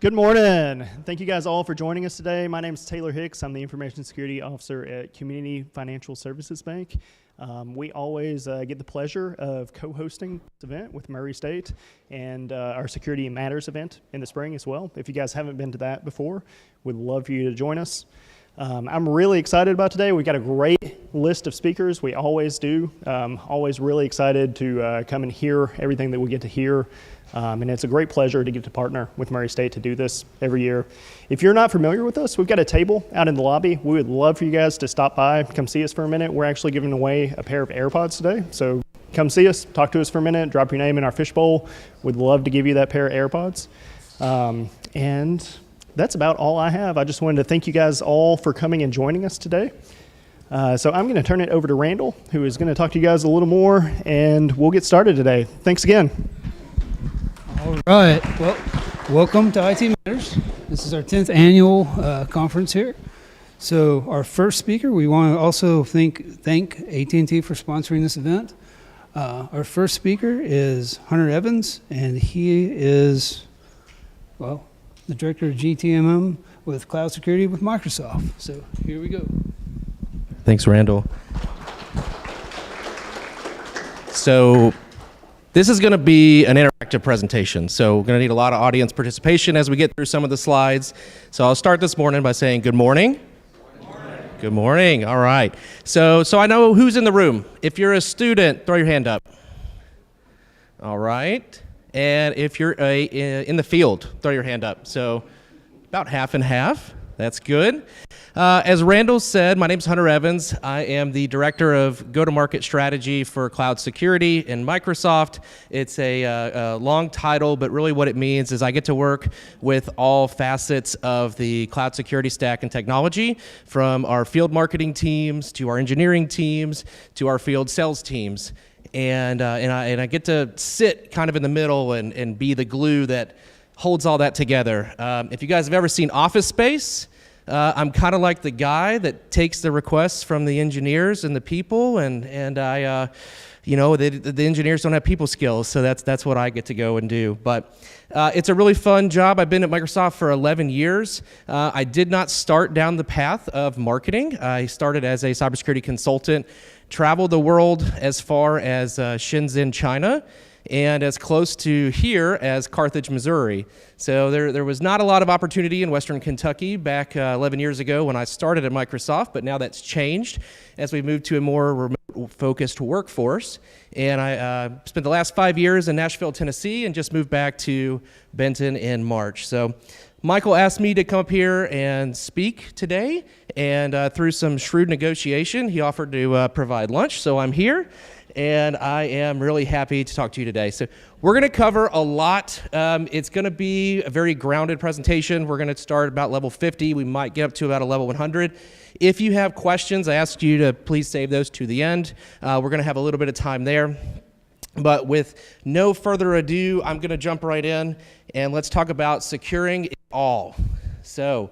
Good morning. Thank you guys all for joining us today. My name is Taylor Hicks. I'm the Information Security Officer at Community Financial Services Bank. We always get the pleasure of co-hosting this event with Murray State and our Security Matters event in the spring as well. If you guys haven't been to that before, we'd love for you to join us. I'm really excited about today. We've got a great list of speakers. We always do. Always really excited to come and hear everything that we get to hear. And it's a great pleasure to get to partner with Murray State to do this every year. If you're not familiar with us, we've got a table out in the lobby. We would love for you guys to stop by, come see us for a minute. We're actually giving away a pair of AirPods today. So come see us, talk to us for a minute, drop your name in our fishbowl. We'd love to give you that pair of AirPods. And that's about all I have. I just wanted to thank you guys all for coming and joining us today. So I'm going to turn it over to Randall, who is going to talk to you guys a little more, and we'll get started today. Thanks again. All right. Well, welcome to IT Matters. This is our 10th annual conference here. So our first speaker, we want to also thank AT&T for sponsoring this event. Our first speaker is Hunter Evans, and he is, well, the Director of GTMM with Cloud Security with Microsoft. So here we go. Thanks, Randall. So this is going to be an interactive presentation, so we're going to need a lot of audience participation as we get through some of the slides. So I'll start this morning by saying good morning. Good morning. Good morning. All right. So I know who's in the room. If you're a student, throw your hand up. All right. And if you're in the field, throw your hand up. So about half and half. That's good. As Randall said, my name is Hunter Evans. I am the Director of Go-to-Market Strategy for Cloud Security in Microsoft. It's a long title, but really what it means is I get to work with all facets of the cloud security stack and technology, from our field marketing teams to our engineering teams to our field sales teams. And I get to sit kind of in the middle and be the glue that holds all that together. If you guys have ever seen Office Space, I'm kind of like the guy that takes the requests from the engineers and the people, and I, the engineers don't have people skills, so that's what I get to go and do. But it's a really fun job. I've been at Microsoft for 11 years. I did not start down the path of marketing. I started as a cybersecurity consultant, traveled the world as far as Shenzhen, China, and as close to here as Carthage, Missouri. So there was not a lot of opportunity in Western Kentucky back 11 years ago when I started at Microsoft, but now that's changed as we moved to a more remote-focused workforce. And I spent the last 5 years in Nashville, Tennessee, and just moved back to Benton in March. So Michael asked me to come up here and speak today, and through some shrewd negotiation, he offered to provide lunch, so I'm here. And I am really happy to talk to you today. So we're going to cover a lot. It's going to be a very grounded presentation. We're going to start about level 50. We might get up to about a level 100. If you have questions, I ask you to please save those to the end. We're going to have a little bit of time there. But with no further ado, I'm going to jump right in, and let's talk about securing it all. So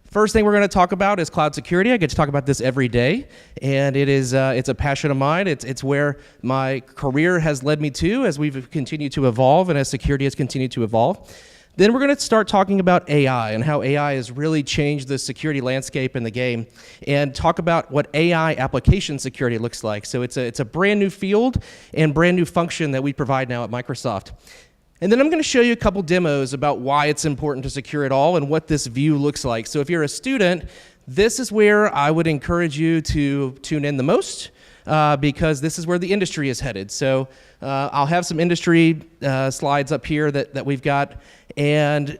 first thing we're going to talk about is cloud security. I get to talk about this every day, and it's a passion of mine. It's where my career has led me to as we've continued to evolve and as security has continued to evolve. Then we're going to start talking about AI and how AI has really changed the security landscape in the game, and talk about what AI application security looks like. So it's a brand new field and brand new function that we provide now at Microsoft. And then I'm going to show you a couple demos about why it's important to secure it all and what this view looks like. So if you're a student, this is where I would encourage you to tune in the most, because this is where the industry is headed. So I'll have some industry slides up here that we've got. And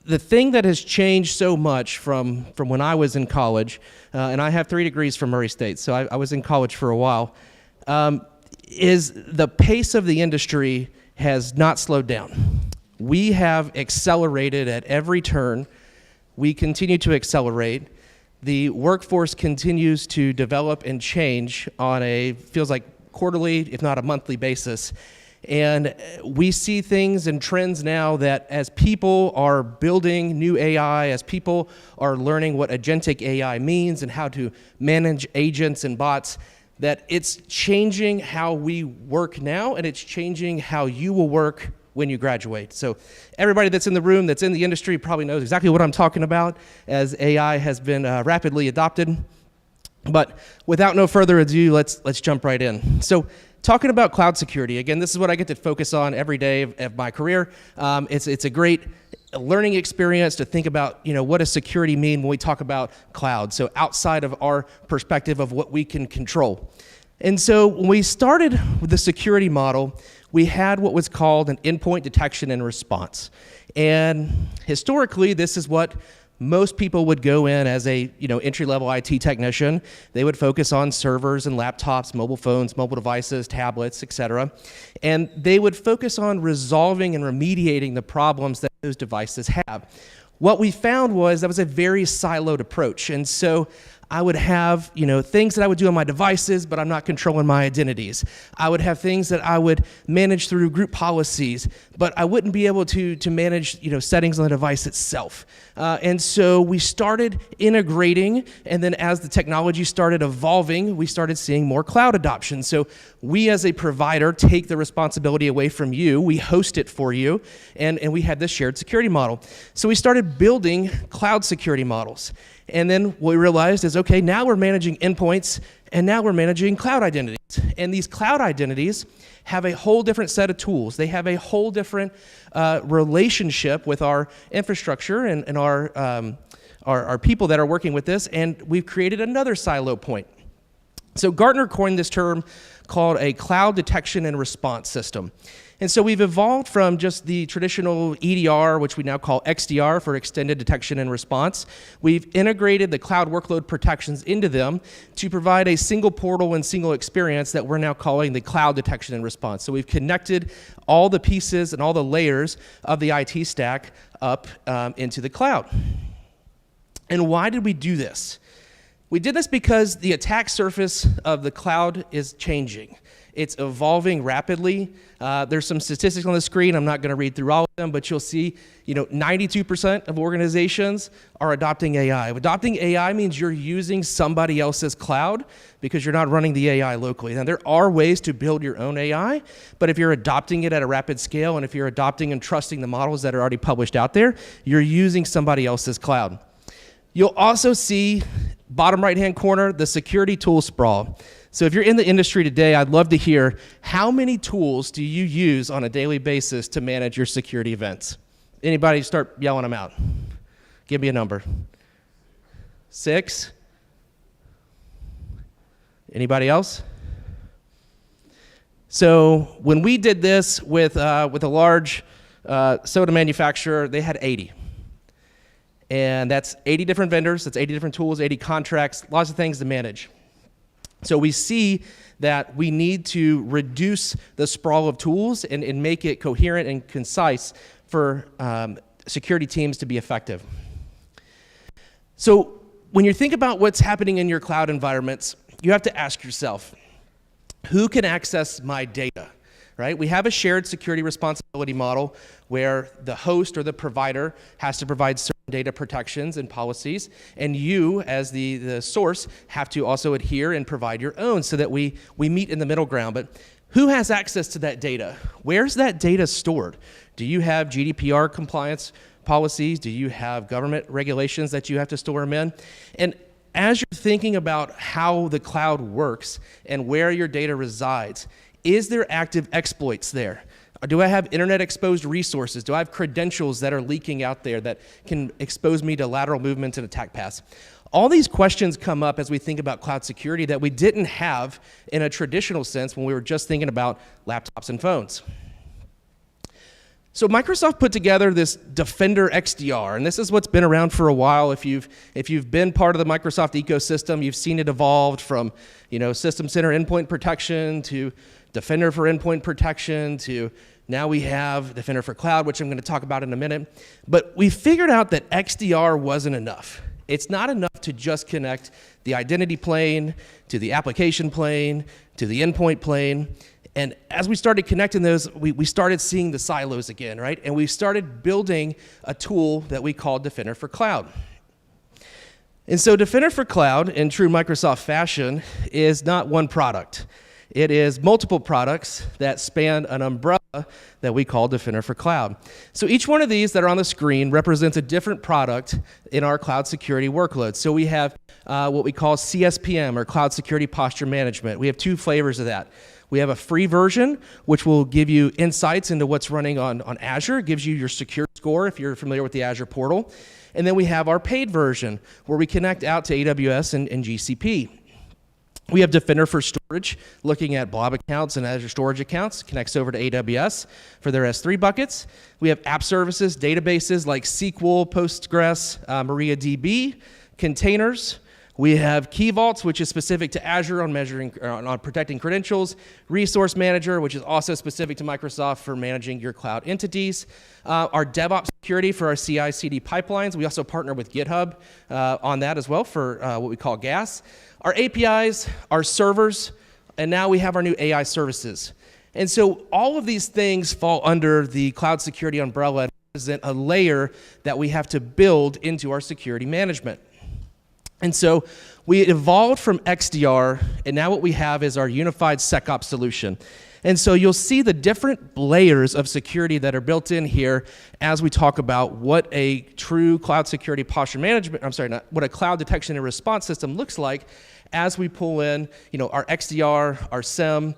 the thing that has changed so much from when I was in college, and I have 3 degrees from Murray State, so I was in college for a while, is the pace of the industry has not slowed down. We have accelerated at every turn. We continue to accelerate. The workforce continues to develop and change on feels like quarterly, if not a monthly basis. And we see things and trends now that as people are building new AI, as people are learning what agentic AI means and how to manage agents and bots, that it's changing how we work now, and it's changing how you will work when you graduate. So everybody that's in the room, that's in the industry, probably knows exactly what I'm talking about as AI has been rapidly adopted. But without no further ado, let's jump right in. So talking about cloud security, again, this is what I get to focus on every day of my career. It's a great learning experience to think about, what does security mean when we talk about cloud? So outside of our perspective of what we can control. And so when we started with the security model, we had what was called an endpoint detection and response. And historically, this is what most people would go in as a entry-level IT technician. They would focus on servers and laptops, mobile phones, mobile devices, tablets, etc. And they would focus on resolving and remediating the problems that those devices have. What we found was that was a very siloed approach. And so I would have, things that I would do on my devices, but I'm not controlling my identities. I would have things that I would manage through group policies, but I wouldn't be able to manage, settings on the device itself. And so we started integrating, and then as the technology started evolving, we started seeing more cloud adoption. So we as a provider take the responsibility away from you, we host it for you, and we had this shared security model. So we started building cloud security models. And then what we realized is, okay, now we're managing endpoints, and now we're managing cloud identities. And these cloud identities have a whole different set of tools. They have a whole different relationship with our infrastructure and our people that are working with this, and we've created another silo point. So Gartner coined this term called a cloud detection and response system. And so we've evolved from just the traditional EDR, which we now call XDR for extended detection and response. We've integrated the cloud workload protections into them to provide a single portal and single experience that we're now calling the cloud detection and response. So we've connected all the pieces and all the layers of the IT stack up into the cloud. And why did we do this? We did this because the attack surface of the cloud is changing. It's evolving rapidly. There's some statistics on the screen. I'm not going to read through all of them, but you'll see, 92% of organizations are adopting AI. Adopting AI means you're using somebody else's cloud because you're not running the AI locally. Now, there are ways to build your own AI, but if you're adopting it at a rapid scale, and if you're adopting and trusting the models that are already published out there, you're using somebody else's cloud. You'll also see, bottom right-hand corner, the security tool sprawl. So if you're in the industry today, I'd love to hear how many tools do you use on a daily basis to manage your security events? Anybody start yelling them out? Give me a number. 6? Anybody else? So when we did this with a large soda manufacturer, they had 80. And that's 80 different vendors, that's 80 different tools, 80 contracts, lots of things to manage. So we see that we need to reduce the sprawl of tools and make it coherent and concise for security teams to be effective. So when you think about what's happening in your cloud environments, you have to ask yourself, who can access my data? Right? We have a shared security responsibility model where the host or the provider has to provide certain data protections and policies, and you, as the source, have to also adhere and provide your own so that we meet in the middle ground. But who has access to that data? Where's that data stored? Do you have GDPR compliance policies? Do you have government regulations that you have to store them in? And as you're thinking about how the cloud works and where your data resides, is there active exploits there? Do I have internet exposed resources? Do I have credentials that are leaking out there that can expose me to lateral movements and attack paths? All these questions come up as we think about cloud security that we didn't have in a traditional sense when we were just thinking about laptops and phones. So Microsoft put together this Defender XDR, and this is what's been around for a while. If you've been part of the Microsoft ecosystem, you've seen it evolved from System Center endpoint protection to Defender for endpoint protection to now we have Defender for cloud, which I'm going to talk about in a minute. But we figured out that XDR wasn't enough. It's not enough to just connect the identity plane to the application plane to the endpoint plane. And as we started connecting those, we started seeing the silos again, right? And we started building a tool that we called Defender for Cloud. And so Defender for Cloud, in true Microsoft fashion, is not one product. It is multiple products that span an umbrella that we call Defender for Cloud. So each one of these that are on the screen represents a different product in our cloud security workload. So we have what we call CSPM, or Cloud Security Posture Management. We have two flavors of that. We have a free version, which will give you insights into what's running on Azure. It gives you your secure score if you're familiar with the Azure portal. And then we have our paid version, where we connect out to AWS and GCP. We have Defender for Storage, looking at blob accounts and Azure storage accounts, connects over to AWS for their S3 buckets. We have app services, databases like SQL, Postgres, MariaDB, containers. We have Key Vaults, which is specific to Azure on protecting credentials. Resource Manager, which is also specific to Microsoft for managing your cloud entities. Our DevOps security for our CI/CD pipelines. We also partner with GitHub on that as well for what we call GAS. Our APIs, our servers, and now we have our new AI services. And so all of these things fall under the cloud security umbrella and represent a layer that we have to build into our security management. And so we evolved from XDR, and now what we have is our unified SecOps solution. And so you'll see the different layers of security that are built in here as we talk about what a true cloud security posture management, what a cloud detection and response system looks like as we pull in, our XDR, our SIEM,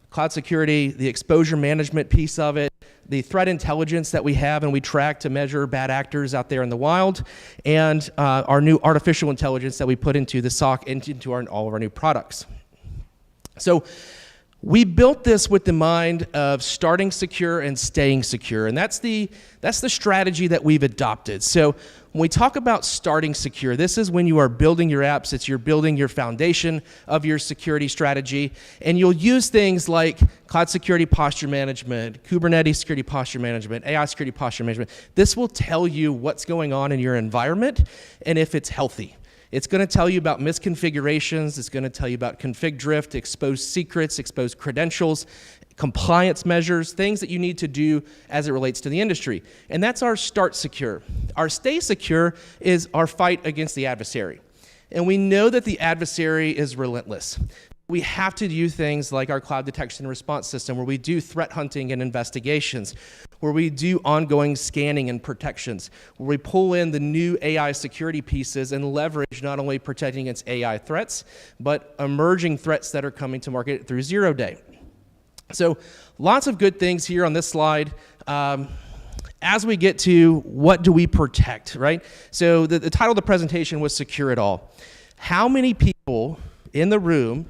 cloud security, the exposure management piece of it, the threat intelligence that we have and we track to measure bad actors out there in the wild, and our new artificial intelligence that we put into the SOC and into all of our new products. So we built this with the mind of starting secure and staying secure, and that's the strategy that we've adopted. So when we talk about starting secure, this is when you are building your apps, you're building your foundation of your security strategy, and you'll use things like cloud security posture management, Kubernetes security posture management, AI security posture management. This will tell you what's going on in your environment and if it's healthy. It's going to tell you about misconfigurations. It's going to tell you about config drift, exposed secrets, exposed credentials, compliance measures, things that you need to do as it relates to the industry. And that's our start secure. Our stay secure is our fight against the adversary. And we know that the adversary is relentless. We have to do things like our cloud detection and response system, where we do threat hunting and investigations, where we do ongoing scanning and protections, where we pull in the new AI security pieces and leverage not only protecting against AI threats, but emerging threats that are coming to market through zero day. So lots of good things here on this slide. As we get to what do we protect, right? So the title of the presentation was Secure It All. How many people in the room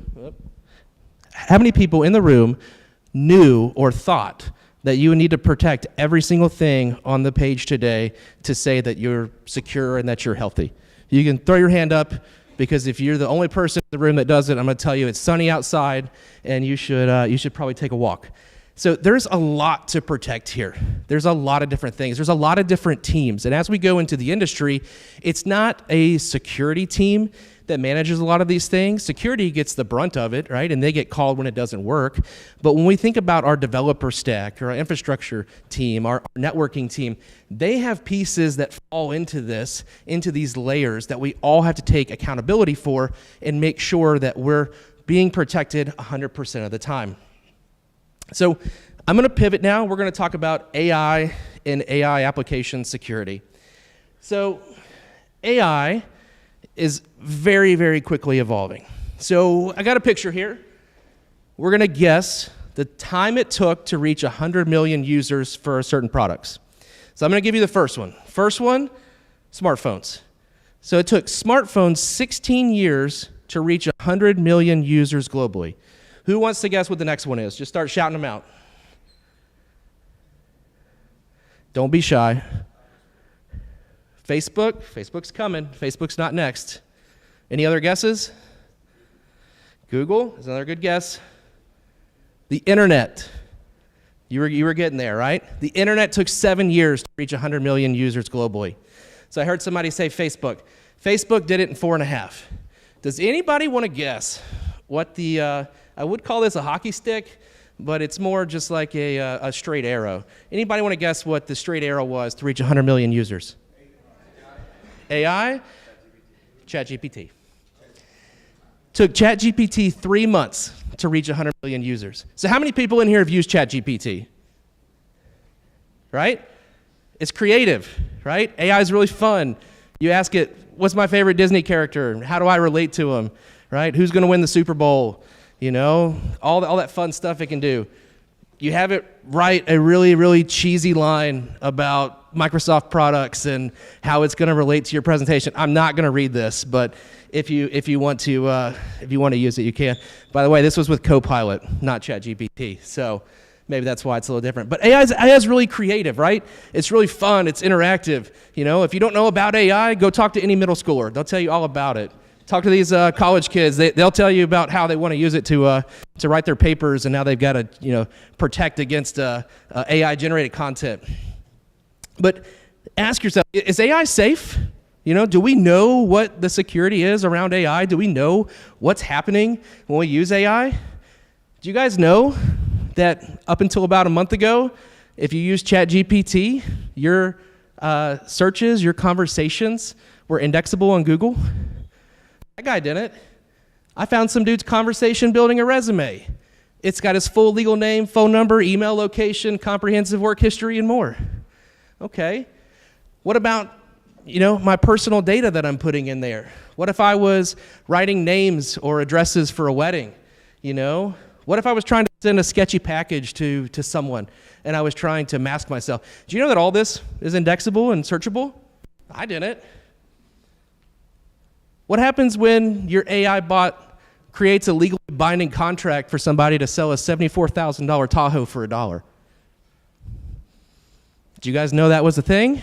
knew or thought that you need to protect every single thing on the page today to say that you're secure and that you're healthy? You can throw your hand up, because if you're the only person in the room that does it, I'm going to tell you it's sunny outside and you should probably take a walk. So there's a lot to protect here. There's a lot of different things. There's a lot of different teams. And as we go into the industry, it's not a security team that manages a lot of these things. Security gets the brunt of it, right? And they get called when it doesn't work. But when we think about our developer stack, or our infrastructure team, our networking team, they have pieces that fall into these layers that we all have to take accountability for and make sure that we're being protected 100% of the time. So I'm going to pivot now. We're going to talk about AI and AI application security. So AI is very, very quickly evolving. So I got a picture here. We're going to guess the time it took to reach 100 million users for certain products. So I'm going to give you the first one. First one, smartphones. So it took smartphones 16 years to reach 100 million users globally. Who wants to guess what the next one is? Just start shouting them out. Don't be shy. Facebook. Facebook's coming. Facebook's not next. Any other guesses? Google is another good guess. The internet. You were getting there, right? The internet took 7 years to reach 100 million users globally. So I heard somebody say Facebook. Facebook did it in 4.5. Does anybody want to guess what the, I would call this a hockey stick, but it's more just like a straight arrow. Anybody want to guess what the straight arrow was to reach 100 million users? AI? ChatGPT. Took ChatGPT 3 months to reach 100 million users. So how many people in here have used ChatGPT? Right? It's creative, right? AI is really fun. You ask it, what's my favorite Disney character? How do I relate to him? Right? Who's going to win the Super Bowl? You know, all that fun stuff it can do. You have it write a really, really cheesy line about Microsoft products and how it's going to relate to your presentation. I'm not going to read this, but if you want to use it, you can. By the way, this was with Copilot, not ChatGPT. So maybe that's why it's a little different. But AI is really creative, right? It's really fun. It's interactive. You know, if you don't know about AI, go talk to any middle schooler. They'll tell you all about it. Talk to these college kids. They'll tell you about how they want to use it to write their papers and how they've got to protect against AI-generated content. But ask yourself, is AI safe? You know, do we know what the security is around AI? Do we know what's happening when we use AI? Do you guys know that up until about a month ago, if you use ChatGPT, your searches, your conversations were indexable on Google? That guy didn't. I found some dude's conversation building a resume. It's got his full legal name, phone number, email location, comprehensive work history, and more. Okay. What about, my personal data that I'm putting in there? What if I was writing names or addresses for a wedding? What if I was trying to send a sketchy package to someone and I was trying to mask myself? Do you know that all this is indexable and searchable? I didn't. What happens when your AI bot creates a legally binding contract for somebody to sell a $74,000 Tahoe for $1? Did you guys know that was a thing?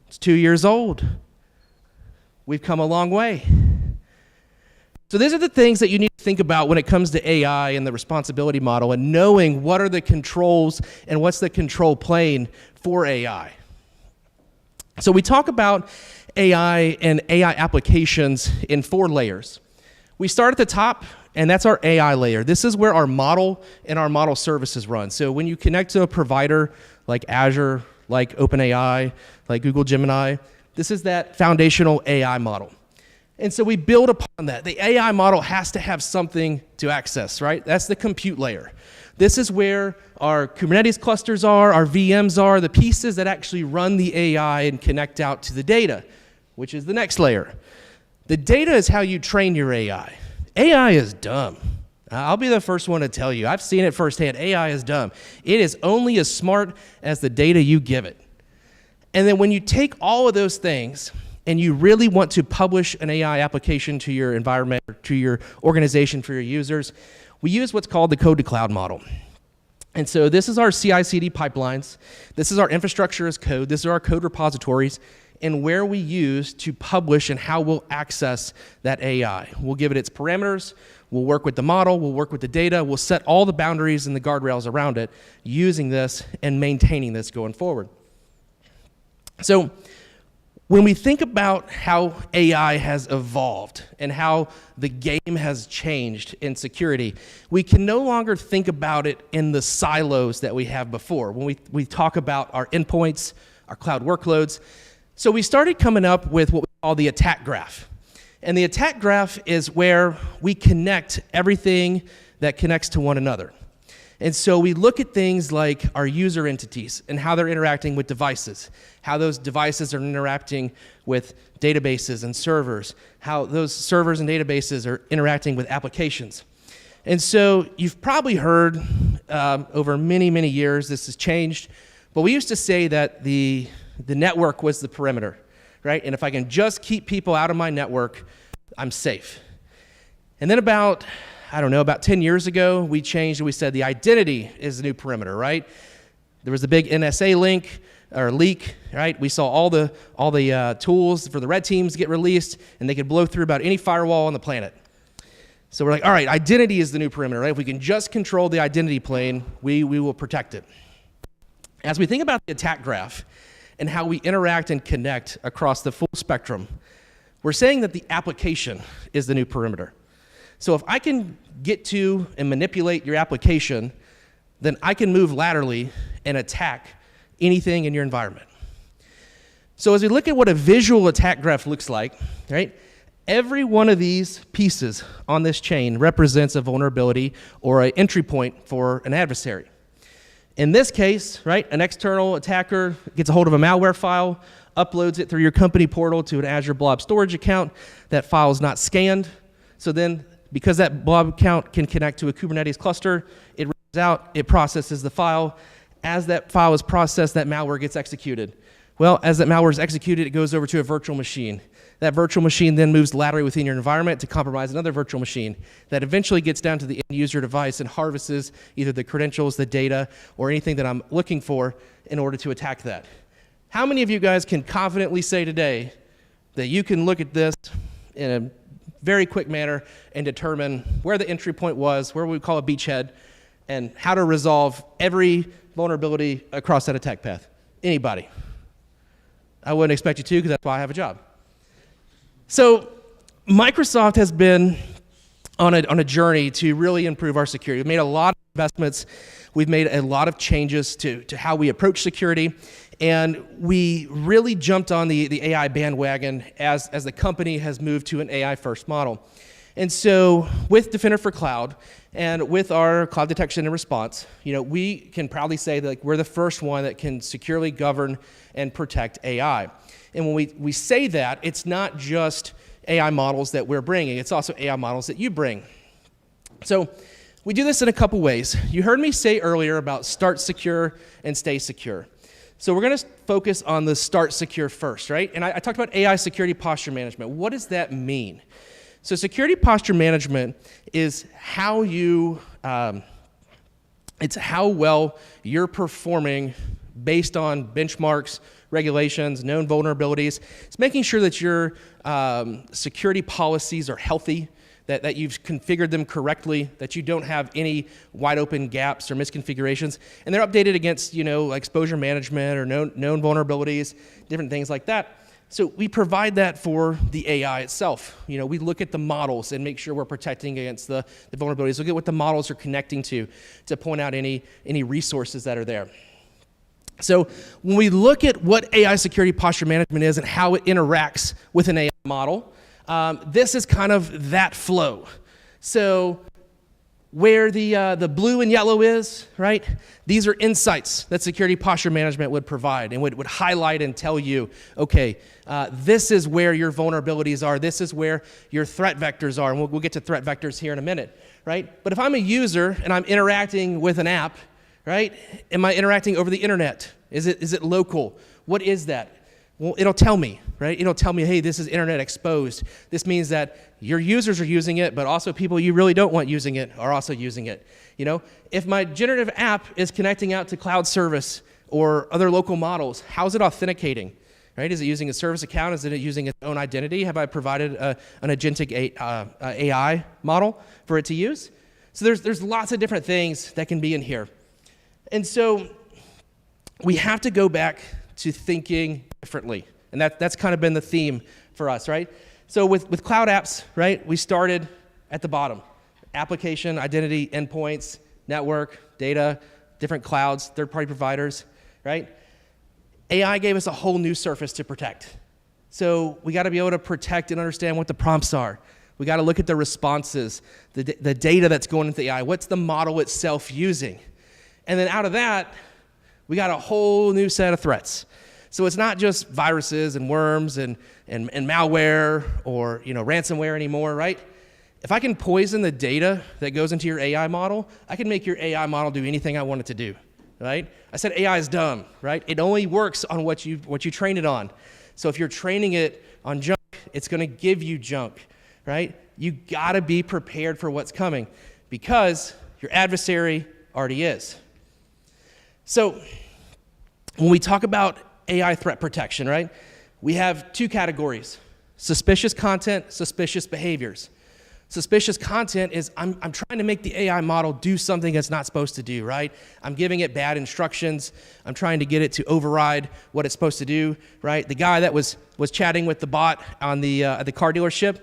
It's 2 years old. We've come a long way. So these are the things that you need to think about when it comes to AI and the responsibility model and knowing what are the controls and what's the control plane for AI. So we talk about AI and AI applications in 4 layers. We start at the top, and that's our AI layer. This is where our model and our model services run. So when you connect to a provider like Azure, like OpenAI, like Google Gemini, this is that foundational AI model. And so we build upon that. The AI model has to have something to access, right? That's the compute layer. This is where our Kubernetes clusters are, our VMs are, the pieces that actually run the AI and connect out to the data, which is the next layer. The data is how you train your AI. AI is dumb. I'll be the first one to tell you. I've seen it firsthand. AI is dumb. It is only as smart as the data you give it. And then when you take all of those things and you really want to publish an AI application to your environment or to your organization for your users, we use what's called the code-to-cloud model. And so this is our CI/CD pipelines. This is our infrastructure as code. This is our code repositories and where we use to publish and how we'll access that AI. We'll give it its parameters. We'll work with the model. We'll work with the data. We'll set all the boundaries and the guardrails around it using this and maintaining this going forward. So when we think about how AI has evolved and how the game has changed in security, we can no longer think about it in the silos that we have before. When we talk about our endpoints, our cloud workloads, so we started coming up with what we call the attack graph. And the attack graph is where we connect everything that connects to one another. And so we look at things like our user entities and how they're interacting with devices, how those devices are interacting with databases and servers, how those servers and databases are interacting with applications. And so you've probably heard over many, many years this has changed, but we used to say that the network was the perimeter, right? And if I can just keep people out of my network, I'm safe. And then about 10 years ago, we changed and we said the identity is the new perimeter, right? There was a big NSA leak, right? We saw all the tools for the red teams get released, and they could blow through about any firewall on the planet. So we're like, all right, identity is the new perimeter, right? If we can just control the identity plane, we will protect it. As we think about the attack graph and how we interact and connect across the full spectrum, we're saying that the application is the new perimeter. So if I can get to and manipulate your application, then I can move laterally and attack anything in your environment. So as we look at what a visual attack graph looks like, right? Every one of these pieces on this chain represents a vulnerability or an entry point for an adversary. In this case, right, an external attacker gets a hold of a malware file, uploads it through your company portal to an Azure Blob storage account. That file is not scanned. So then, because that Blob account can connect to a Kubernetes cluster, it reads out, it processes the file. As that file is processed, that malware gets executed. Well, as that malware is executed, it goes over to a virtual machine. That virtual machine then moves laterally within your environment to compromise another virtual machine. That eventually gets down to the end user device and harvests either the credentials, the data, or anything that I'm looking for in order to attack that. How many of you guys can confidently say today that you can look at this in a very quick manner and determine where the entry point was, where we call a beachhead, and how to resolve every vulnerability across that attack path? Anybody? I wouldn't expect you to, because that's why I have a job. So Microsoft has been on a journey to really improve our security. We've made a lot of investments. We've made a lot of changes to how we approach security. And we really jumped on the AI bandwagon as the company has moved to an AI-first model. And so with Defender for Cloud and with our cloud detection and response, we can proudly say that we're the first one that can securely govern and protect AI. And when we say that, it's not just AI models that we're bringing, it's also AI models that you bring. So we do this in a couple ways. You heard me say earlier about start secure and stay secure. So we're going to focus on the start secure first, right? And I talked about AI security posture management. What does that mean? So security posture management is how it's how well you're performing based on benchmarks, regulations, known vulnerabilities. It's making sure that your security policies are healthy, that you've configured them correctly, that you don't have any wide open gaps or misconfigurations, and they're updated against like exposure management or known vulnerabilities, different things like that. So we provide that for the AI itself. We look at the models and make sure we're protecting against the vulnerabilities. Look at what the models are connecting to point out any resources that are there. So when we look at what AI security posture management is and how it interacts with an AI model, this is kind of that flow. So where the blue and yellow is, right? These are insights that security posture management would provide and would highlight and tell you, okay, this is where your vulnerabilities are. This is where your threat vectors are. And we'll get to threat vectors here in a minute, right? But if I'm a user and I'm interacting with an app, right? Am I interacting over the internet? Is it local? What is that? Well, it'll tell me, right? It'll tell me, hey, this is internet exposed. This means that your users are using it, but also people you really don't want using it are also using it. If my generative app is connecting out to cloud service or other local models, how's it authenticating? Right? Is it using a service account? Is it using its own identity? Have I provided an agentic AI model for it to use? So there's lots of different things that can be in here. And so we have to go back to thinking differently. And that's kind of been the theme for us, right? So with cloud apps, right, we started at the bottom. Application, identity, endpoints, network, data, different clouds, third-party providers, right? AI gave us a whole new surface to protect. So we got to be able to protect and understand what the prompts are. We got to look at the responses, the data that's going into the AI. What's the model itself using? And then out of that, we got a whole new set of threats. So it's not just viruses and worms and malware or ransomware anymore, right? If I can poison the data that goes into your AI model, I can make your AI model do anything I want it to do, right? I said AI is dumb, right? It only works on what you train it on. So if you're training it on junk, it's going to give you junk, right? You got to be prepared for what's coming because your adversary already is. So when we talk about AI threat protection, right, we have two categories: suspicious content, suspicious behaviors. Suspicious content is I'm trying to make the AI model do something it's not supposed to do, right? I'm giving it bad instructions. I'm trying to get it to override what it's supposed to do, right? The guy that was chatting with the bot on at the car dealership,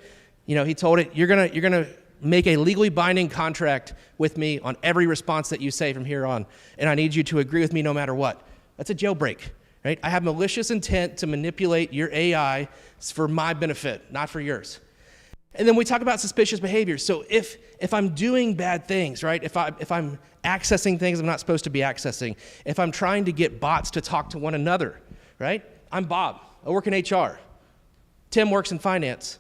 he told it, you're gonna make a legally binding contract with me on every response that you say from here on, and I need you to agree with me no matter what. That's a jailbreak, right? I have malicious intent to manipulate your AI for my benefit, not for yours. And then we talk about suspicious behavior. So if I'm doing bad things, right? If I'm accessing things I'm not supposed to be accessing, if I'm trying to get bots to talk to one another, right? I'm Bob. I work in HR. Tim works in finance.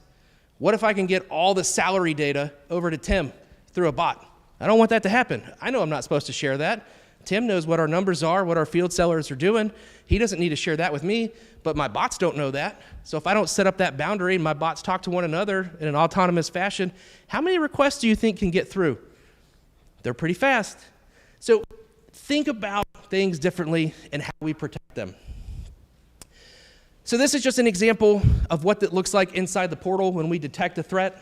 What if I can get all the salary data over to Tim through a bot? I don't want that to happen. I know I'm not supposed to share that. Tim knows what our numbers are, what our field sellers are doing. He doesn't need to share that with me, but my bots don't know that. So if I don't set up that boundary and my bots talk to one another in an autonomous fashion, how many requests do you think can get through? They're pretty fast. So think about things differently and how we protect them. So this is just an example of what that looks like inside the portal when we detect a threat,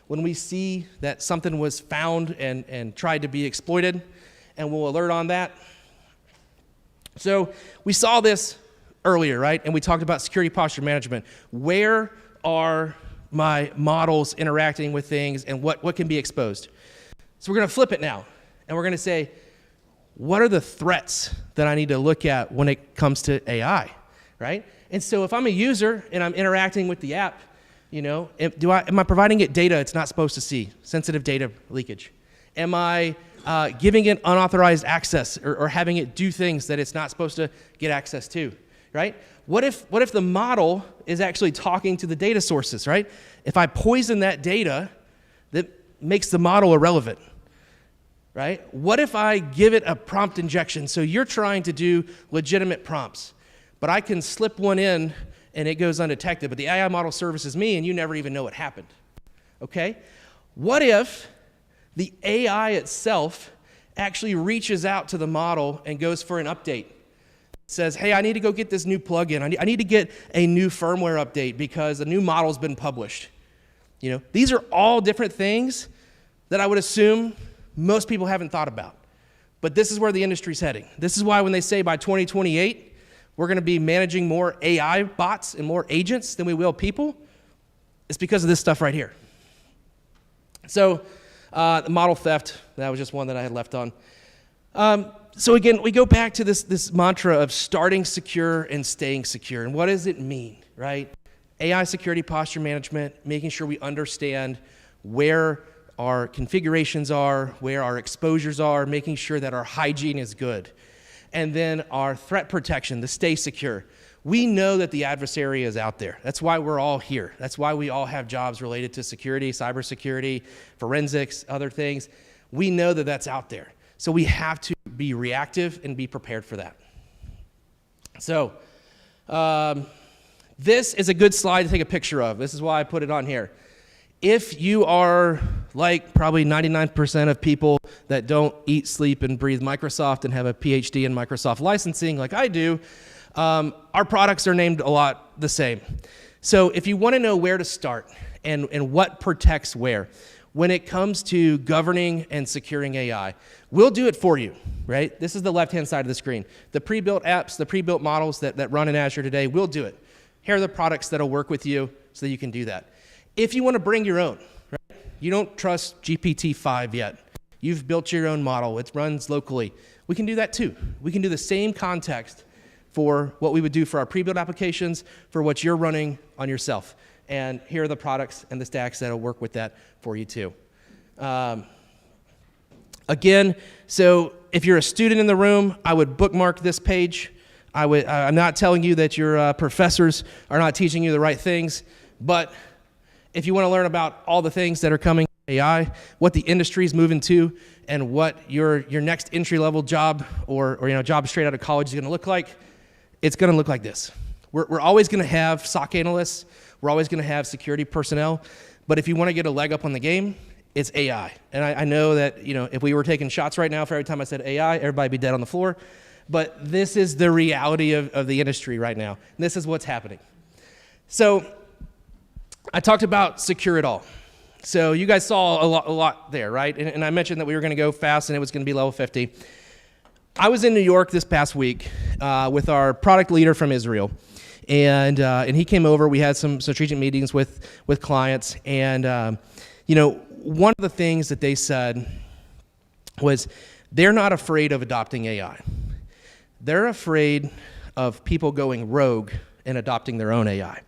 when we see that something was found and tried to be exploited, and we'll alert on that. So we saw this earlier, right? And we talked about security posture management. Where are my models interacting with things and what can be exposed? So we're going to flip it now, and we're going to say, what are the threats that I need to look at when it comes to AI, right? And so if I'm a user and I'm interacting with the app, you know, am I providing it data it's not supposed to see, sensitive data leakage? Am I giving it unauthorized access or having it do things that it's not supposed to get access to, right? What if the model is actually talking to the data sources, right? If I poison that data, that makes the model irrelevant, right? What if I give it a prompt injection? So you're trying to do legitimate prompts, but I can slip one in and it goes undetected, but the AI model services me and you never even know what happened, okay? What if the AI itself actually reaches out to the model and goes for an update? It says, hey, I need to go get this new plugin. I need to get a new firmware update because a new model's been published. You know, these are all different things that I would assume most people haven't thought about. But this is where the industry's heading. This is why when they say by 2028, we're going to be managing more AI bots and more agents than we will people, it's because of this stuff right here. So the model theft, that was just one that I had left on. So again, we go back to this mantra of starting secure and staying secure. And what does it mean, right? AI security posture management, making sure we understand where our configurations are, where our exposures are, making sure that our hygiene is good. And then our threat protection, to stay secure. We know that the adversary is out there. That's why we're all here. That's why we all have jobs related to security, cybersecurity, forensics, other things. We know that that's out there. So we have to be reactive and be prepared for that. So this is a good slide to take a picture of. This is why I put it on here. If you are like probably 99% of people that don't eat, sleep, and breathe Microsoft and have a PhD in Microsoft licensing like I do, our products are named a lot the same. So if you want to know where to start and what protects where, when it comes to governing and securing AI, we'll do it for you, right? This is the left-hand side of the screen. The pre-built apps, the pre-built models that run in Azure today, we'll do it. Here are the products that'll work with you so that you can do that. If you want to bring your own, right? You don't trust GPT-5 yet. You've built your own model. It runs locally. We can do that too. We can do the same context for what we would do for our pre-built applications, for what you're running on yourself. And here are the products and the stacks that'll work with that for you too. Again, so if you're a student in the room, I would bookmark this page. I'm not telling you that your professors are not teaching you the right things, but if you want to learn about all the things that are coming AI, what the industry is moving to, and what your next entry-level job or job straight out of college is going to look like, it's going to look like this. We're always going to have SOC analysts. We're always going to have security personnel. But if you want to get a leg up on the game, it's AI. And I know that if we were taking shots right now for every time I said AI, everybody would be dead on the floor. But this is the reality of the industry right now. And this is what's happening. So I talked about secure it all. So you guys saw a lot there, right? And I mentioned that we were going to go fast and it was going to be level 50. I was in New York this past week with our product leader from Israel. And he came over. We had some strategic meetings with clients. And, one of the things that they said was they're not afraid of adopting AI. They're afraid of people going rogue and adopting their own AI.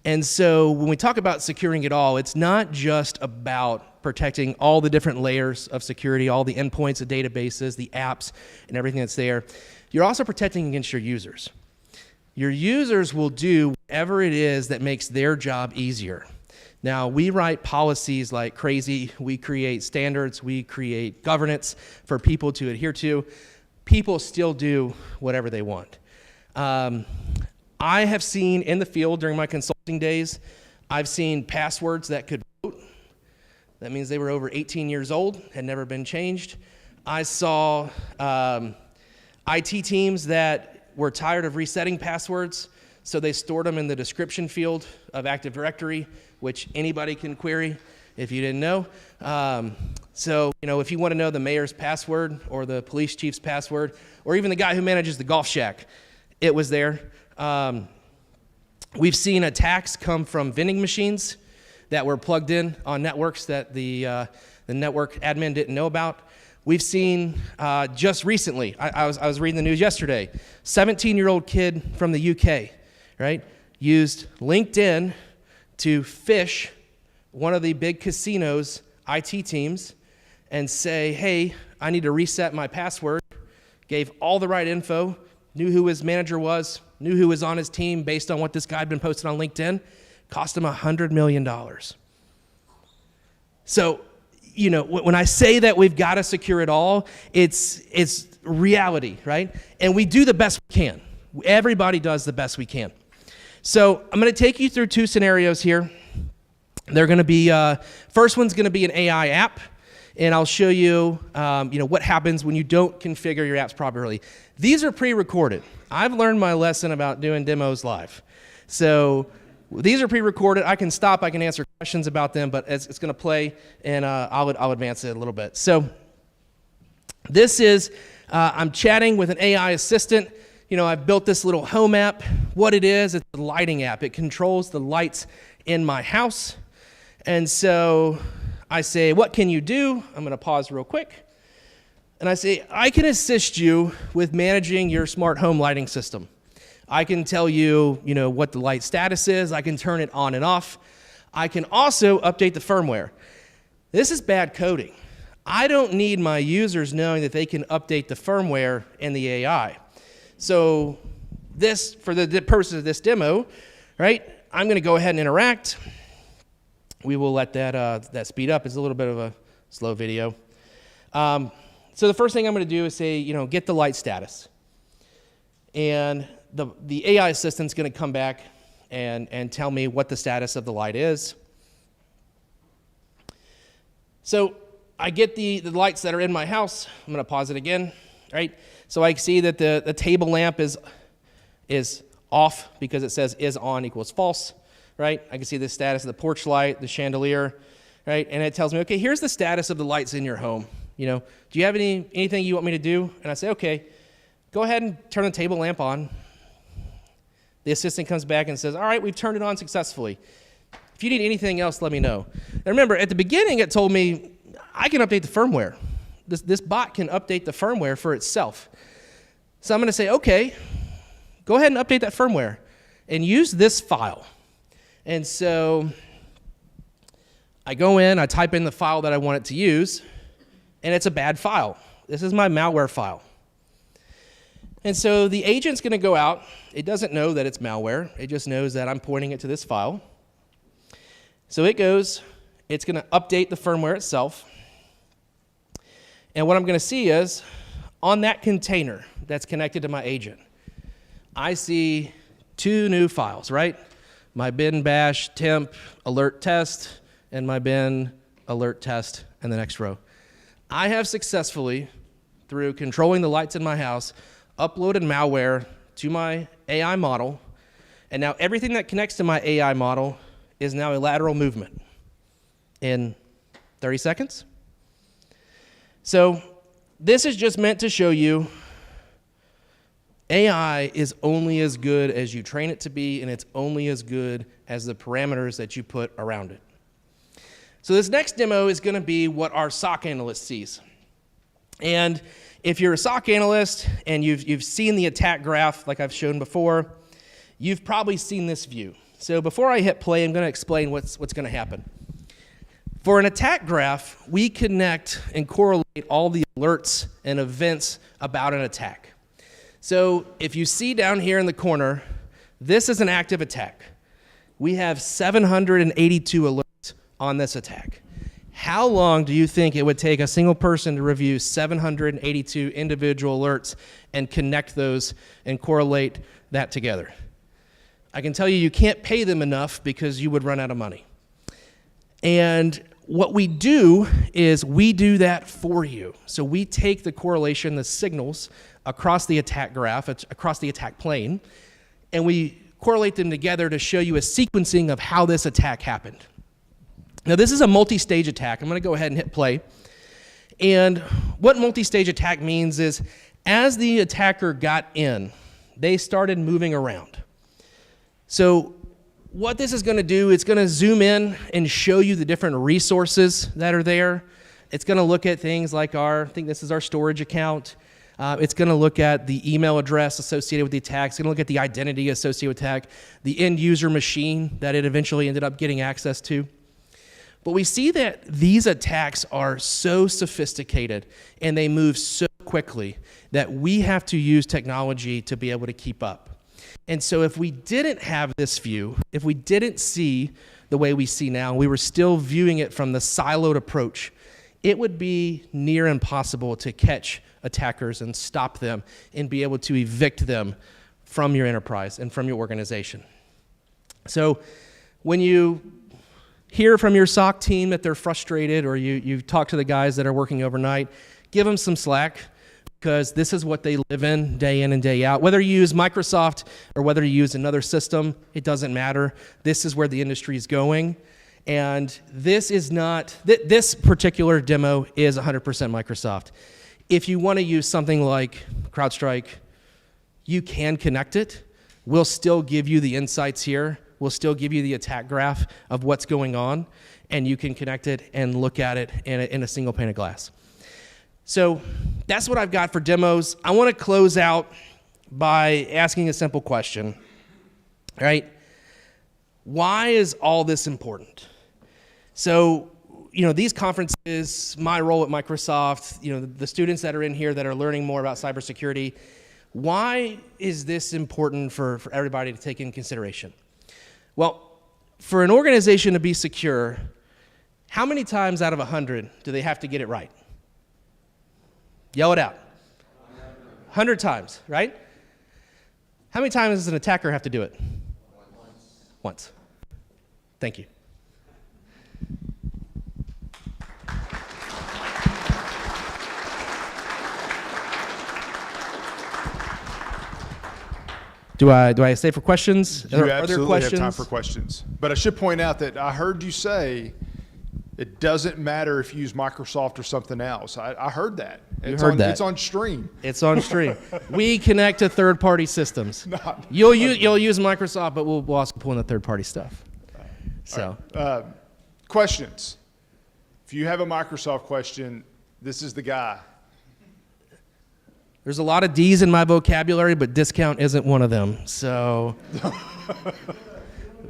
And so when we talk about securing it all, it's not just about protecting all the different layers of security, all the endpoints, the databases, the apps, and everything that's there. You're also protecting against your users. Your users will do whatever it is that makes their job easier. Now, we write policies like crazy. We create standards. We create governance for people to adhere to. People still do whatever they want. I have seen in the field during my consulting days, I've seen passwords that could vote. That means they were over 18 years old, had never been changed. I saw IT teams that were tired of resetting passwords, so they stored them in the description field of Active Directory, which anybody can query if you didn't know. So, if you want to know the mayor's password or the police chief's password, or even the guy who manages the golf shack, it was there. We've seen attacks come from vending machines that were plugged in on networks that the network admin didn't know about. We've seen just recently, I was reading the news yesterday, 17-year-old kid from the UK, right, used LinkedIn to phish one of the big casinos' IT teams and say, hey, I need to reset my password, gave all the right info, knew who his manager was, knew who was on his team based on what this guy had been posted on LinkedIn, cost him $100 million. So, when I say that we've got to secure it all, it's reality, right? And we do the best we can. Everybody does the best we can. So I'm going to take you through two scenarios here. They're going to be, first one's going to be an AI app, and I'll show you, what happens when you don't configure your apps properly. These are pre-recorded. I've learned my lesson about doing demos live. So these are pre-recorded. I can stop. I can answer questions about them, but it's going to play, and I'll advance it a little bit. So this is, I'm chatting with an AI assistant. I've built this little home app. What it is, it's a lighting app. It controls the lights in my house. And so I say, what can you do? I'm going to pause real quick. And I say, I can assist you with managing your smart home lighting system. I can tell you, what the light status is. I can turn it on and off. I can also update the firmware. This is bad coding. I don't need my users knowing that they can update the firmware and the AI. So this, for the purposes of this demo, right, I'm going to go ahead and interact. We will let that speed up. It's a little bit of a slow video. So the first thing I'm going to do is say, get the light status. And the AI assistant's going to come back and tell me what the status of the light is. So I get the lights that are in my house. I'm going to pause it again, right? So I see that the table lamp is off because it says is on equals false, right? I can see the status of the porch light, the chandelier, right? And it tells me, okay, here's the status of the lights in your home. Do you have anything you want me to do? And I say, okay, go ahead and turn the table lamp on. The assistant comes back and says, all right, we've turned it on successfully. If you need anything else, let me know. And remember, at the beginning, it told me I can update the firmware. This bot can update the firmware for itself. So I'm going to say, okay, go ahead and update that firmware and use this file. And so I go in, I type in the file that I want it to use, and it's a bad file. This is my malware file. And so the agent's going to go out. It doesn't know that it's malware. It just knows that I'm pointing it to this file. So it goes, it's going to update the firmware itself. And what I'm going to see is, on that container that's connected to my agent, I see two new files, right? My bin bash temp alert test and my bin alert test in the next row. I have successfully, through controlling the lights in my house, uploaded malware to my AI model, and now everything that connects to my AI model is now a lateral movement in 30 seconds. So this is just meant to show you AI is only as good as you train it to be, and it's only as good as the parameters that you put around it. So this next demo is going to be what our SOC analyst sees. And if you're a SOC analyst and you've seen the attack graph like I've shown before, you've probably seen this view. So before I hit play, I'm going to explain what's going to happen. For an attack graph, we connect and correlate all the alerts and events about an attack. So if you see down here in the corner, this is an active attack. We have 782 alerts on this attack. How long do you think it would take a single person to review 782 individual alerts and connect those and correlate that together? I can tell you, you can't pay them enough because you would run out of money. And what we do is we do that for you. So we take the correlation, the signals across the attack graph, across the attack plane, and we correlate them together to show you a sequencing of how this attack happened. Now, this is a multi-stage attack. I'm going to go ahead and hit play. And what multi-stage attack means is as the attacker got in, they started moving around. So what this is going to do, it's going to zoom in and show you the different resources that are there. It's going to look at things like I think this is our storage account. It's going to look at the email address associated with the attack. It's going to look at the identity associated with the attack, the end user machine that it eventually ended up getting access to. But we see that these attacks are so sophisticated and they move so quickly that we have to use technology to be able to keep up. And so if we didn't have this view, if we didn't see the way we see now, we were still viewing it from the siloed approach, it would be near impossible to catch attackers and stop them and be able to evict them from your enterprise and from your organization. So when you hear from your SOC team that they're frustrated, or you talk to the guys that are working overnight, give them some slack, because this is what they live in and day out. Whether you use Microsoft or whether you use another system, it doesn't matter. This is where the industry is going. And this is not, this particular demo is 100% Microsoft. If you want to use something like CrowdStrike, you can connect it. We'll still give you the insights here. We'll still give you the attack graph of what's going on, and you can connect it and look at it in a single pane of glass. So that's what I've got for demos. I want to close out by asking a simple question, right? Why is all this important? So, these conferences, my role at Microsoft, the students that are in here that are learning more about cybersecurity, why is this important for everybody to take in consideration? Well, for an organization to be secure, how many times out of 100 do they have to get it right? Yell it out. 100 times, right? How many times does an attacker have to do it? Once. Thank you. Do I stay for questions? You absolutely have time for questions. But I should point out that I heard you say it doesn't matter if you use Microsoft or something else. I heard that. It's on stream. It's on stream. We connect to third-party systems. You'll use Microsoft, but we'll also pull in the third-party stuff. So, Questions. If you have a Microsoft question, this is the guy. there's a lot of D's in my vocabulary, but discount isn't one of them. So,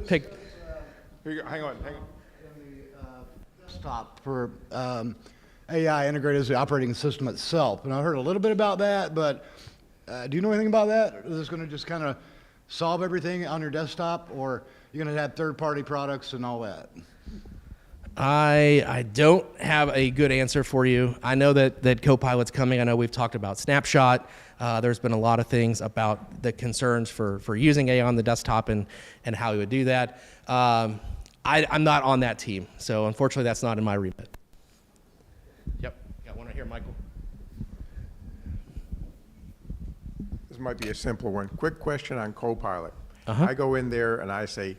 pick. Here you go. Hang on. Desktop for AI integrated as the operating system itself. And I heard a little bit about that, but do you know anything about that? Is this going to just kind of solve everything on your desktop, or you're going to have third-party products and all that? I don't have a good answer for you. I know that Copilot's coming. I know we've talked about Snapshot. There's been a lot of things about the concerns for using AI on the desktop and how we would do that. I'm not on that team, so unfortunately that's not in my remit. Yep, got one right here, Michael. This might be a simple one. Quick question on Copilot. Uh-huh. I go in there and I say,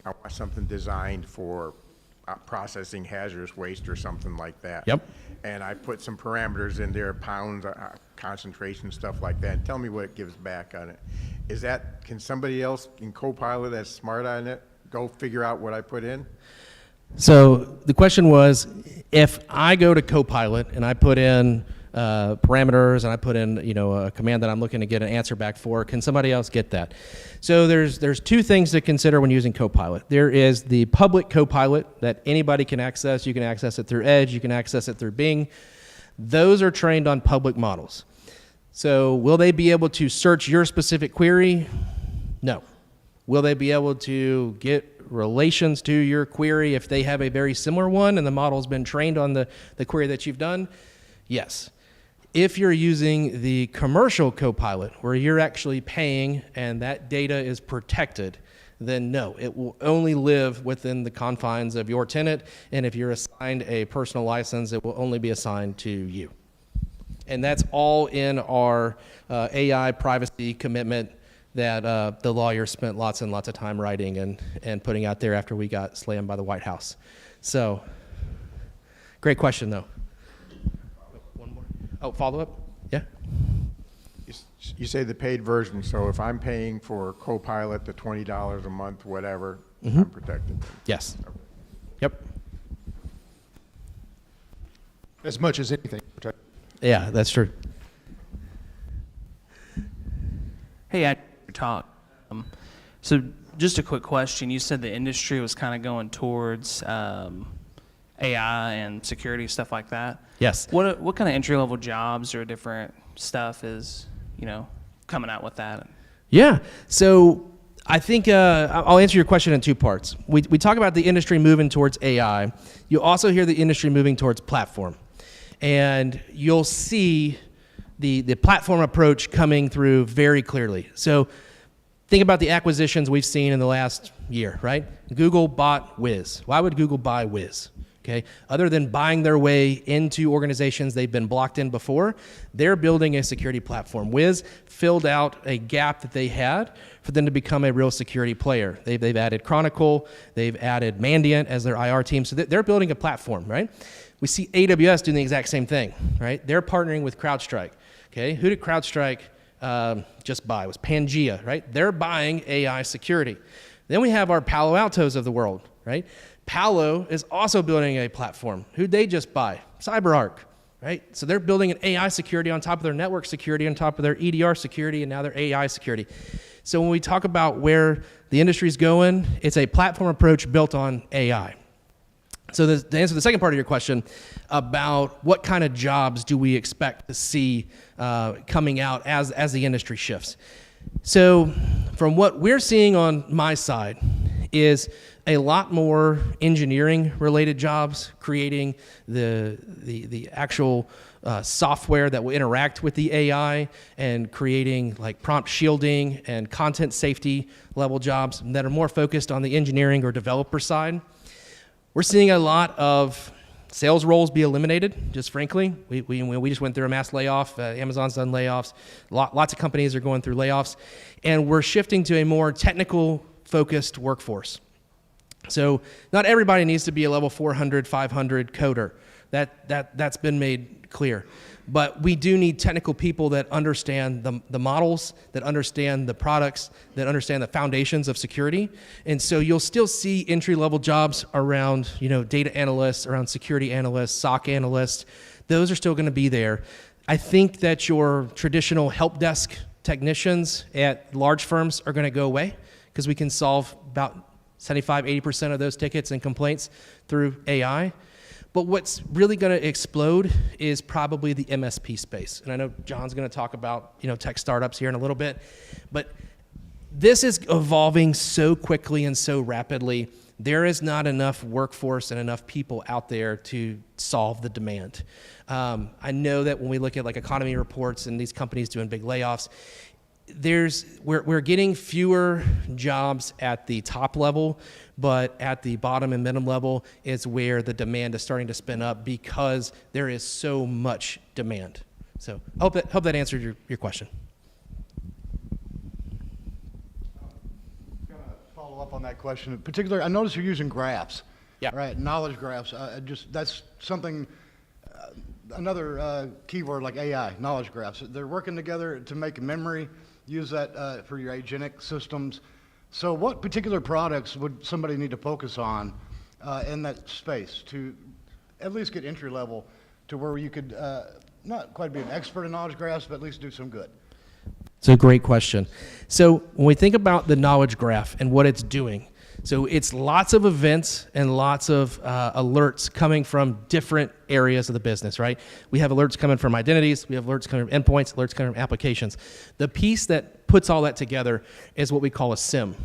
I want something designed for processing hazardous waste or something like that. Yep. And I put some parameters in there, pounds, concentration, stuff like that. Tell me what it gives back on it. Can somebody else in Copilot that's smart on it go figure out what I put in? So the question was, if I go to Copilot and I put in parameters and I put in, a command that I'm looking to get an answer back for, can somebody else get that? So there's two things to consider when using Copilot. There is the public Copilot that anybody can access. You can access it through Edge. You can access it through Bing. Those are trained on public models. So will they be able to search your specific query? No. Will they be able to get relations to your query if they have a very similar one and the model's been trained on the query that you've done? Yes. If you're using the commercial Copilot, where you're actually paying and that data is protected, then no, it will only live within the confines of your tenant, and if you're assigned a personal license, it will only be assigned to you. And that's all in our AI privacy commitment that the lawyer spent lots and lots of time writing and putting out there after we got slammed by the White House. So, great question, though. One more. Oh, follow-up? Yeah? You say the paid version, so if I'm paying for Copilot, the $20 a month, whatever, I'm protected. Yes. Yep. As much as anything. Yeah, that's true. Hey, I talk. So just a quick question. You said the industry was kind of going towards AI and security, stuff like that. Yes. What kind of entry-level jobs or different stuff is, coming out with that? Yeah. So I think I'll answer your question in two parts. We talk about the industry moving towards AI. You also hear the industry moving towards platform. And you'll see the platform approach coming through very clearly. So think about the acquisitions we've seen in the last year, right? Google bought Wiz. Why would Google buy Wiz? Okay, other than buying their way into organizations they've been blocked in before, they're building a security platform. Wiz filled out a gap that they had for them to become a real security player. They've added Chronicle, they've added Mandiant as their IR team, so they're building a platform, right? We see AWS doing the exact same thing, right? They're partnering with CrowdStrike. Okay, who did CrowdStrike just buy? It was Pangea, right? They're buying AI security. Then we have our Palo Altos of the world, right? Palo is also building a platform. Who'd they just buy? CyberArk, right? So they're building an AI security on top of their network security, on top of their EDR security, and now their AI security. So when we talk about where the industry's going, it's a platform approach built on AI. So to answer the second part of your question about what kind of jobs do we expect to see coming out as the industry shifts. So from what we're seeing on my side is a lot more engineering related jobs, creating the actual software that will interact with the AI and creating like prompt shielding and content safety level jobs that are more focused on the engineering or developer side. We're seeing a lot of sales roles be eliminated, just frankly. We just went through a mass layoff. Amazon's done layoffs. Lots of companies are going through layoffs. And we're shifting to a more technical focused workforce. So not everybody needs to be a level 400, 500 coder. That's been made clear. But we do need technical people that understand the models, that understand the products, that understand the foundations of security. And so you'll still see entry-level jobs around, data analysts, around security analysts, SOC analysts. Those are still going to be there. I think that your traditional help desk technicians at large firms are going to go away because we can solve about 75, 80% of those tickets and complaints through AI. But what's really going to explode is probably the MSP space. And I know John's going to talk about, tech startups here in a little bit. But this is evolving so quickly and so rapidly. There is not enough workforce and enough people out there to solve the demand. I know that when we look at like economy reports and these companies doing big layoffs, we're getting fewer jobs at the top level, but at the bottom and middle level is where the demand is starting to spin up because there is so much demand. So I hope that answered your question. Gonna follow up on that question. In particular, I noticed you're using graphs. Yeah. Right, knowledge graphs. That's something. Another keyword like AI, knowledge graphs. They're working together to make memory. Use that for your agentic systems. So what particular products would somebody need to focus on in that space to at least get entry level to where you could not quite be an expert in knowledge graphs, but at least do some good? It's a great question. So when we think about the knowledge graph and what it's doing, so it's lots of events and lots of alerts coming from different areas of the business, right? We have alerts coming from identities, we have alerts coming from endpoints, alerts coming from applications. The piece that puts all that together is what we call a SIM.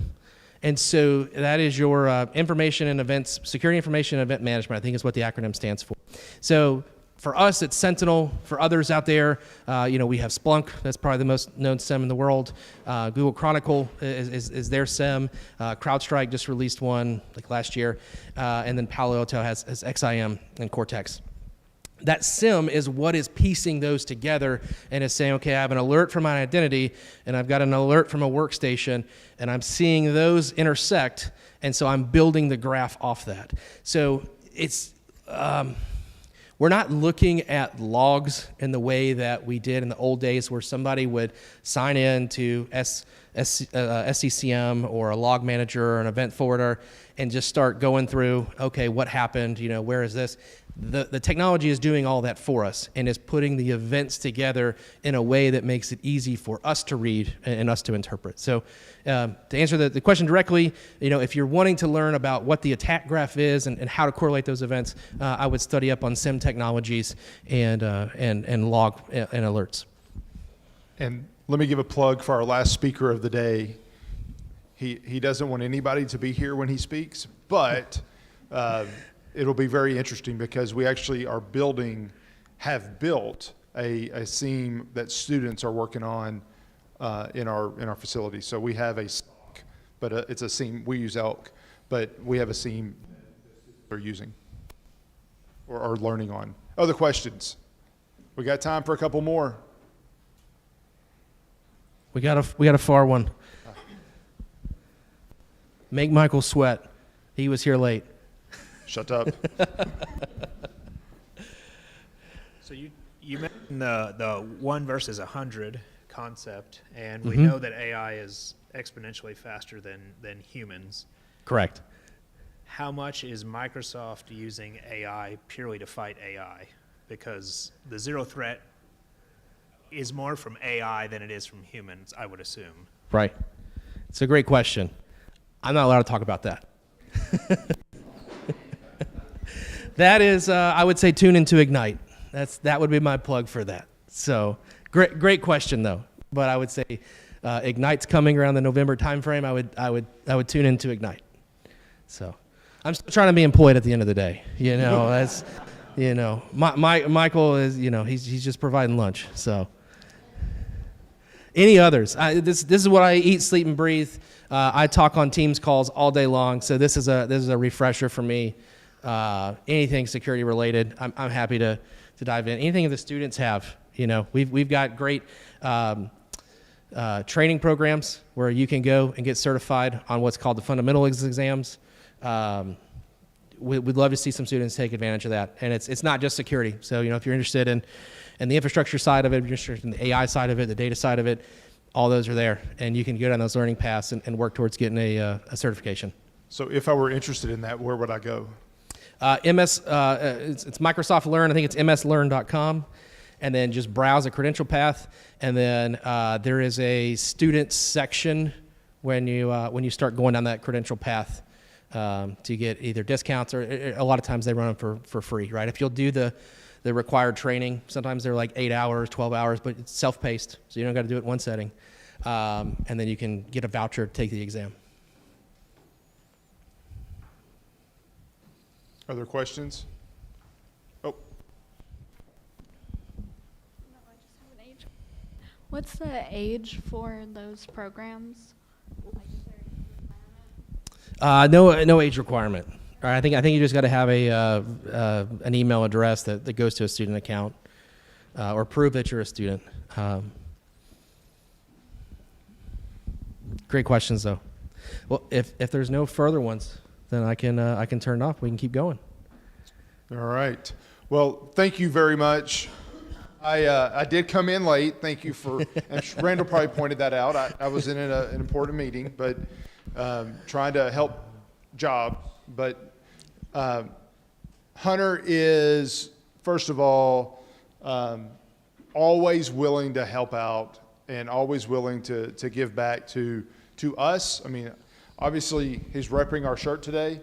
And so that is your information and events, security information and event management, I think is what the acronym stands for. So for us, it's Sentinel. For others out there, we have Splunk. That's probably the most known SIEM in the world. Google Chronicle is their SIEM. CrowdStrike just released one like last year. And then Palo Alto has XIM and Cortex. That SIM is what is piecing those together and is saying, okay, I have an alert from my identity, and I've got an alert from a workstation, and I'm seeing those intersect, and so I'm building the graph off that. So it's... we're not looking at logs in the way that we did in the old days where somebody would sign in to SCCM or a log manager or an event forwarder and just start going through, okay, what happened, where is this? The technology is doing all that for us and is putting the events together in a way that makes it easy for us to read and us to interpret. So to answer the question directly, if you're wanting to learn about what the attack graph is and how to correlate those events, I would study up on SIM technologies and log and alerts. And let me give a plug for our last speaker of the day. He doesn't want anybody to be here when he speaks, but it'll be very interesting because we actually have built a SIEM that students are working on in our facility. So we have a SOC, but it's a SIEM. We use ELK, but we have a SIEM they're using or are learning on. Other questions? We got time for a couple more. We got a far one. Make Michael sweat. He was here late. Shut up. So you mentioned the 1 versus 100 concept, and we know that AI is exponentially faster than humans. Correct. How much is Microsoft using AI purely to fight AI? Because the zero threat is more from AI than it is from humans, I would assume. Right. It's a great question. I'm not allowed to talk about that. That is, I would say, tune into Ignite. That would be my plug for that. So great question though. But I would say Ignite's coming around the November timeframe. I would tune into Ignite. So I'm still trying to be employed at the end of the day. That's Michael is he's just providing lunch. So any others? This is what I eat, sleep, and breathe. I talk on Teams calls all day long. So this is a refresher for me. Anything security related, I'm happy to dive in. Anything the students have, we've got great training programs where you can go and get certified on what's called the fundamental exams. We'd love to see some students take advantage of that, and it's not just security. So if you're interested in the infrastructure side of it, if you're interested in the AI side of it, the data side of it, all those are there, and you can go down those learning paths and work towards getting a certification. So if I were interested in that, where would I go? It's Microsoft Learn. I think it's mslearn.com, and then just browse a credential path, and then there is a student section when you start going down that credential path to get either discounts or a lot of times they run them for free, right? If you'll do the required training, sometimes they're like 8 hours, 12 hours, but it's self-paced, so you don't got to do it in one setting, and then you can get a voucher to take the exam. Other questions? Oh. No, I just have an age. What's the age for those programs? Like, is there a requirement? No age requirement. All right, I think you just got to have an email address that goes to a student account or prove that you're a student. Great questions though. Well, if there's no further ones, then I can turn it off. We can keep going. All right. Well, thank you very much. I did come in late. Thank you for, and Randall probably pointed that out. I was in an important meeting, but trying to help job. But Hunter is, first of all, always willing to help out and always willing to give back to us. I mean, obviously, he's repping our shirt today.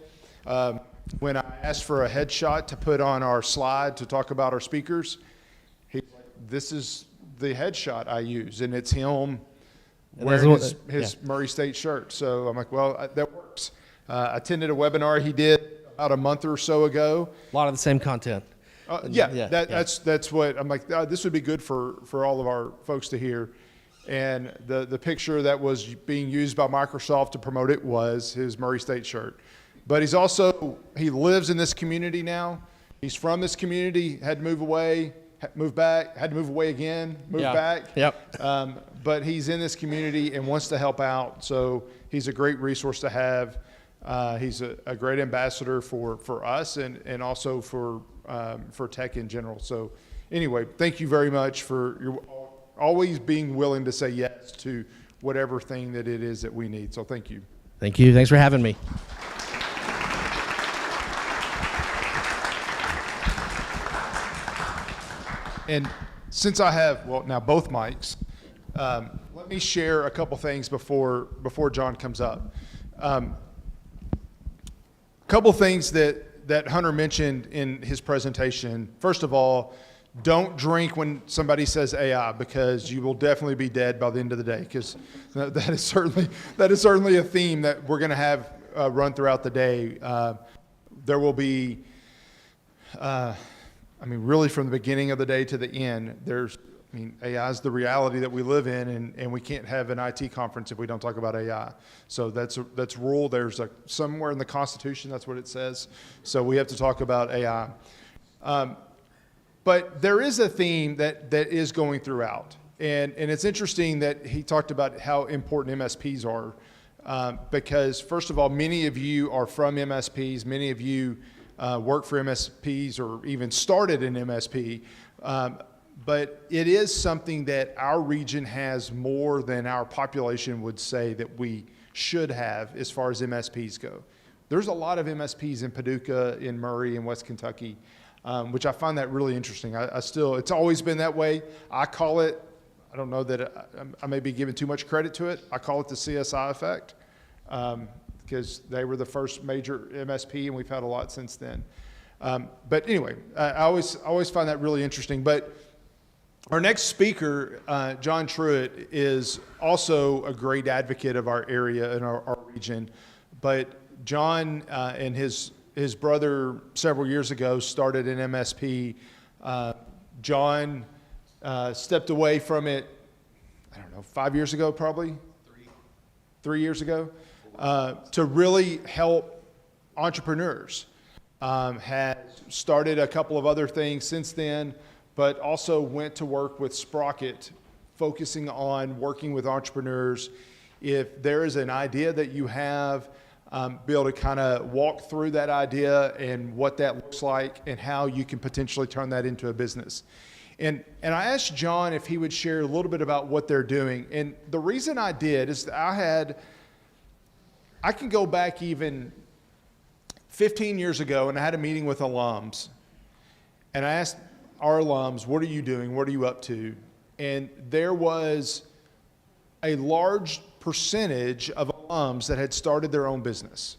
When I asked for a headshot to put on our slide to talk about our speakers, he's like, this is the headshot I use, and it's him wearing his Murray State shirt. So I'm like, well, that works. I attended a webinar he did about a month or so ago. A lot of the same content. That's what I'm like. This would be good for all of our folks to hear. And the picture that was being used by Microsoft to promote it was his Murray State shirt. But he lives in this community now. He's from this community, had to move away, moved back, had to move away again, moved back. Yep. But he's in this community and wants to help out. So he's a great resource to have. He's a great ambassador for us and also for tech in general. So anyway, thank you very much for your always being willing to say yes to whatever thing that it is that we need. So thank you. Thank you. Thanks for having me. And since I have, now both mics, let me share a couple things before John comes up. A couple things that Hunter mentioned in his presentation. First of all, don't drink when somebody says AI, because you will definitely be dead by the end of the day, because that is certainly a theme that we're going to have run throughout the day. There will be, really from the beginning of the day to the end, AI is the reality that we live in, and we can't have an IT conference if we don't talk about AI. So that's rule. There's somewhere in the Constitution, that's what it says. So we have to talk about AI. But there is a theme that is going throughout. And it's interesting that he talked about how important MSPs are. Because first of all, many of you are from MSPs. Many of you work for MSPs or even started an MSP. But it is something that our region has more than our population would say that we should have as far as MSPs go. There's a lot of MSPs in Paducah, in Murray, in West Kentucky, which I find that really interesting. It's always been that way. I call it, I don't know that I may be giving too much credit to it. I call it the CSI effect, because they were the first major MSP, and we've had a lot since then. But anyway, I always find that really interesting. But our next speaker, John Truitt, is also a great advocate of our area and our region. But John and his brother several years ago started an MSP. John stepped away from it, 5 years ago probably? 3 years ago, to really help entrepreneurs. Has started a couple of other things since then, but also went to work with Sprocket, focusing on working with entrepreneurs. If there is an idea that you have, be able to kind of walk through that idea and what that looks like and how you can potentially turn that into a business. And I asked John if he would share a little bit about what they're doing. And the reason I did is that I can go back even 15 years ago, and I had a meeting with alums, and I asked our alums, what are you doing? What are you up to? And there was a large percentage of alums that had started their own business.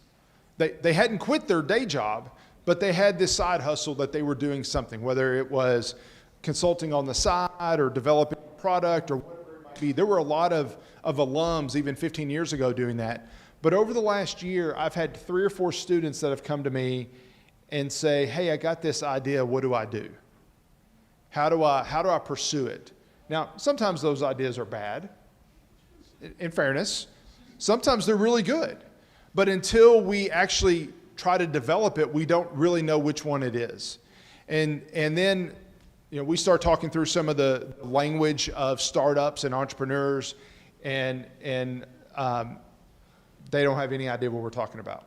They hadn't quit their day job, but they had this side hustle that they were doing something, whether it was consulting on the side or developing a product or whatever it might be. There were a lot of alums even 15 years ago doing that. But over the last year, I've had 3 or 4 students that have come to me and say, hey, I got this idea, what do I do? How do I pursue it? Now, sometimes those ideas are bad, in fairness. Sometimes they're really good. But until we actually try to develop it, we don't really know which one it is. And then we start talking through some of the language of startups and entrepreneurs, and they don't have any idea what we're talking about.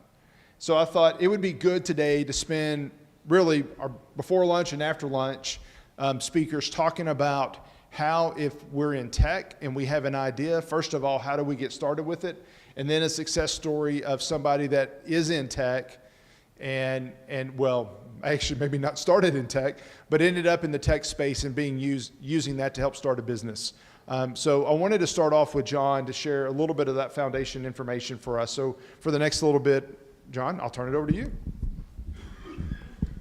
So I thought it would be good today to spend really our before lunch and after lunch speakers talking about how, if we're in tech and we have an idea, first of all, how do we get started with it? And then a success story of somebody that is in tech and I actually maybe not started in tech, but ended up in the tech space and using that to help start a business. So I wanted to start off with John to share a little bit of that foundation information for us. So for the next little bit, John, I'll turn it over to you.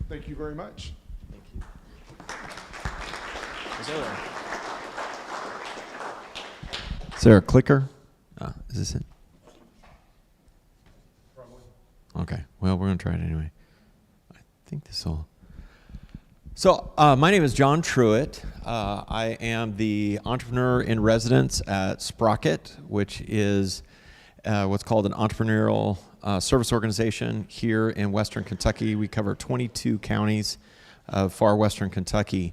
Thank you very much. Is there a clicker? Is this it? Okay. Well, we're going to try it anyway. I think this will. So my name is John Truitt. I am the entrepreneur in residence at Sprocket, which is what's called an entrepreneurial service organization here in Western Kentucky. We cover 22 counties of far Western Kentucky.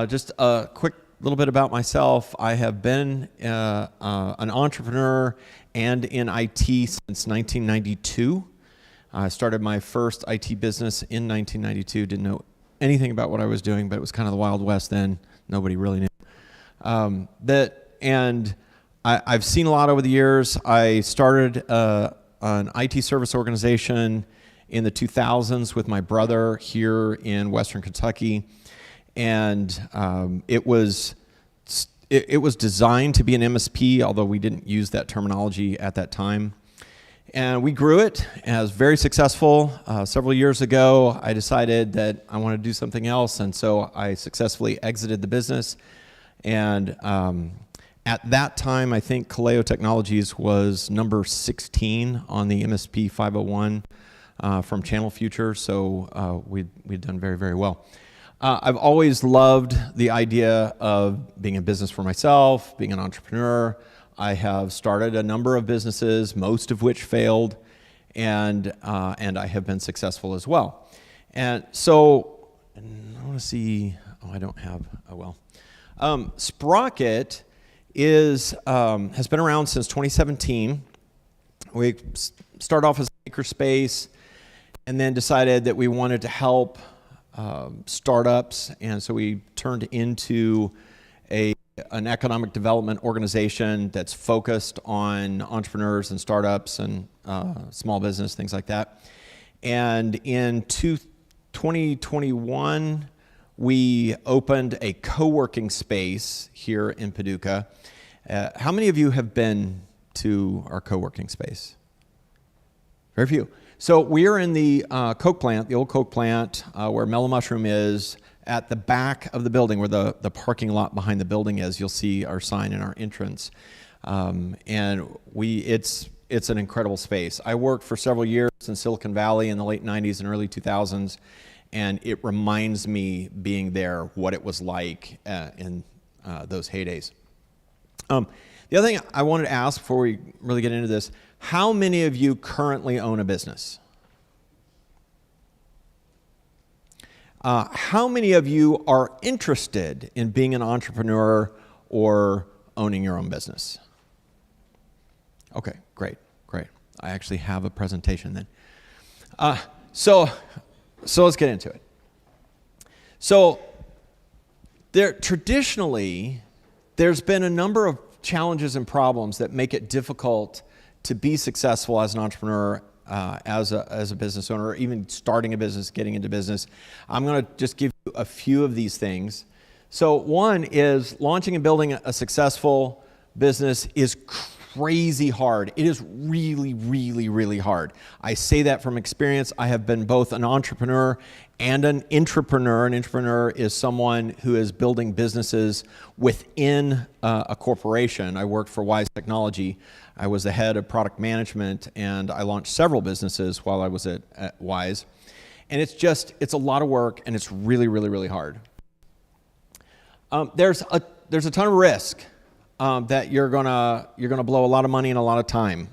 Just a quick little bit about myself. I have been an entrepreneur and in IT since 1992. I started my first IT business in 1992. Didn't know anything about what I was doing, but it was kind of the Wild West then. Nobody really knew. I've seen a lot over the years. I started an IT service organization in the 2000s with my brother here in Western Kentucky. And it was designed to be an MSP, although we didn't use that terminology at that time. And we grew it, and it was very successful. Several years ago, I decided that I wanted to do something else, and so I successfully exited the business. And at that time, I think Kaleo Technologies was number 16 on the MSP 501 from Channel Future, so we'd done very, very well. I've always loved the idea of being in business for myself, being an entrepreneur. I have started a number of businesses, most of which failed, and I have been successful as well. And so, I want to see, I don't have, Sprocket has been around since 2017. We started off as a makerspace and then decided that we wanted to help startups, and so we turned into an economic development organization that's focused on entrepreneurs and startups and small business, things like that. And in 2021, we opened a co-working space here in Paducah. How many of you have been to our co-working space? Very few. So we are in the Coke plant, the old Coke plant, where Mellow Mushroom is. At the back of the building, where the parking lot behind the building is, you'll see our sign in our entrance. And it's an incredible space. I worked for several years in Silicon Valley in the late 90s and early 2000s, and it reminds me being there what it was like in those heydays. The other thing I wanted to ask before we really get into this, how many of you currently own a business? How many of you are interested in being an entrepreneur or owning your own business? Okay, great. I actually have a presentation then. So let's get into it. So traditionally, there's been a number of challenges and problems that make it difficult to be successful as an entrepreneur, as a business owner, or even starting a business, getting into business. I'm going to just give you a few of these things. So one is launching and building a successful business is crazy hard. It is really, really, really hard. I say that from experience. I have been both an entrepreneur and an intrapreneur. An intrapreneur is someone who is building businesses within a corporation. I worked for Wise Technology. I was the head of product management, and I launched several businesses while I was at Wise. And it's a lot of work, and it's really, really, really hard. There's a ton of risk that you're gonna blow a lot of money and a lot of time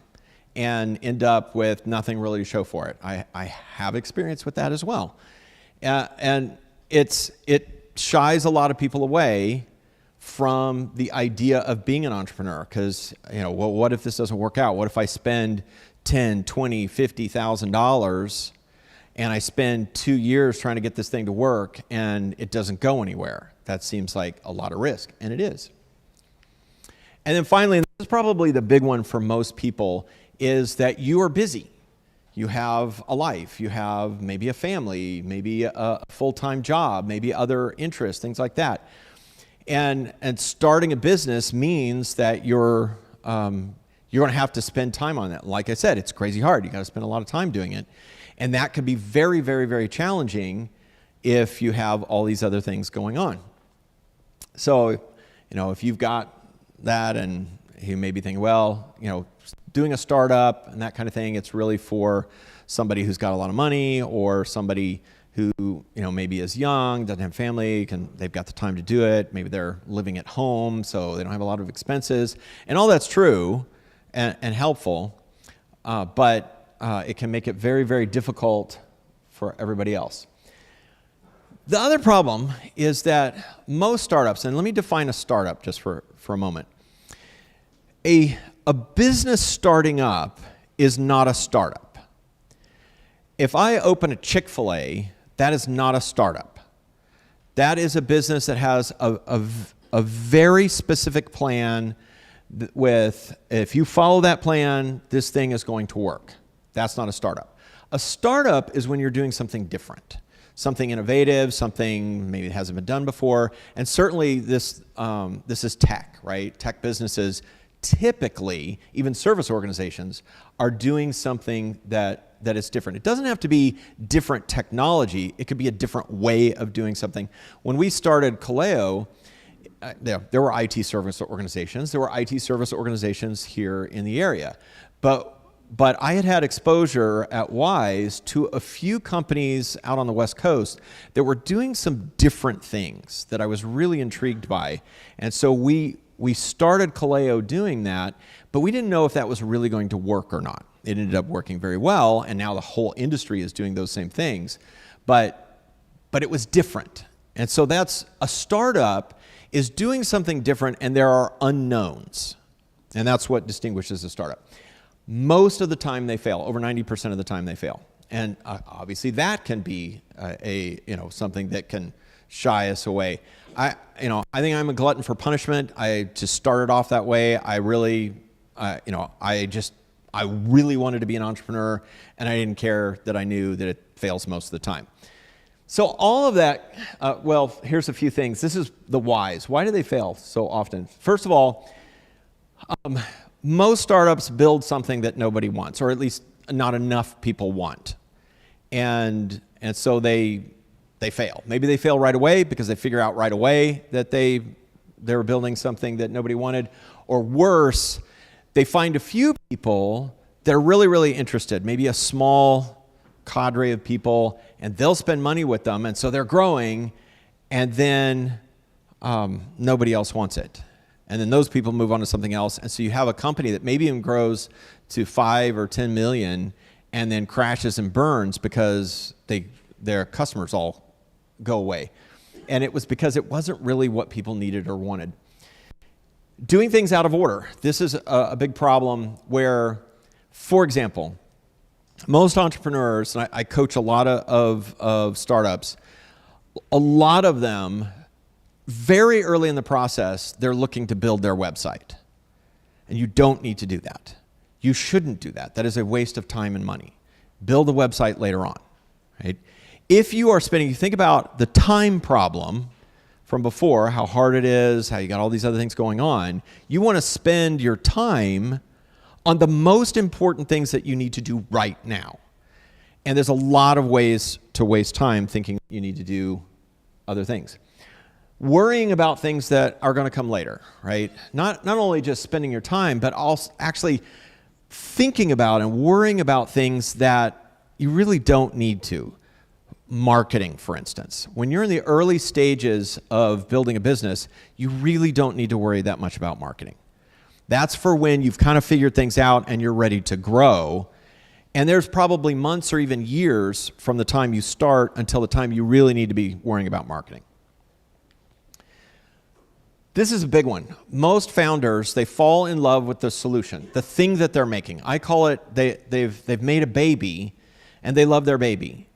and end up with nothing really to show for it. I have experience with that as well. And it shies a lot of people away from the idea of being an entrepreneur, because well, what if this doesn't work out? What if I spend $10,000, $20,000, $50,000 and I spend 2 years trying to get this thing to work and it doesn't go anywhere? That seems like a lot of risk, and it is. And then finally, and this is probably the big one for most people, is that you are busy. You have a life. You have maybe a family, maybe a full-time job, maybe other interests, things like that. And starting a business means that you're going to have to spend time on that. Like I said, it's crazy hard. You got to spend a lot of time doing it. And that can be very, very, very challenging if you have all these other things going on. So, if you've got that and you may be thinking, well, doing a startup and that kind of thing, it's really for somebody who's got a lot of money or somebody who, maybe is young, doesn't have family, they've got the time to do it. Maybe they're living at home, so they don't have a lot of expenses. And all that's true and helpful, but it can make it very, very difficult for everybody else. The other problem is that most startups, and let me define a startup just for a moment. A business starting up is not a startup. If I open a Chick-fil-A, that is not a startup. That is a business that has a very specific plan with, if you follow that plan, this thing is going to work. That's not a startup. A startup is when you're doing something different, something innovative, something maybe that hasn't been done before. And certainly this is tech, right? Tech businesses typically, even service organizations, are doing something that is different. It doesn't have to be different technology. It could be a different way of doing something. When we started Kaleo, there were IT service organizations. There were IT service organizations here in the area. But I had exposure at Wise to a few companies out on the West Coast that were doing some different things that I was really intrigued by. And so we started Kaleo doing that, but we didn't know if that was really going to work or not. It ended up working very well, and now the whole industry is doing those same things. But it was different. And so that's a startup is doing something different, and there are unknowns. And that's what distinguishes a startup. Most of the time they fail. Over 90% of the time they fail. And obviously that can be something that can shy us away. I think I'm a glutton for punishment. I just started off that way. I really wanted to be an entrepreneur, and I didn't care that I knew that it fails most of the time. So all of that, here's a few things. This is the whys. Why do they fail so often? First of all, most startups build something that nobody wants, or at least not enough people want. And so they fail. Maybe they fail right away because they figure out right away that they were building something that nobody wanted. Or worse, they find a few people that are really, really interested, maybe a small cadre of people, and they'll spend money with them, and so they're growing, and then nobody else wants it. And then those people move on to something else, and so you have a company that maybe even grows to 5 or 10 million and then crashes and burns because their customers all go away. And it was because it wasn't really what people needed or wanted. Doing things out of order. This is a big problem where, for example, most entrepreneurs, and I coach a lot of startups, a lot of them, very early in the process, they're looking to build their website. And you don't need to do that. You shouldn't do that. That is a waste of time and money. Build a website later on, right? If you are spending, you think about the time problem from before, how hard it is, how you got all these other things going on, you want to spend your time on the most important things that you need to do right now. And there's a lot of ways to waste time thinking you need to do other things. Worrying about things that are going to come later, right? Not only just spending your time, but also actually thinking about and worrying about things that you really don't need to. Marketing, for instance. When you're in the early stages of building a business, you really don't need to worry that much about marketing. That's for when you've kind of figured things out and you're ready to grow. And there's probably months or even years from the time you start until the time you really need to be worrying about marketing. This is a big one. Most founders, they fall in love with the solution, the thing that they're making. I call it, they've made a baby and they love their baby.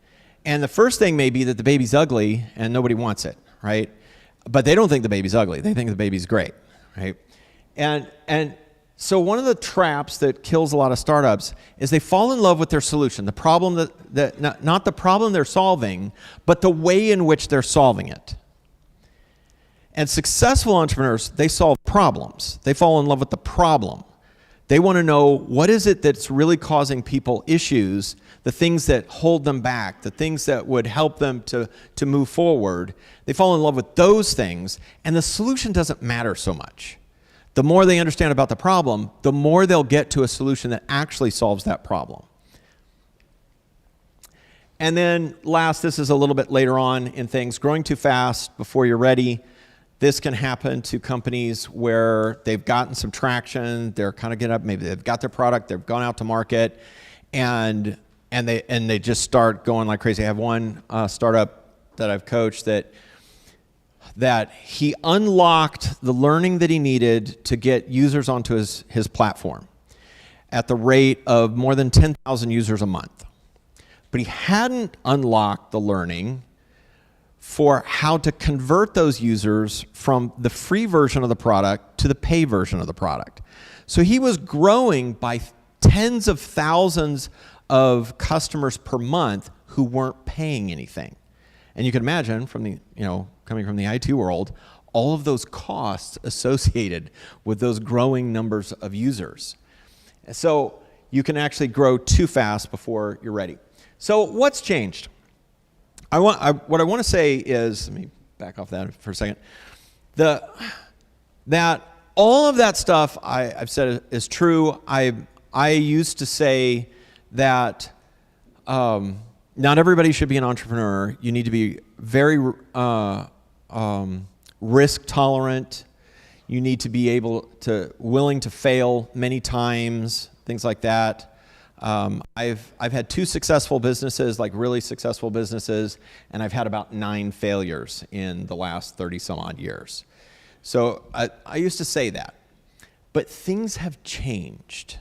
And the first thing may be that the baby's ugly and nobody wants it, right? But they don't think the baby's ugly. They think the baby's great, right? And So one of the traps that kills a lot of startups is they fall in love with their solution, the problem not the problem they're solving, but the way in which they're solving it. And successful entrepreneurs, they solve problems. They fall in love with the problem. They want to know what is it that's really causing people issues, the things that hold them back, the things that would help them to move forward. They fall in love with those things, and the solution doesn't matter so much. The more they understand about the problem, the more they'll get to a solution that actually solves that problem. And then last, this is a little bit later on in things, growing too fast before you're ready. This can happen to companies where they've gotten some traction, they're kind of getting up, maybe they've got their product, they've gone out to market, and they just start going like crazy. I have one startup that I've coached that he unlocked the learning that he needed to get users onto his platform at the rate of more than 10,000 users a month. But he hadn't unlocked the learning for how to convert those users from the free version of the product to the pay version of the product. So he was growing by tens of thousands of customers per month who weren't paying anything. And you can imagine from the, coming from the IT world, all of those costs associated with those growing numbers of users. So you can actually grow too fast before you're ready. So what's changed? What I want to say is, let me back off that for a second, that all of that stuff I've said is true. I used to say that not everybody should be an entrepreneur. You need to be very risk tolerant. You need to be willing to fail many times, things like that. I've had 2 successful businesses, like really successful businesses, and I've had about 9 failures in the last 30 some odd years. So I used to say that, but things have changed.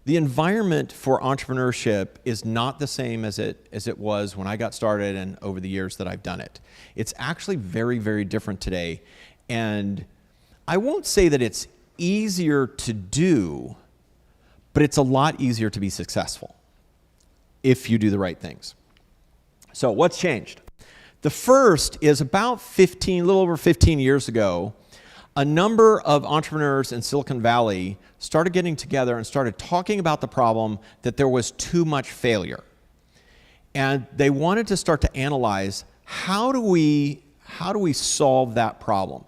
The environment for entrepreneurship is not the same as it was when I got started and over the years that I've done it. It's actually very, very different today. And I won't say that it's easier to do, but it's a lot easier to be successful if you do the right things. So what's changed? The first is about a little over 15 years ago, a number of entrepreneurs in Silicon Valley started getting together and started talking about the problem that there was too much failure. And they wanted to start to analyze how do we solve that problem?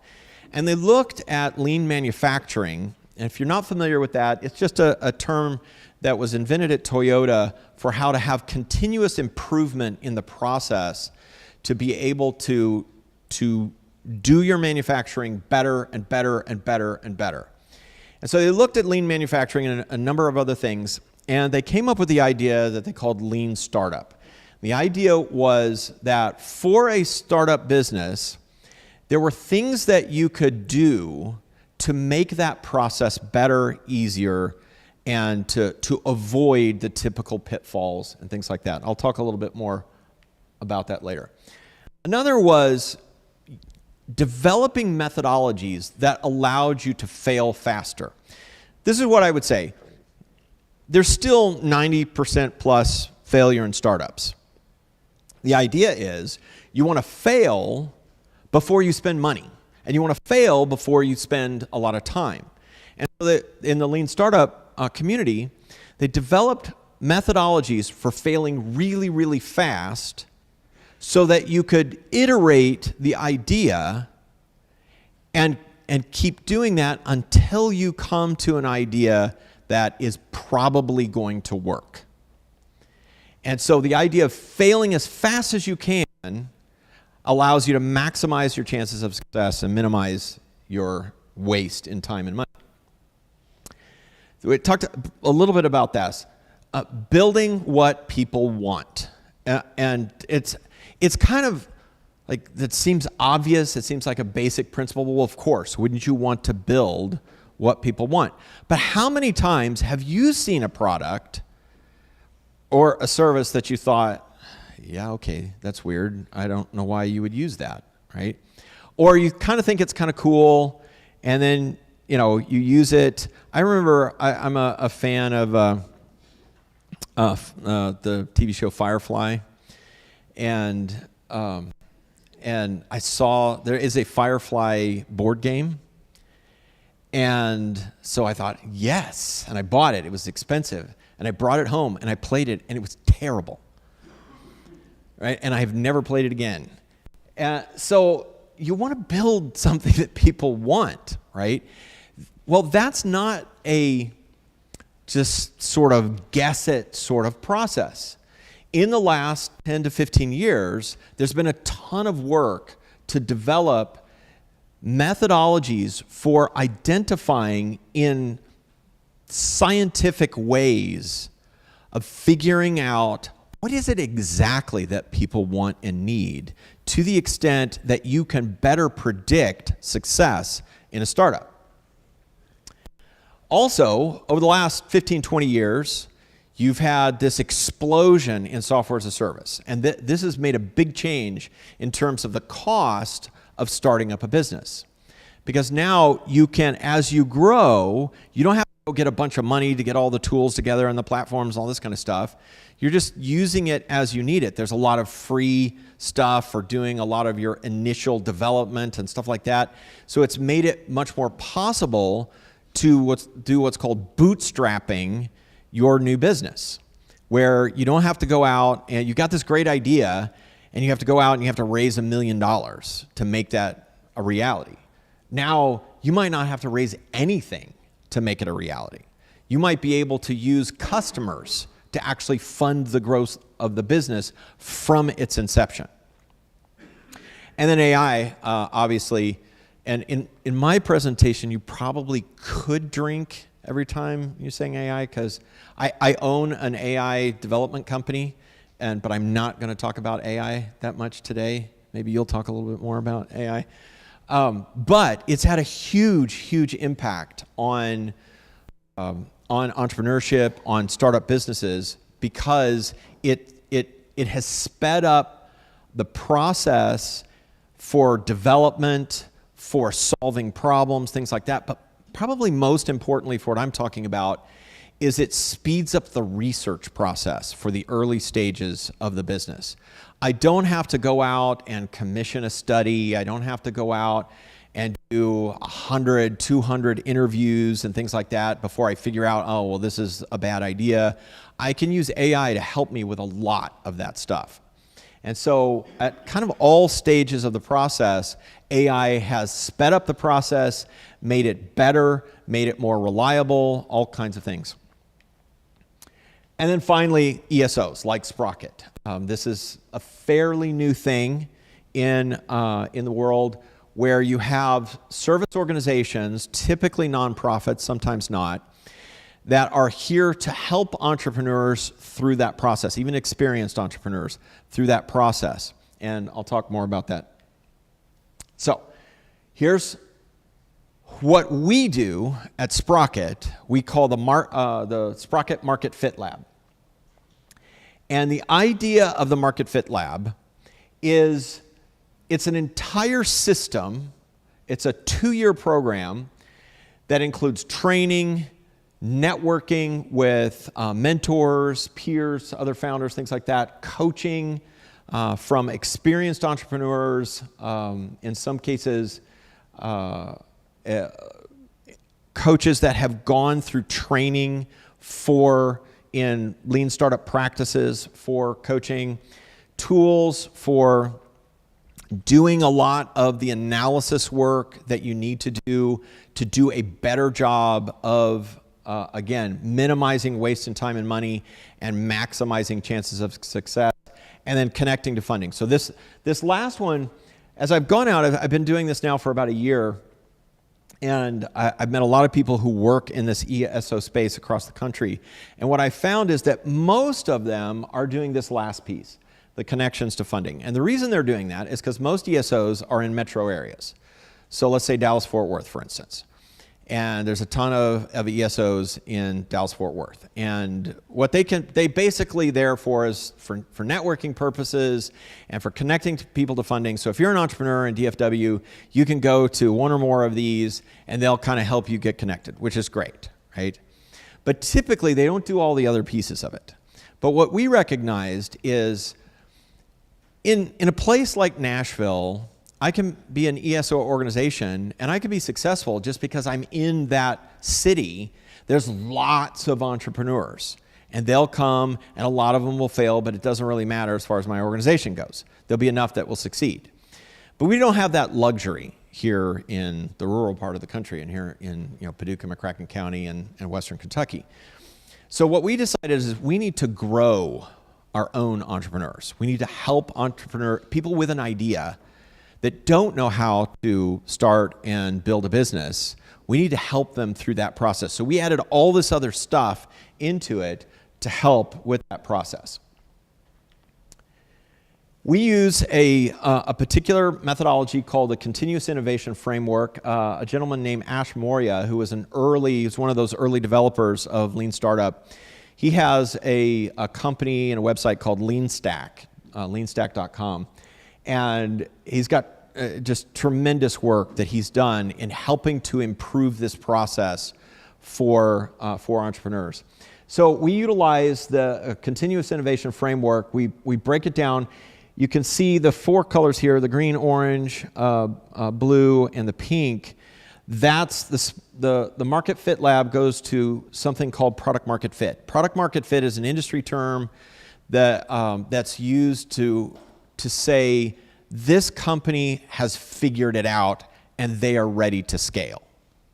And they looked at lean manufacturing. And if you're not familiar with that, it's just a term that was invented at Toyota for how to have continuous improvement in the process to be able to do your manufacturing better and better and better and better. And so they looked at lean manufacturing and a number of other things, and they came up with the idea that they called lean startup. The idea was that for a startup business, there were things that you could do to make that process better, easier, and to avoid the typical pitfalls and things like that. I'll talk a little bit more about that later. Another was developing methodologies that allowed you to fail faster. This is what I would say. There's still 90% plus failure in startups. The idea is you want to fail before you spend money, and you want to fail before you spend a lot of time. And so in the lean startup community, they developed methodologies for failing really, really fast so that you could iterate the idea and keep doing that until you come to an idea that is probably going to work. And so the idea of failing as fast as you can allows you to maximize your chances of success and minimize your waste in time and money. We talked a little bit about this. Building what people want. And it's kind of like, that seems obvious. It seems like a basic principle. Well, of course, wouldn't you want to build what people want? But how many times have you seen a product or a service that you thought, yeah, okay, that's weird. I don't know why you would use that, right? Or you kind of think it's kind of cool, and then you use it. I remember I'm a fan of the TV show Firefly, and I saw there is a Firefly board game, and so I thought, yes, and I bought it. It was expensive, and I brought it home, and I played it, and it was terrible, right? And I've never played it again. So you want to build something that people want, right? Well, that's not a just sort of guess it sort of process. In the last 10 to 15 years, there's been a ton of work to develop methodologies for identifying in scientific ways of figuring out what is it exactly that people want and need, to the extent that you can better predict success in a startup. Also, over the last 15, 20 years, you've had this explosion in software as a service. And this has made a big change in terms of the cost of starting up a business. Because now you can, as you grow, you don't have to go get a bunch of money to get all the tools together and the platforms, all this kind of stuff. You're just using it as you need it. There's a lot of free stuff for doing a lot of your initial development and stuff like that. So it's made it much more possible to do what's called bootstrapping your new business, where you don't have to go out and you've got this great idea and you have to go out and you have to raise $1 million to make that a reality. Now, you might not have to raise anything to make it a reality. You might be able to use customers to actually fund the growth of the business from its inception. And then AI, obviously, and in my presentation, you probably could drink every time you're saying AI, because I own an AI development company, but I'm not going to talk about AI that much today. Maybe you'll talk a little bit more about AI. But it's had a huge, huge impact on entrepreneurship, on startup businesses, because it has sped up the process for development, for solving problems, things like that. But probably most importantly for what I'm talking about is it speeds up the research process for the early stages of the business. I don't have to go out and commission a study. I don't have to go out and do 100, 200 interviews and things like that before I figure out, oh, well, this is a bad idea. I can use AI to help me with a lot of that stuff. And so at kind of all stages of the process, AI has sped up the process, made it better, made it more reliable, all kinds of things. And then finally, ESOs like Sprocket. This is a fairly new thing in the world, where you have service organizations, typically nonprofits, sometimes not, that are here to help entrepreneurs through that process, even experienced entrepreneurs through that process. And I'll talk more about that. So here's what we do at Sprocket. We call the Sprocket Market Fit Lab. And the idea of the Market Fit Lab is it's an entire system. It's a 2-year program that includes training, networking with mentors, peers, other founders, things like that, coaching from experienced entrepreneurs, in some cases, coaches that have gone through training in lean startup practices for coaching, tools for doing a lot of the analysis work that you need to do a better job of, again, minimizing waste in time and money and maximizing chances of success, and then connecting to funding. So this last one, as I've gone out, I've been doing this now for about a year, and I've met a lot of people who work in this ESO space across the country. And what I found is that most of them are doing this last piece, the connections to funding. And the reason they're doing that is because most ESOs are in metro areas. So let's say Dallas-Fort Worth, for instance. And there's a ton of ESOs in Dallas-Fort Worth. And what they basically there for is for networking purposes and for connecting people to funding. So if you're an entrepreneur in DFW, you can go to one or more of these and they'll kind of help you get connected, which is great, right? But typically they don't do all the other pieces of it. But what we recognized is in a place like Nashville, I can be an ESO organization and I can be successful just because I'm in that city. There's lots of entrepreneurs and they'll come and a lot of them will fail, but it doesn't really matter as far as my organization goes. There'll be enough that will succeed. But we don't have that luxury here in the rural part of the country and here in Paducah, McCracken County and Western Kentucky. So what we decided is we need to grow our own entrepreneurs. We need to help people with an idea that don't know how to start and build a business. We need to help them through that process. So we added all this other stuff into it to help with that process. We use a particular methodology called the Continuous Innovation Framework. A gentleman named Ash Maurya, who was one of those early developers of Lean Startup, he has a company and a website called LeanStack, leanstack.com. And he's got just tremendous work that he's done in helping to improve this process for entrepreneurs. So we utilize the continuous innovation framework. We break it down. You can see the 4 colors here: the green, orange, blue, and the pink. That's the Market Fit Lab goes to something called product market fit. Product market fit is an industry term that that's used to say this company has figured it out and they are ready to scale,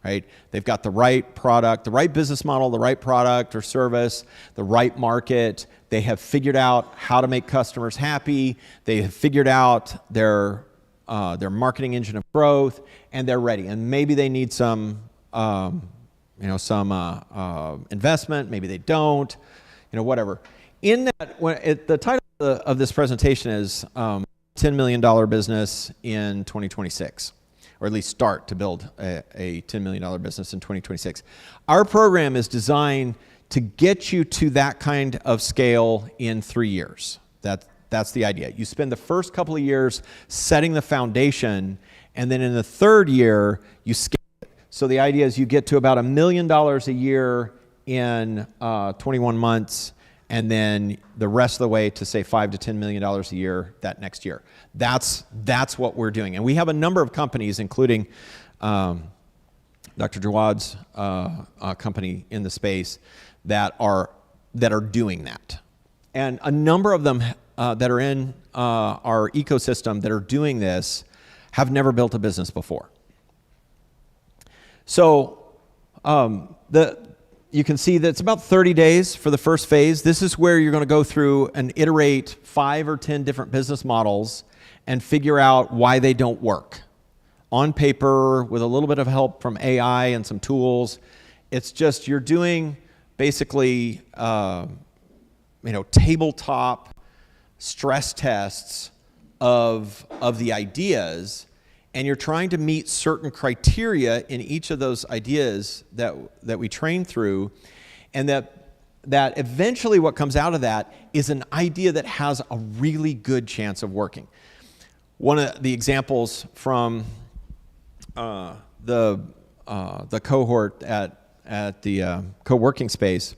right? They've got the right product, the right business model, the right product or service, the right market. They have figured out how to make customers happy. They have figured out their marketing engine of growth, and they're ready. And maybe they need some investment. Maybe they don't. Whatever. In that, the title of this presentation is $10 million business in 2026, or at least start to build a $10 million business in 2026. Our program is designed to get you to that kind of scale in 3 years. That's the idea. You spend the first couple of years setting the foundation, and then in the 3rd year, you scale it. So the idea is you get to about $1 million a year in 21 months, and then the rest of the way to say $5 to $10 million a year that next year. That's what we're doing. And we have a number of companies, including Dr. Jawad's company in the space, that are doing that. And a number of them that are in our ecosystem that are doing this have never built a business before. So you can see that it's about 30 days for the first phase. This is where you're going to go through and iterate 5 or 10 different business models and figure out why they don't work. On paper, with a little bit of help from AI and some tools, it's just you're doing basically tabletop stress tests of the ideas, and you're trying to meet certain criteria in each of those ideas that we train through, and that eventually what comes out of that is an idea that has a really good chance of working. One of the examples from the cohort at the co-working space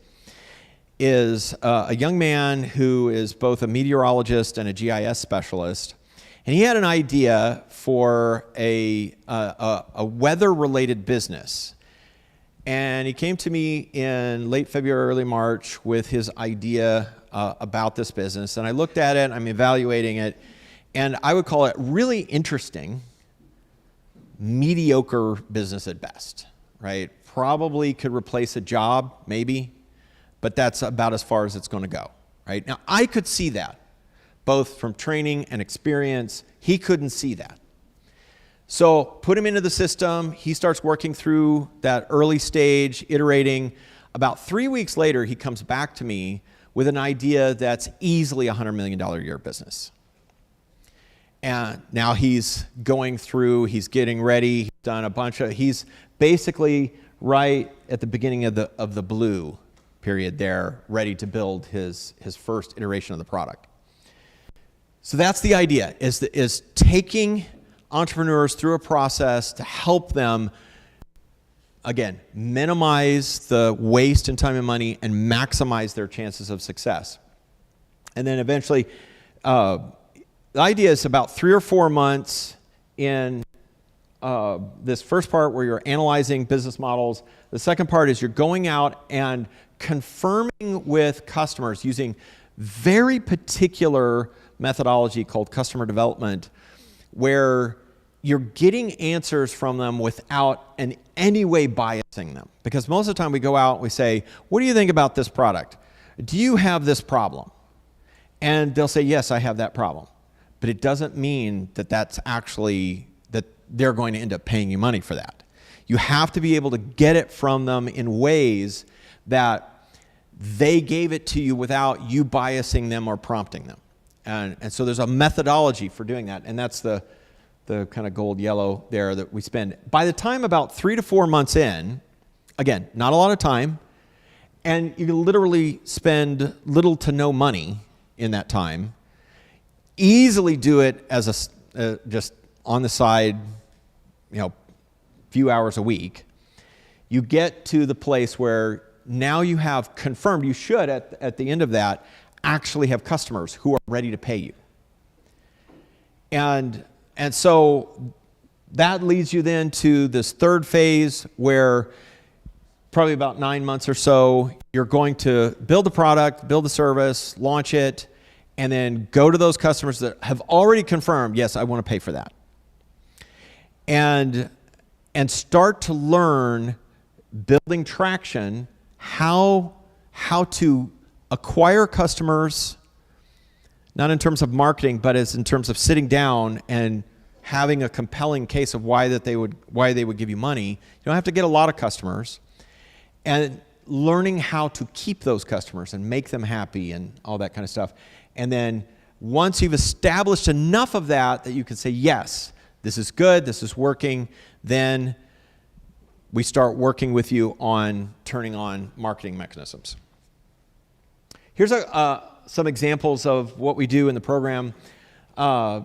is a young man who is both a meteorologist and a GIS specialist. And he had an idea for a weather-related business. And he came to me in late February, early March with his idea about this business. And I looked at it, I'm evaluating it, and I would call it really interesting, mediocre business at best, right? Probably could replace a job, maybe, but that's about as far as it's going to go, right? Now, I could see that, both from training and experience. He couldn't see that. So put him into the system. He starts working through that early stage, iterating. About 3 weeks later, he comes back to me with an idea that's easily a $100 million a year business. And now he's going through, he's getting ready, he's done a bunch of, he's basically right at the beginning of the blue period there, ready to build his first iteration of the product. So that's the idea, is taking entrepreneurs through a process to help them, again, minimize the waste in time and money and maximize their chances of success. And then eventually, the idea is about 3 or 4 months in this first part where you're analyzing business models. The second part is you're going out and confirming with customers using very particular methodology called customer development, where you're getting answers from them without in any way biasing them. Because most of the time we go out and we say, what do you think about this product? Do you have this problem? And they'll say, yes, I have that problem. But it doesn't mean that that's actually, that they're going to end up paying you money for that. You have to be able to get it from them in ways that they gave it to you without you biasing them or prompting them. And so there's a methodology for doing that. And that's the kind of gold yellow there that we spend. By the time about 3 to 4 months in, again, not a lot of time, and you literally spend little to no money in that time, easily do it as just on the side, few hours a week. You get to the place where now you have confirmed, you should at the end of that actually have customers who are ready to pay you. And so that leads you then to this third phase where probably about 9 months or so, you're going to build the product, build the service, launch it, and then go to those customers that have already confirmed, yes, I want to pay for that. And start to learn, building traction, how to acquire customers, not in terms of marketing, but as in terms of sitting down and having a compelling case of why they would give you money. You don't have to get a lot of customers, and learning how to keep those customers and make them happy and all that kind of stuff. And then once you've established enough of that you can say, yes, this is good, this is working, then we start working with you on turning on marketing mechanisms. Here's some examples of what we do in the program.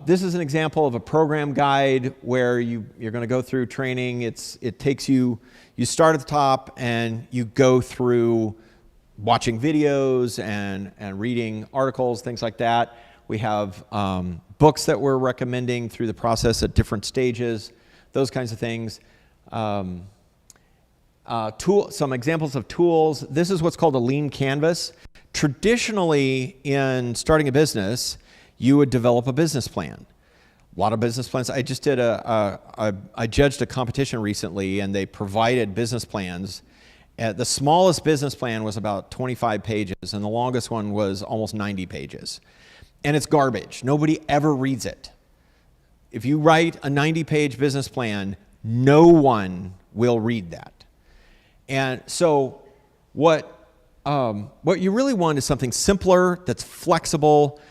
This is an example of a program guide where you're going to go through training. It takes you start at the top and you go through watching videos and reading articles, things like that. We have books that we're recommending through the process at different stages, those kinds of things. Some examples of tools. This is what's called a lean canvas. Traditionally, in starting a business, you would develop a business plan. A lot of business plans. I just did I judged a competition recently, and they provided business plans. The smallest business plan was about 25 pages, and the longest one was almost 90 pages. And it's garbage. Nobody ever reads it. If you write a 90-page business plan, no one will read that. And so what you really want is something simpler, that's flexible.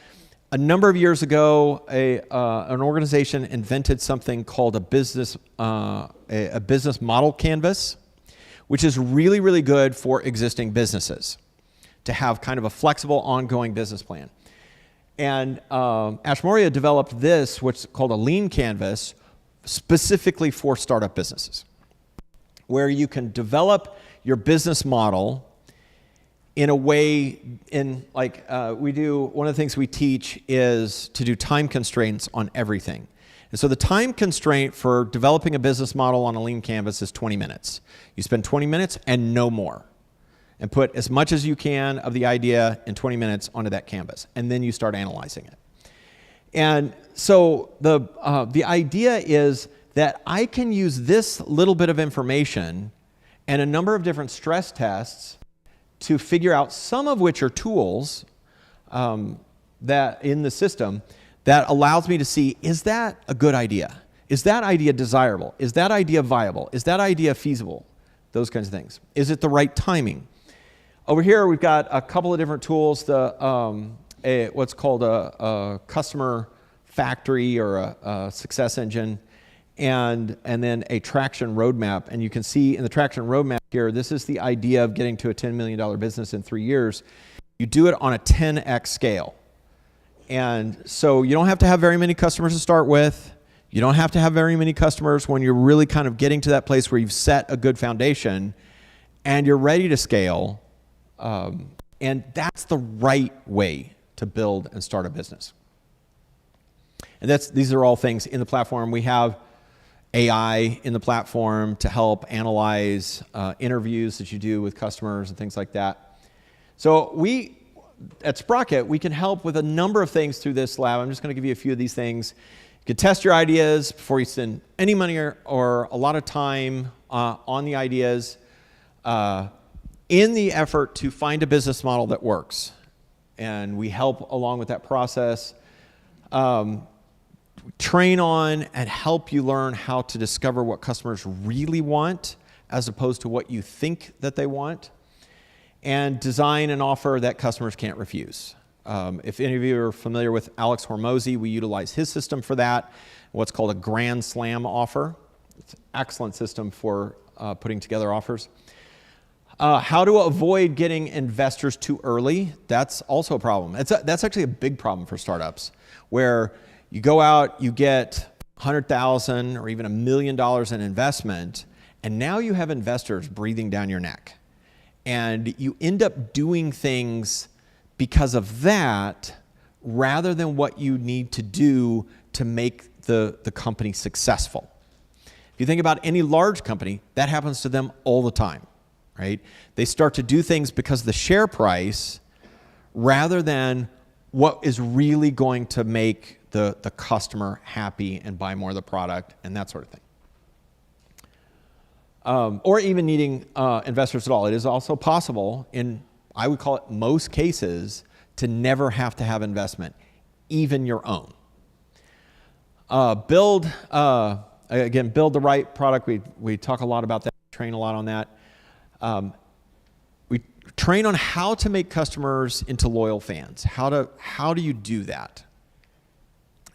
A number of years ago, an organization invented something called a business model canvas, which is really, really good for existing businesses to have kind of a flexible, ongoing business plan. And Ashmoria developed this, what's called a lean canvas, specifically for startup businesses, where you can develop your business model in a way, we do, one of the things we teach is to do time constraints on everything. And so the time constraint for developing a business model on a lean canvas is 20 minutes. You spend 20 minutes and no more. And put as much as you can of the idea in 20 minutes onto that canvas. And then you start analyzing it. And so the idea is that I can use this little bit of information and a number of different stress tests to figure out, some of which are tools that in the system that allows me to see, is that a good idea? Is that idea desirable? Is that idea viable? Is that idea feasible? Those kinds of things. Is it the right timing? Over here, we've got a couple of different tools. What's called a customer factory or a success engine, and then a traction roadmap. And you can see in the traction roadmap here, this is the idea of getting to a $10 million business in 3 years. You do it on a 10x scale. And so you don't have to have very many customers to start with. You don't have to have very many customers when you're really kind of getting to that place where you've set a good foundation and you're ready to scale. And that's the right way to build and start a business. And these are all things in the platform. We have AI in the platform to help analyze interviews that you do with customers and things like that. So at Sprocket, we can help with a number of things through this lab. I'm just going to give you a few of these things. You can test your ideas before you spend any money or a lot of time on the ideas in the effort to find a business model that works. And we help along with that process. Train on and help you learn how to discover what customers really want as opposed to what you think that they want, and design an offer that customers can't refuse. If any of you are familiar with Alex Hormozy, we utilize his system for that, what's called a Grand Slam offer. It's an excellent system for putting together offers. How to avoid getting investors too early. That's also a problem. That's actually a big problem for startups, where you go out, you get $100,000 or even $1 million in investment, and now you have investors breathing down your neck. And you end up doing things because of that rather than what you need to do to make the company successful. If you think about any large company, that happens to them all the time, right? They start to do things because of the share price rather than what is really going to make the customer happy and buy more of the product and that sort of thing. Or even needing investors at all. It is also possible in, I would call it most cases, to never have to have investment, even your own. Build the right product. We talk a lot about that, train a lot on that. We train on how to make customers into loyal fans. How do you do that?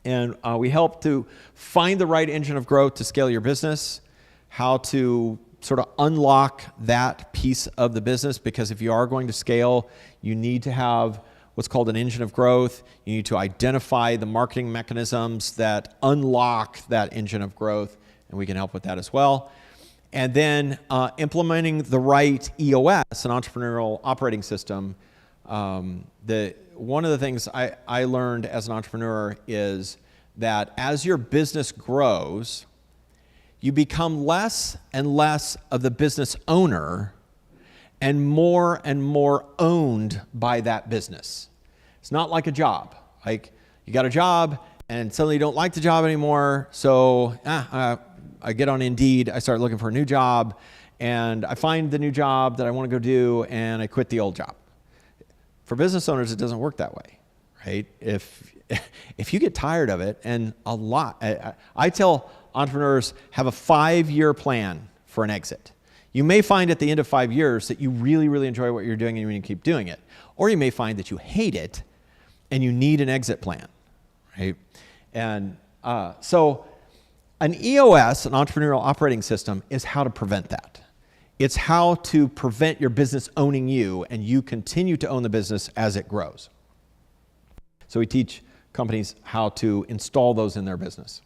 And we help to find the right engine of growth to scale your business, how to sort of unlock that piece of the business, because if you are going to scale, you need to have what's called an engine of growth. You need to identify the marketing mechanisms that unlock that engine of growth, and we can help with that as well. And then implementing the right EOS, an entrepreneurial operating system. One of the things I learned as an entrepreneur is that as your business grows, you become less and less of the business owner and more owned by that business. It's not like a job. Like you got a job and suddenly you don't like the job anymore, so I get on Indeed, I start looking for a new job, and I find the new job that I want to go do, and I quit the old job. For business owners, it doesn't work that way, right? If you get tired of it, and a lot, I tell entrepreneurs, have a 5-year plan for an exit. You may find at the end of 5 years that you really, really enjoy what you're doing and you want to keep doing it. Or you may find that you hate it and you need an exit plan, right? And so an EOS, an entrepreneurial operating system, is how to prevent that. It's how to prevent your business owning you and you continue to own the business as it grows. So we teach companies how to install those in their business.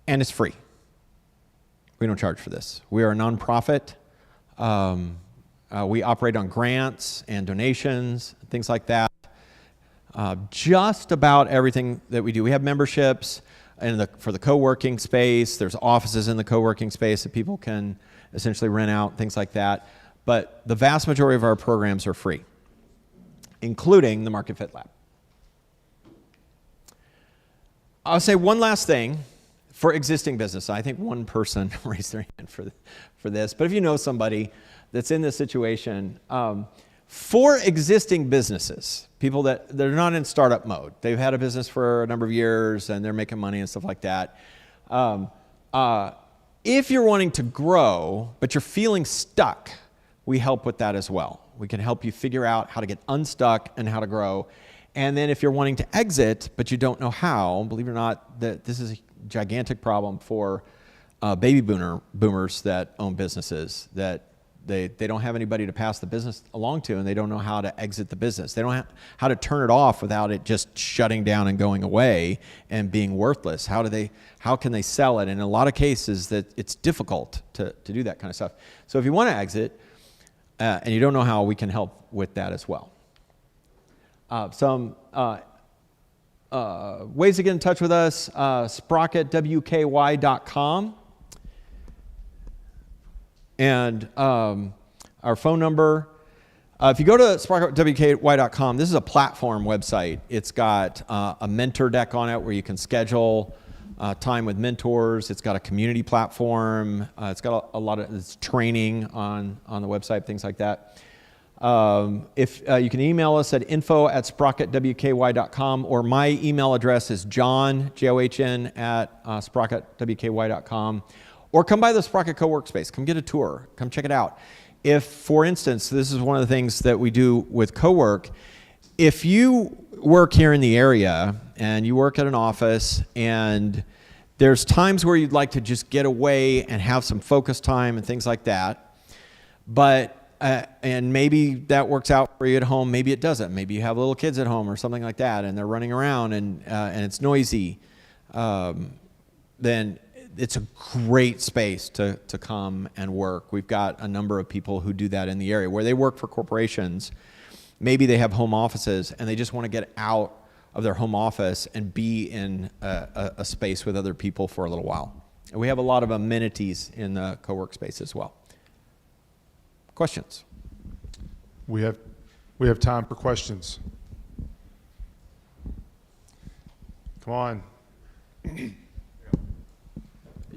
And it's free. We don't charge for this. We are a nonprofit. We operate on grants and donations, things like that. Just about everything that we do. We have memberships for the co-working space. There's offices in the co-working space that people can essentially rent out, things like that. But the vast majority of our programs are free, including the Market Fit Lab. I'll say one last thing. For existing business, I think one person raised their hand for this, but if you know somebody that's in this situation, for existing businesses, people that they're not in startup mode, they've had a business for a number of years and they're making money and stuff like that. If you're wanting to grow, but you're feeling stuck, we help with that as well. We can help you figure out how to get unstuck and how to grow. And then if you're wanting to exit, but you don't know how, believe it or not, that this is a gigantic problem for baby boomers that own businesses, that they don't have anybody to pass the business along to, and they don't know how to exit the business. They don't know how to turn it off without it just shutting down and going away and being worthless. How can they sell it? And in a lot of cases, that it's difficult to do that kind of stuff. So if you want to exit and you don't know how, we can help with that as well. Some ways to get in touch with us: sprocketwky.com. And our phone number, if you go to sprocketwky.com, this is a platform website. It's got a mentor deck on it where you can schedule time with mentors. It's got a community platform. It's got a lot of training on the website, things like that. If you can email us at info@sprocketwky.com, or my email address is john, John, at sprocketwky.com. Or come by the Sprocket Co-Workspace. Come get a tour. Come check it out. If, for instance, this is one of the things that we do with co-work, if you work here in the area and you work at an office and there's times where you'd like to just get away and have some focus time and things like that, but and maybe that works out for you at home, maybe it doesn't. Maybe you have little kids at home or something like that and they're running around and it's noisy, then it's a great space to come and work. We've got a number of people who do that in the area where they work for corporations. Maybe they have home offices and they just want to get out of their home office and be in a space with other people for a little while. And we have a lot of amenities in the co-work space as well. Questions? We have time for questions. Come on.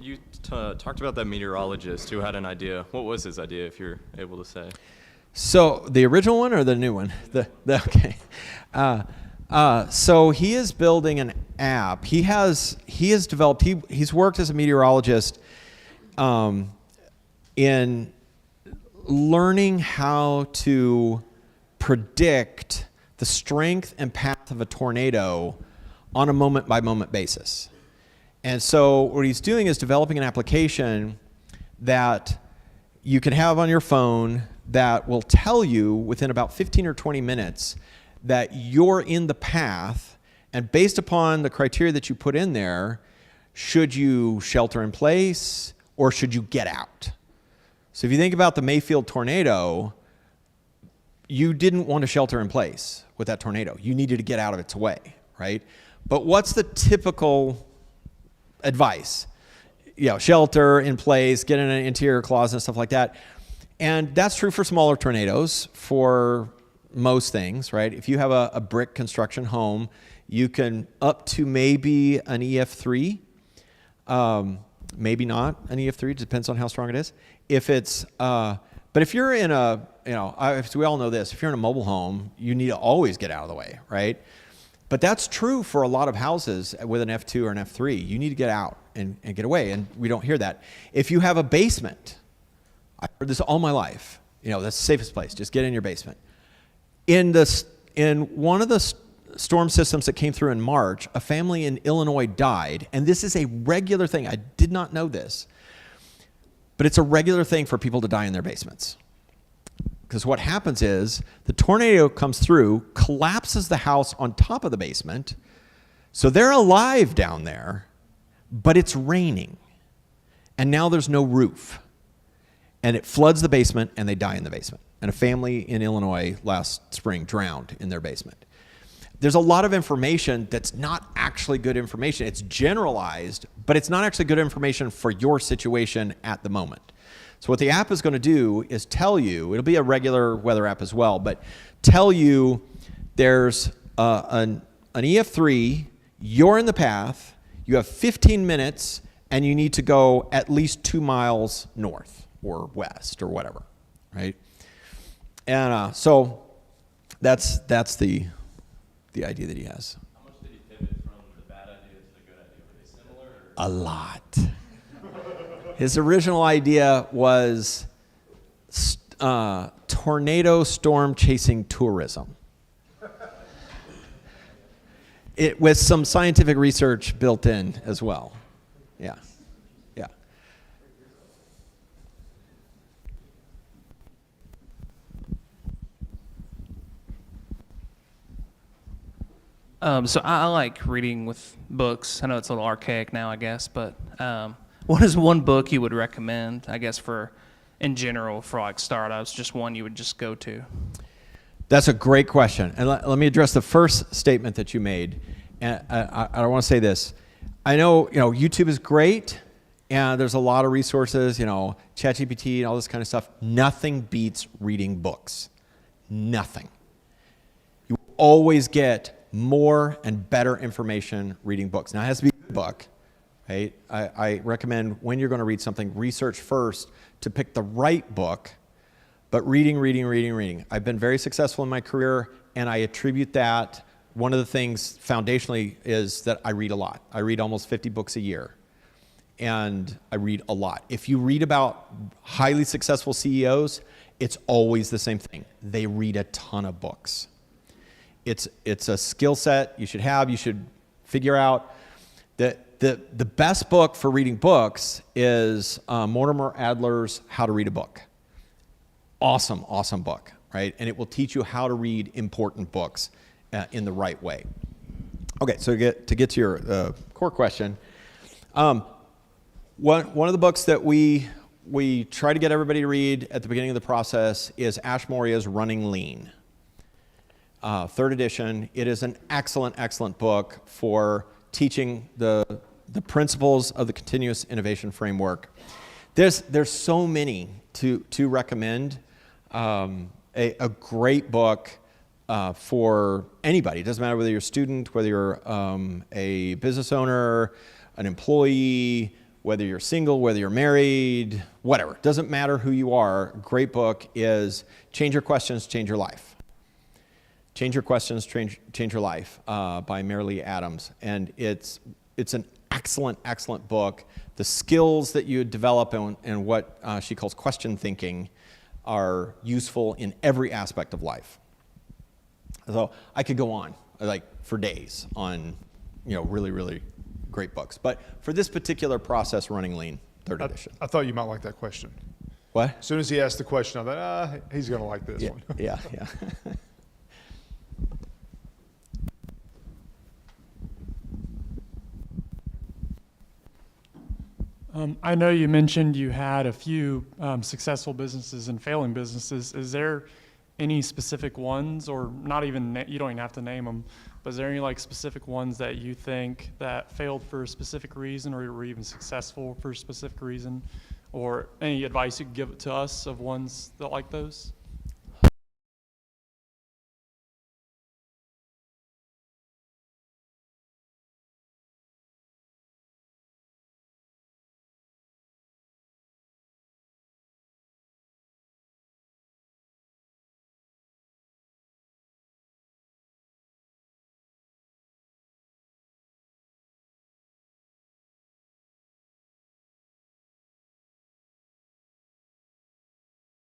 You talked about that meteorologist who had an idea. What was his idea, if you're able to say? So the original one or the new one? Okay. So he is building an app. He has developed. He's worked as a meteorologist in learning how to predict the strength and path of a tornado on a moment-by-moment basis. And so what he's doing is developing an application that you can have on your phone that will tell you within about 15 or 20 minutes that you're in the path, and based upon the criteria that you put in there, should you shelter in place or should you get out? So if you think about the Mayfield tornado, you didn't want to shelter in place with that tornado. You needed to get out of its way, right? But what's the typical advice? Shelter in place, get in an interior closet and stuff like that. And that's true for smaller tornadoes, for most things, right? If you have a brick construction home, you can up to maybe an EF3, maybe not an EF3, depends on how strong it is. If it's, but if you're in we all know this, if you're in a mobile home, you need to always get out of the way, right? But that's true for a lot of houses with an F2 or an F3. You need to get out and get away, and we don't hear that. If you have a basement, I've heard this all my life, that's the safest place, just get in your basement. In one of the storm systems that came through in March, a family in Illinois died, and this is a regular thing. I did not know this, but it's a regular thing for people to die in their basements. Because what happens is the tornado comes through, collapses the house on top of the basement, so they're alive down there, but it's raining, and now there's no roof, and it floods the basement, and they die in the basement. And a family in Illinois last spring drowned in their basement. There's a lot of information that's not actually good information. It's generalized, but it's not actually good information for your situation at the moment. So what the app is going to do is tell you, it'll be a regular weather app as well, but tell you there's an EF3, you're in the path, you have 15 minutes, and you need to go at least 2 miles north or west or whatever, right? And so that's the idea that he has. How much did he pivot from the bad idea to the good idea? Were they similar? A lot. His original idea was tornado storm chasing tourism. with some scientific research built in as well. Yeah. Yeah. So I like reading with books. I know it's a little archaic now, I guess, but what is one book you would recommend, I guess, for in general for like startups, just one you would just go to? That's a great question. And let me address the first statement that you made. And I want to say this. I know, YouTube is great, and there's a lot of resources, ChatGPT and all this kind of stuff. Nothing beats reading books. Nothing. You always get more and better information reading books. Now, it has to be a good book, right? I recommend when you're going to read something, research first to pick the right book, but reading. I've been very successful in my career, and I attribute that. One of the things foundationally is that I read a lot. I read almost 50 books a year, and I read a lot. If you read about highly successful CEOs, it's always the same thing. They read a ton of books. It's a skill set you should have. You should figure out that the best book for reading books is Mortimer Adler's How to Read a Book. Awesome book, right? And it will teach you how to read important books in the right way. Okay, so to get to your core question, one of the books that we try to get everybody to read at the beginning of the process is Ash Maurya's Running Lean. 3rd edition. It is an excellent book for teaching the principles of the continuous innovation framework. There's so many to recommend. A great book for anybody. It doesn't matter whether you're a student, whether you're a business owner, an employee, whether you're single, whether you're married, whatever. It doesn't matter who you are. A great book is Change Your Questions, Change Your Life. Change Your Questions, Change Your Life by Marilee Adams. And it's an excellent book. The skills that you develop and what she calls question thinking are useful in every aspect of life. So I could go on for days on really great books. But for this particular process, Running Lean, 3rd edition. I thought you might like that question. What? As soon as he asked the question, I thought, he's going to like this one. Yeah. I know you mentioned you had a few successful businesses and failing businesses. Is there any specific ones, or not even, you don't even have to name them, but is there any specific ones that you think that failed for a specific reason, or were even successful for a specific reason, or any advice you could give to us of ones that like those?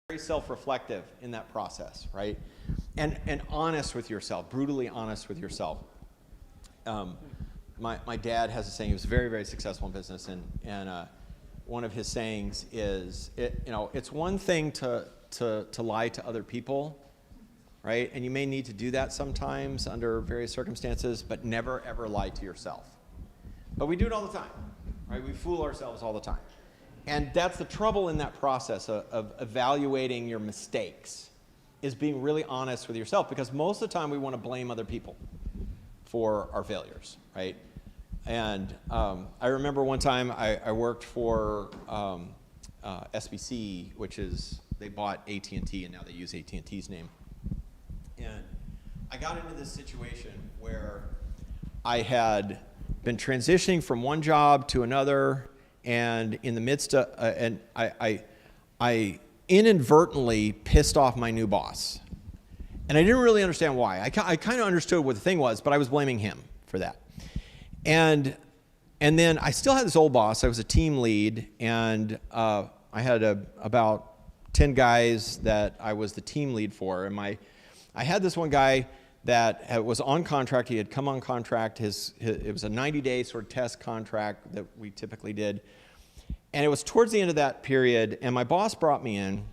Very self-reflective in that process, right? And honest with yourself, brutally honest with yourself. My dad has a saying. He was very, very successful in business, and one of his sayings is, it's one thing to lie to other people, right? And you may need to do that sometimes under various circumstances, but never ever lie to yourself. But we do it all the time, right? We fool ourselves all the time. And that's the trouble in that process of evaluating your mistakes, is being really honest with yourself, because most of the time we want to blame other people for our failures, right? And I remember one time I worked for SBC, which is, they bought AT&T, and now they use AT&T's name. And I got into this situation where I had been transitioning from one job to another, and in the midst of, and I inadvertently pissed off my new boss. And I didn't really understand why. I kind of understood what the thing was, but I was blaming him for that. And then I still had this old boss. I was a team lead, and I had about 10 guys that I was the team lead for. And I had this one guy that was on contract. He had come on contract. It was a 90-day sort of test contract that we typically did. And it was towards the end of that period, and my boss brought me in,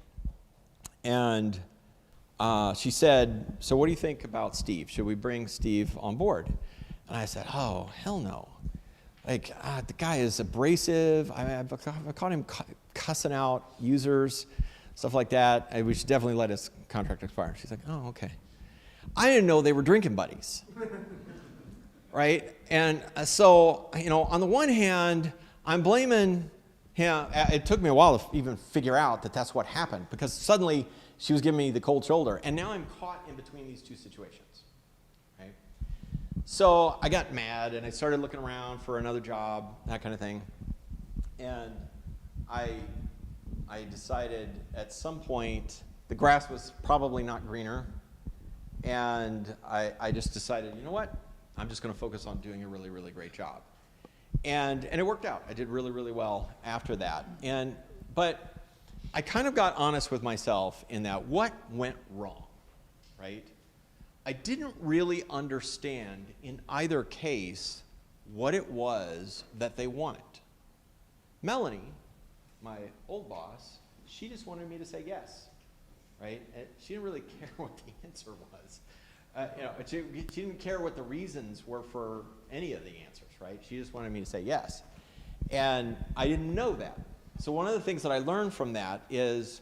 and she said, so what do you think about Steve? Should we bring Steve on board? And I said, oh, hell no. Like, the guy is abrasive. I've caught him cussing out users, stuff like that. We should definitely let his contract expire. She's like, oh, okay. I didn't know they were drinking buddies, right? And so, on the one hand, I'm blaming him. It took me a while to even figure out that that's what happened, because suddenly she was giving me the cold shoulder, and now I'm caught in between these two situations, right? So I got mad, and I started looking around for another job, that kind of thing. And I decided at some point the grass was probably not greener, and I just decided, you know what? I'm just going to focus on doing a really, really great job. And it worked out. I did really, really well after that. But I kind of got honest with myself in that what went wrong, right? I didn't really understand in either case what it was that they wanted. Melanie, my old boss, she just wanted me to say yes, right? She didn't really care what the answer was. She didn't care what the reasons were for any of the answers, right? She just wanted me to say yes. And I didn't know that. So one of the things that I learned from that is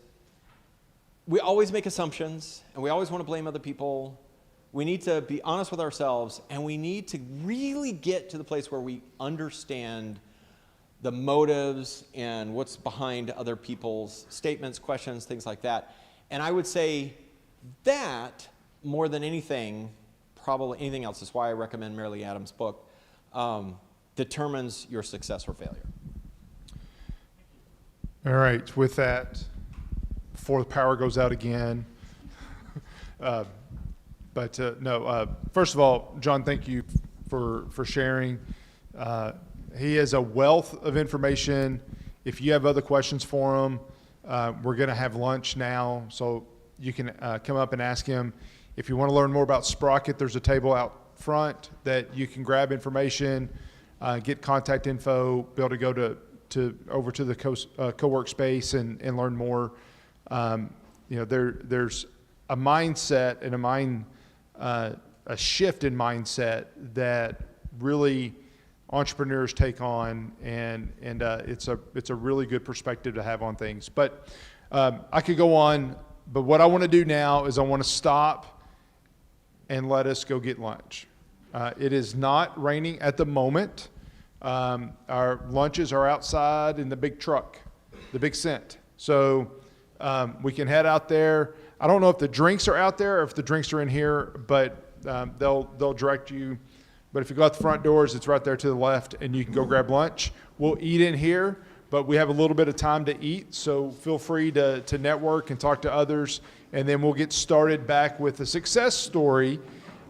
we always make assumptions, and we always want to blame other people. We need to be honest with ourselves, and we need to really get to the place where we understand the motives and what's behind other people's statements, questions, things like that. And I would say that, more than anything, probably anything else, is why I recommend Mary Lee Adams' book, determines your success or failure. All right, with that, before the power goes out again, first of all, John, thank you for sharing. He has a wealth of information. If you have other questions for him, we're going to have lunch now, so you can come up and ask him. If you want to learn more about Sprocket, there's a table out front that you can grab information, get contact info, be able to go over to the co-work space and learn more. There's a mindset and a shift in mindset that really entrepreneurs take on, and it's a really good perspective to have on things. But I could go on, but what I want to do now is I want to stop and let us go get lunch. It is not raining at the moment. Our lunches are outside in the big truck, the big Cent. So we can head out there. I don't know if the drinks are out there or if the drinks are in here, but they'll direct you. But if you go out the front doors, it's right there to the left, and you can go grab lunch. We'll eat in here, but we have a little bit of time to eat, so feel free to network and talk to others, and then we'll get started back with the success story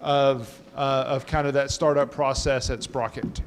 of kind of that startup process at Sprocket.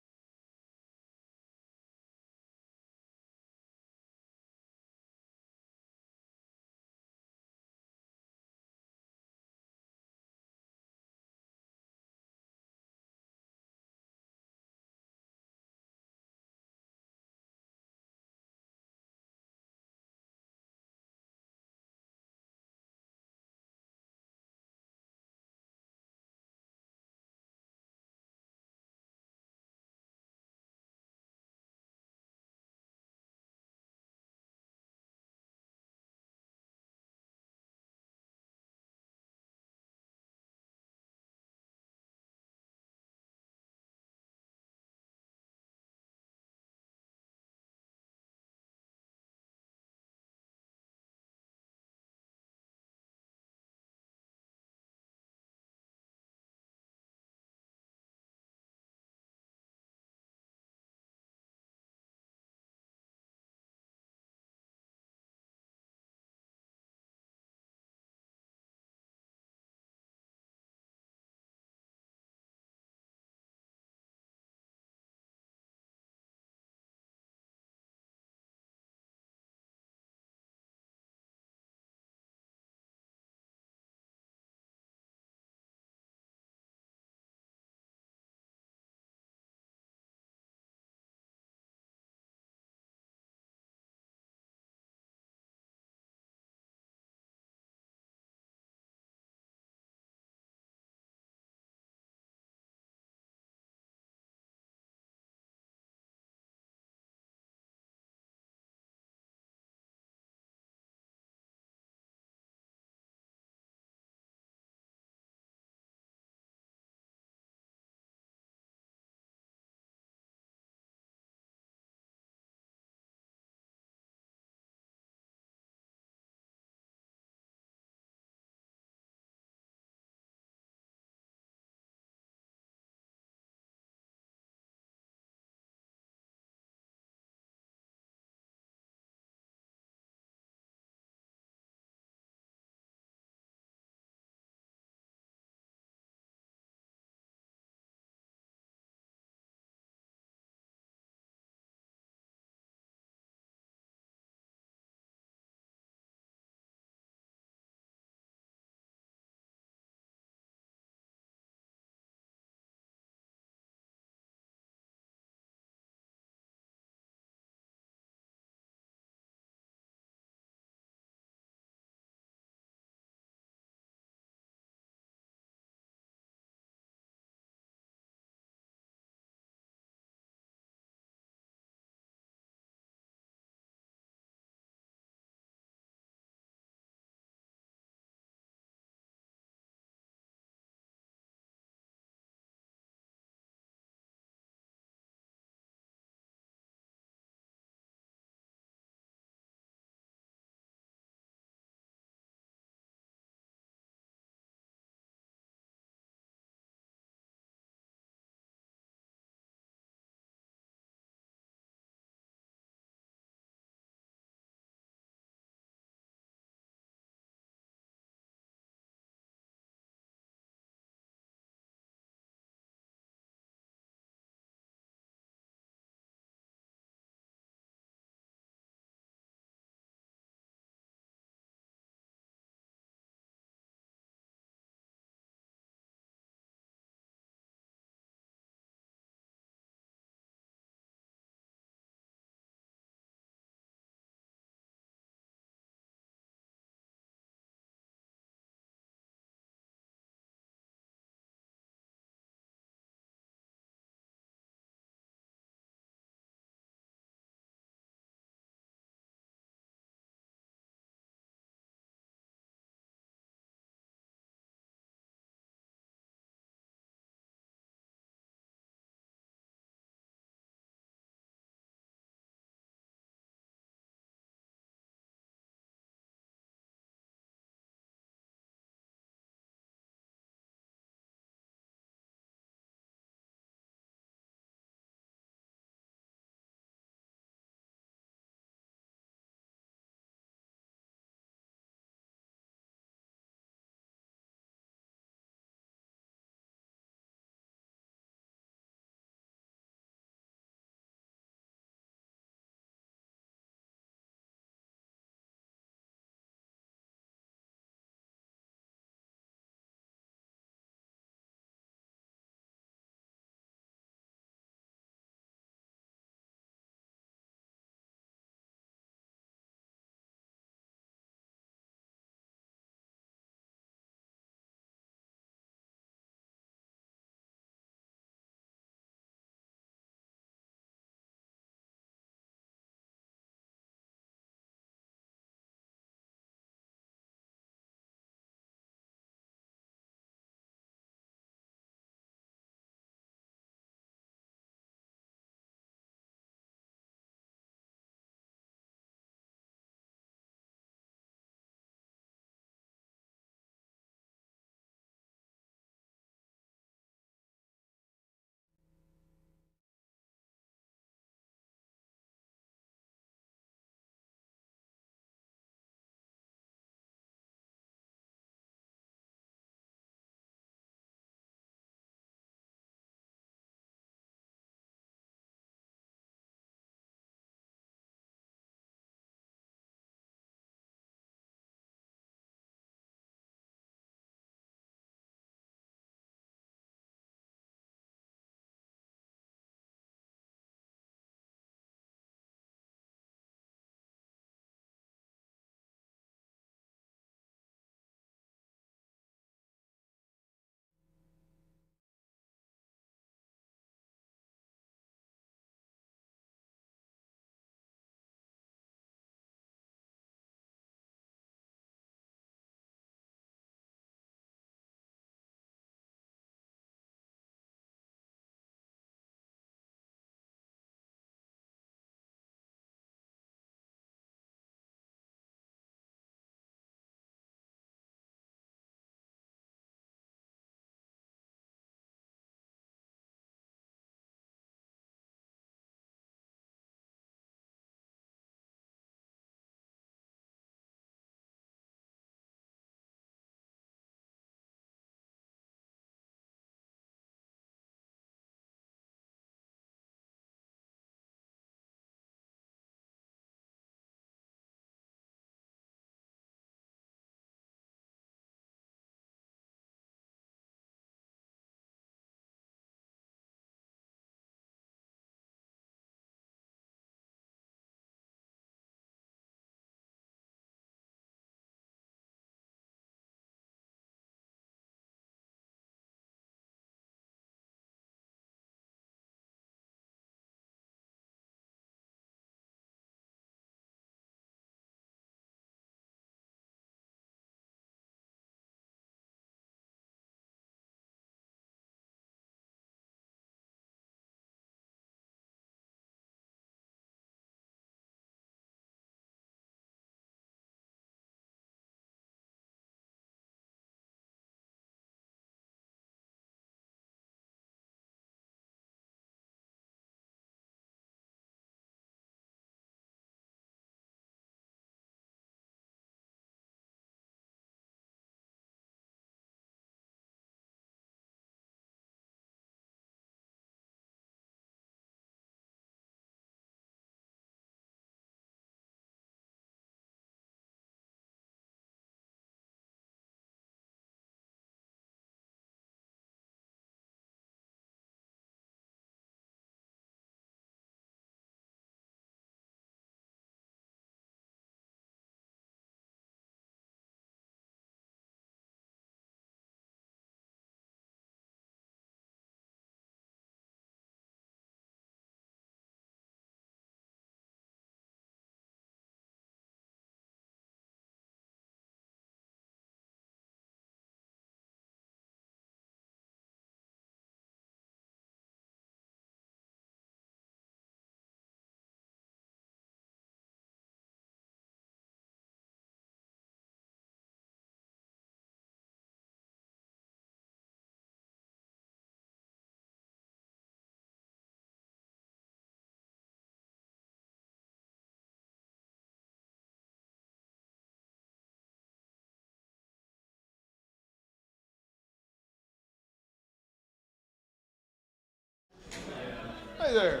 Hey there.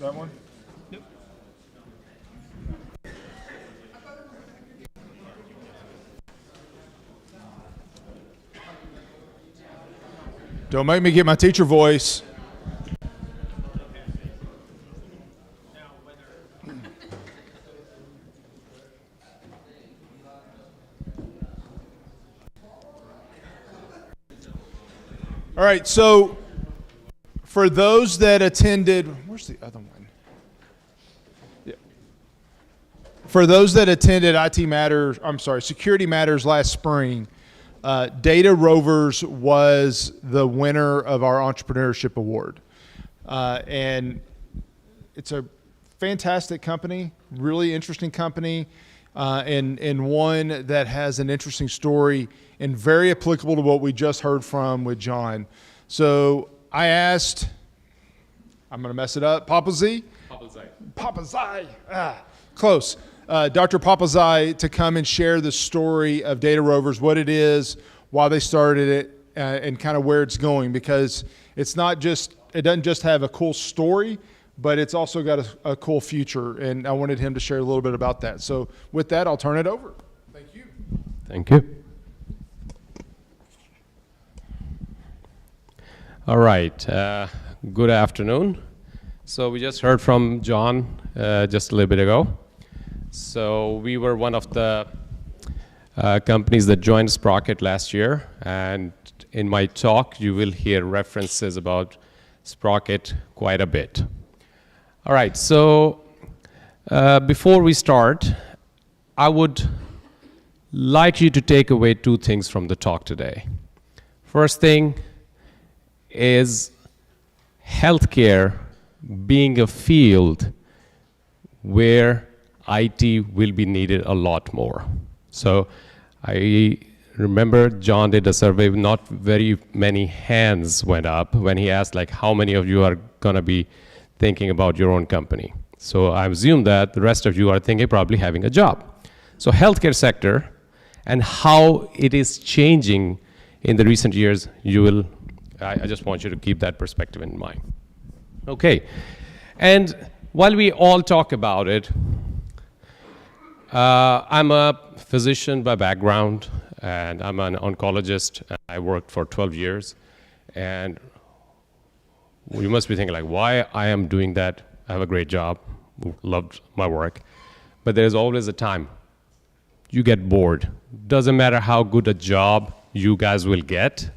That one? Don't make me get my teacher voice. All right, so for those that attended, where's the other one? Yeah. For those that attended Security Matters last spring, Data Rovers was the winner of our entrepreneurship award. And it's a fantastic company, really interesting company, and one that has an interesting story and very applicable to what we just heard from with John. So I asked, I'm going to mess it up, Papazai? Papazai. Close. Dr. Papazai to come and share the story of Data Rovers, what it is, why they started it, and kind of where it's going, because it's not just, it doesn't just have a cool story, but it's also got a cool future, and I wanted him to share a little bit about that. So with that, I'll turn it over. Thank you. Thank you. All right. Good afternoon. So we just heard from John just a little bit ago. So we were one of the companies that joined Sprocket last year, and in my talk you will hear references about Sprocket quite a bit. All right, so before we start, I would like you to take away two things from the talk today. First thing is healthcare being a field where IT will be needed a lot more. So I remember John did a survey, not very many hands went up when he asked like how many of you are gonna be thinking about your own company. So I assume that the rest of you are thinking probably having a job. So healthcare sector and how it is changing in the recent years, I just want you to keep that perspective in mind. Okay, and while we all talk about it, I'm a physician by background, and I'm an oncologist. I worked for 12 years, and you must be thinking like, why I am doing that? I have a great job, loved my work, but there's always a time you get bored. Doesn't matter how good a job you guys will get,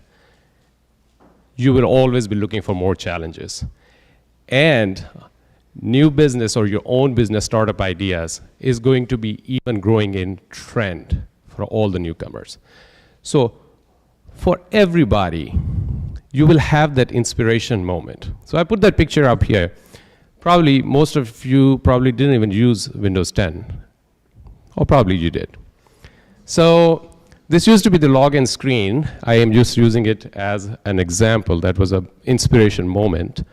you will always be looking for more challenges. And new business or your own business startup ideas is going to be even growing in trend for all the newcomers. So for everybody, you will have that inspiration moment. So I put that picture up here. Probably most of you probably didn't even use Windows 10, or probably you did. So this used to be the login screen. I am just using it as an example. That was an inspiration moment.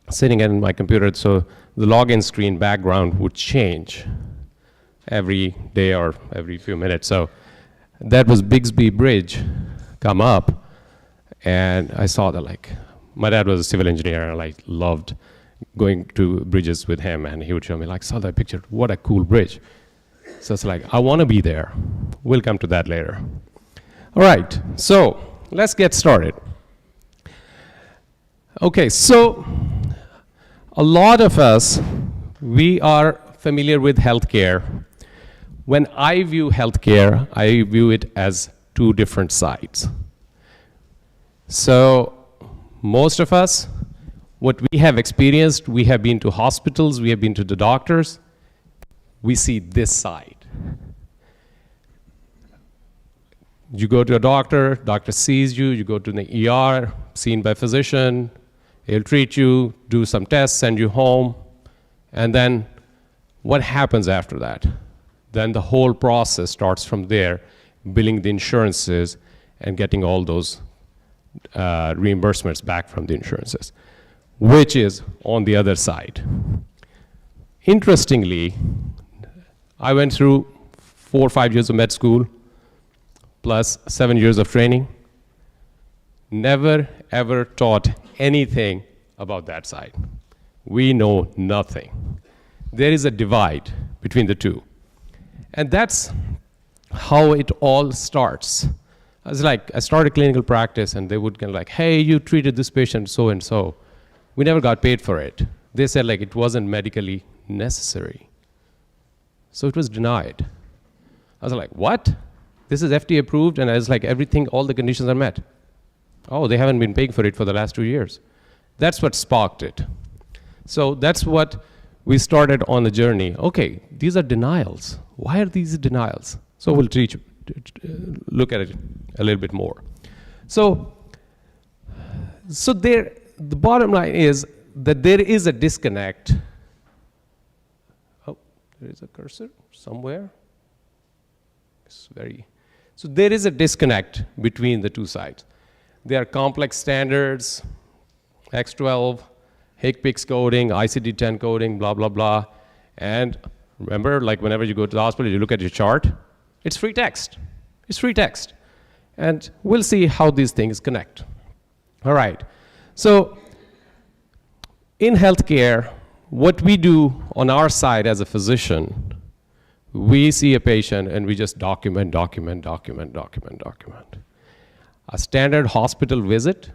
Sitting in my computer, so the login screen background would change every day or every few minutes. So that was Bixby Bridge come up, and I saw that like, my dad was a civil engineer, and I loved going to bridges with him, and he would show me like, saw that picture, what a cool bridge. So it's like, I want to be there. We'll come to that later. All right, so let's get started. Okay, so a lot of us, we are familiar with healthcare. When I view healthcare, I view it as two different sides. So most of us, what we have experienced, we have been to hospitals, we have been to the doctors, we see this side. You go to a doctor, doctor sees you, you go to the ER, seen by physician, he'll treat you, do some tests, send you home, and then what happens after that? Then the whole process starts from there, billing the insurances and getting all those reimbursements back from the insurances, which is on the other side. Interestingly, I went through 4 or 5 years of med school, plus 7 years of training. Never, ever taught anything about that side. We know nothing. There is a divide between the two. And that's how it all starts. I started clinical practice, and they would kind of like, hey, you treated this patient so and so. We never got paid for it. They said like it wasn't medically necessary. So it was denied. I was like, what? This is FDA approved, and I was like, everything, all the conditions are met. Oh, they haven't been paying for it for the last 2 years. That's what sparked it. So that's what we started on the journey. Okay, these are denials. Why are these denials? So we'll look at it a little bit more. So the bottom line is that there is a disconnect. Oh, there is a cursor somewhere. So there is a disconnect between the two sides. There are complex standards, X12, HCPCS coding, ICD-10 coding, blah, blah, blah. And remember, like whenever you go to the hospital, you look at your chart, it's free text. It's free text. And we'll see how these things connect. All right. So in healthcare, what we do on our side as a physician, we see a patient and we just document. A standard hospital visit,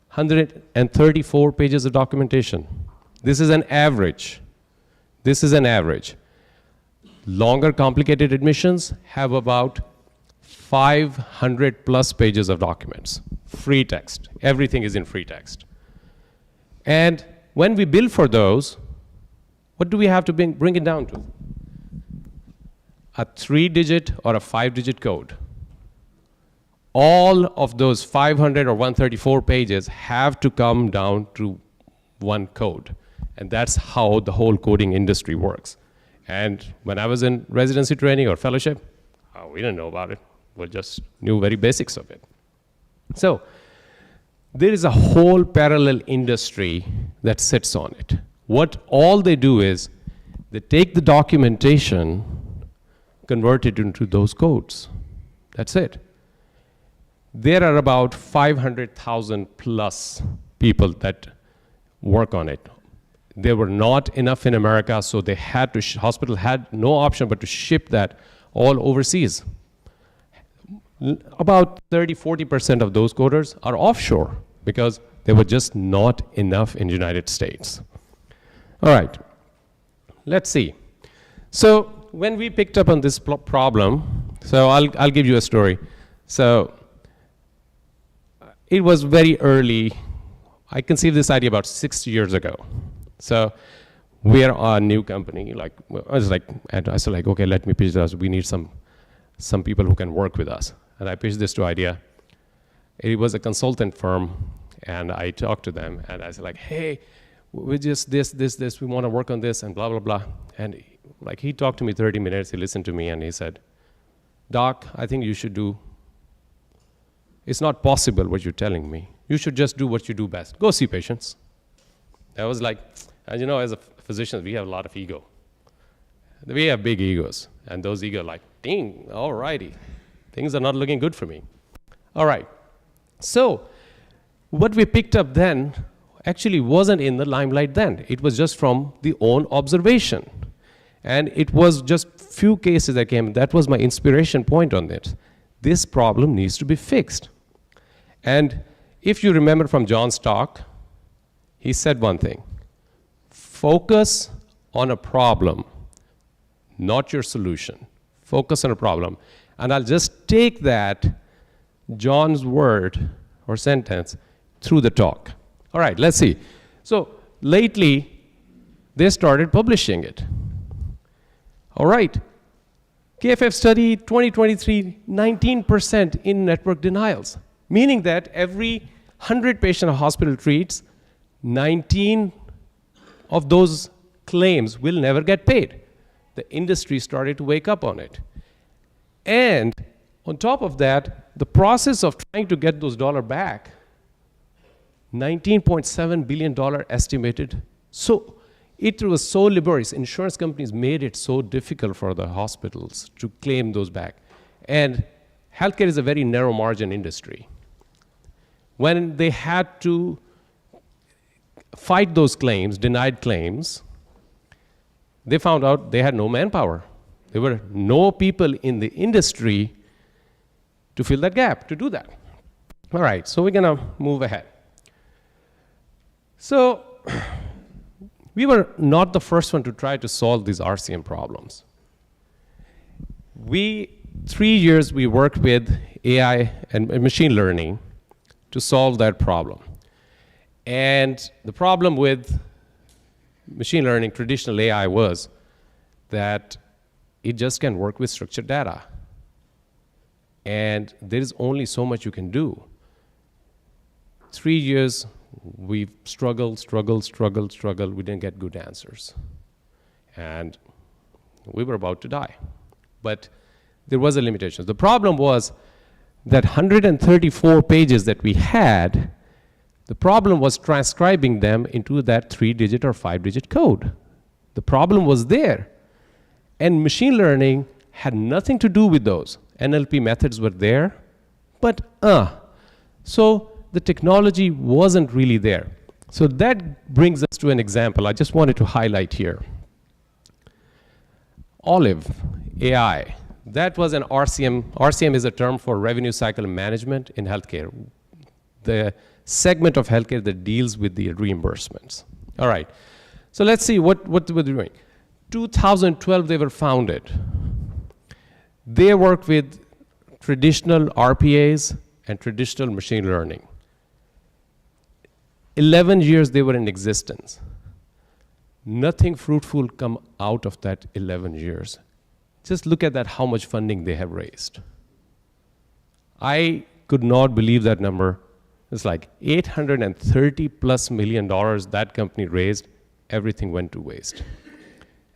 134 pages of documentation. This is an average. Longer, complicated admissions have about 500 plus pages of documents. Free text. Everything is in free text. And when we bill for those, what do we have to bring it down to? A 3-digit or a 5-digit code. All of those 500 or 134 pages have to come down to one code. And that's how the whole coding industry works. And when I was in residency training or fellowship, we didn't know about it. We just knew very basics of it. So there is a whole parallel industry that sits on it. What all they do is they take the documentation, convert it into those codes. That's it. There are about 500,000 plus people that work on it. There were not enough in America, so they had to, hospital had no option but to ship that all overseas. About 30-40% of those coders are offshore because there were just not enough in the United States. All right, let's see. So when we picked up on this problem, so I'll give you a story. So it was very early. I conceived this idea about 6 years ago. So we are a new company. I said, okay, let me pitch this. We need some people who can work with us. And I pitched this idea. It was a consultant firm, and I talked to them, and I said, hey, we just this, we want to work on this, and blah, blah, blah. And he talked to me 30 minutes, he listened to me, and he said, Doc, I think you should do, it's not possible what you're telling me. You should just do what you do best. Go see patients. I was like, and as a physician, we have a lot of ego. We have big egos, and those egos are like, ding, all righty. Things are not looking good for me. All right. So what we picked up then actually wasn't in the limelight then. It was just from the own observation. And it was just few cases that came. That was my inspiration point on this. This problem needs to be fixed. And if you remember from John's talk, he said one thing. Focus on a problem, not your solution. Focus on a problem. And I'll just take that, John's word or sentence, through the talk. All right, let's see. So lately, they started publishing it. All right. KFF study 2023, 19% in-network denials, meaning that every 100 patient a hospital treats, 19 of those claims will never get paid. The industry started to wake up on it. And on top of that, the process of trying to get those dollars back, $19.7 billion estimated. So it was so laborious. Insurance companies made it so difficult for the hospitals to claim those back. And healthcare is a very narrow margin industry. When they had to fight those claims, denied claims, they found out they had no manpower. There were no people in the industry to fill that gap, to do that. All right, so we're gonna move ahead. So we were not the first one to try to solve these RCM problems. 3 years we worked with AI and machine learning to solve that problem. And the problem with machine learning, traditional AI, was that it just can work with structured data. And there is only so much you can do. 3 years, we've struggled. We didn't get good answers. And we were about to die. But there was a limitation. The problem was that 134 pages that we had, the problem was transcribing them into that 3-digit or 5-digit code. The problem was there. And machine learning had nothing to do with those. NLP methods were there, but so the technology wasn't really there. So that brings us to an example I just wanted to highlight here. Olive AI. That was an RCM. RCM is a term for revenue cycle management in healthcare. The segment of healthcare that deals with the reimbursements. All right. So let's see what we're doing. 2012, they were founded. They work with traditional RPAs and traditional machine learning. 11 years they were in existence. Nothing fruitful come out of that 11 years. Just look at that, how much funding they have raised. I could not believe that number. It's like $830+ million that company raised, everything went to waste.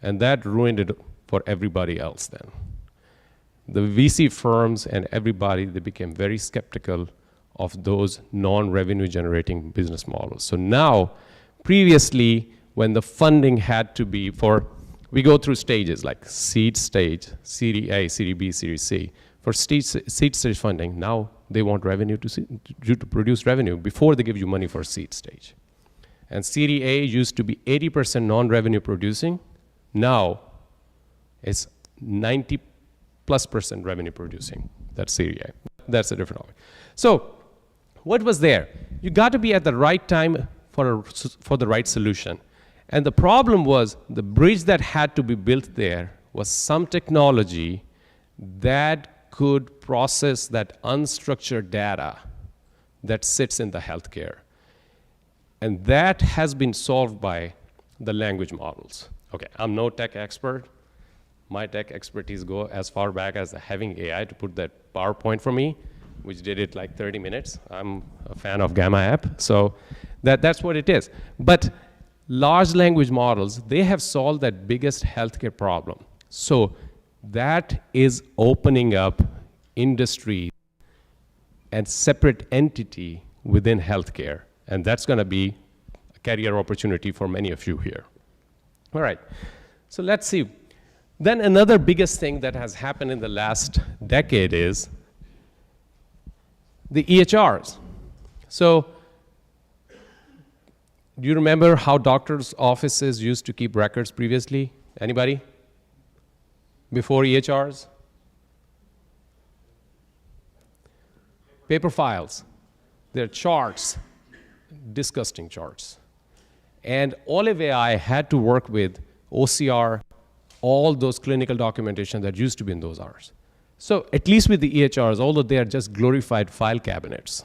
And that ruined it for everybody else then. The VC firms and everybody, they became very skeptical of those non-revenue generating business models. So now, previously, when the funding had to be for, we go through stages like seed stage, Series A, Series B, Series C. For seed stage funding, now they want revenue to produce revenue before they give you money for seed stage. And Series A used to be 80% non-revenue producing. Now it's 90+% revenue producing. That's Series A. That's a different topic. So what was there? You got to be at the right time for the right solution. And the problem was the bridge that had to be built there was some technology that could process that unstructured data that sits in the healthcare. And that has been solved by the language models. Okay, I'm no tech expert. My tech expertise go as far back as having AI to put that PowerPoint for me, which did it like 30 minutes. I'm a fan of Gamma app, so that's what it is. But large language models, they have solved that biggest healthcare problem. So that is opening up industry and separate entity within healthcare. And that's going to be a career opportunity for many of you here. All right, so let's see. Then another biggest thing that has happened in the last decade is the EHRs. So do you remember how doctors' offices used to keep records previously? Anybody? Before EHRs? Paper files. They're charts, disgusting charts. And Olive AI had to work with OCR, all those clinical documentation that used to be in those Rs. So at least with the EHRs, although they are just glorified file cabinets,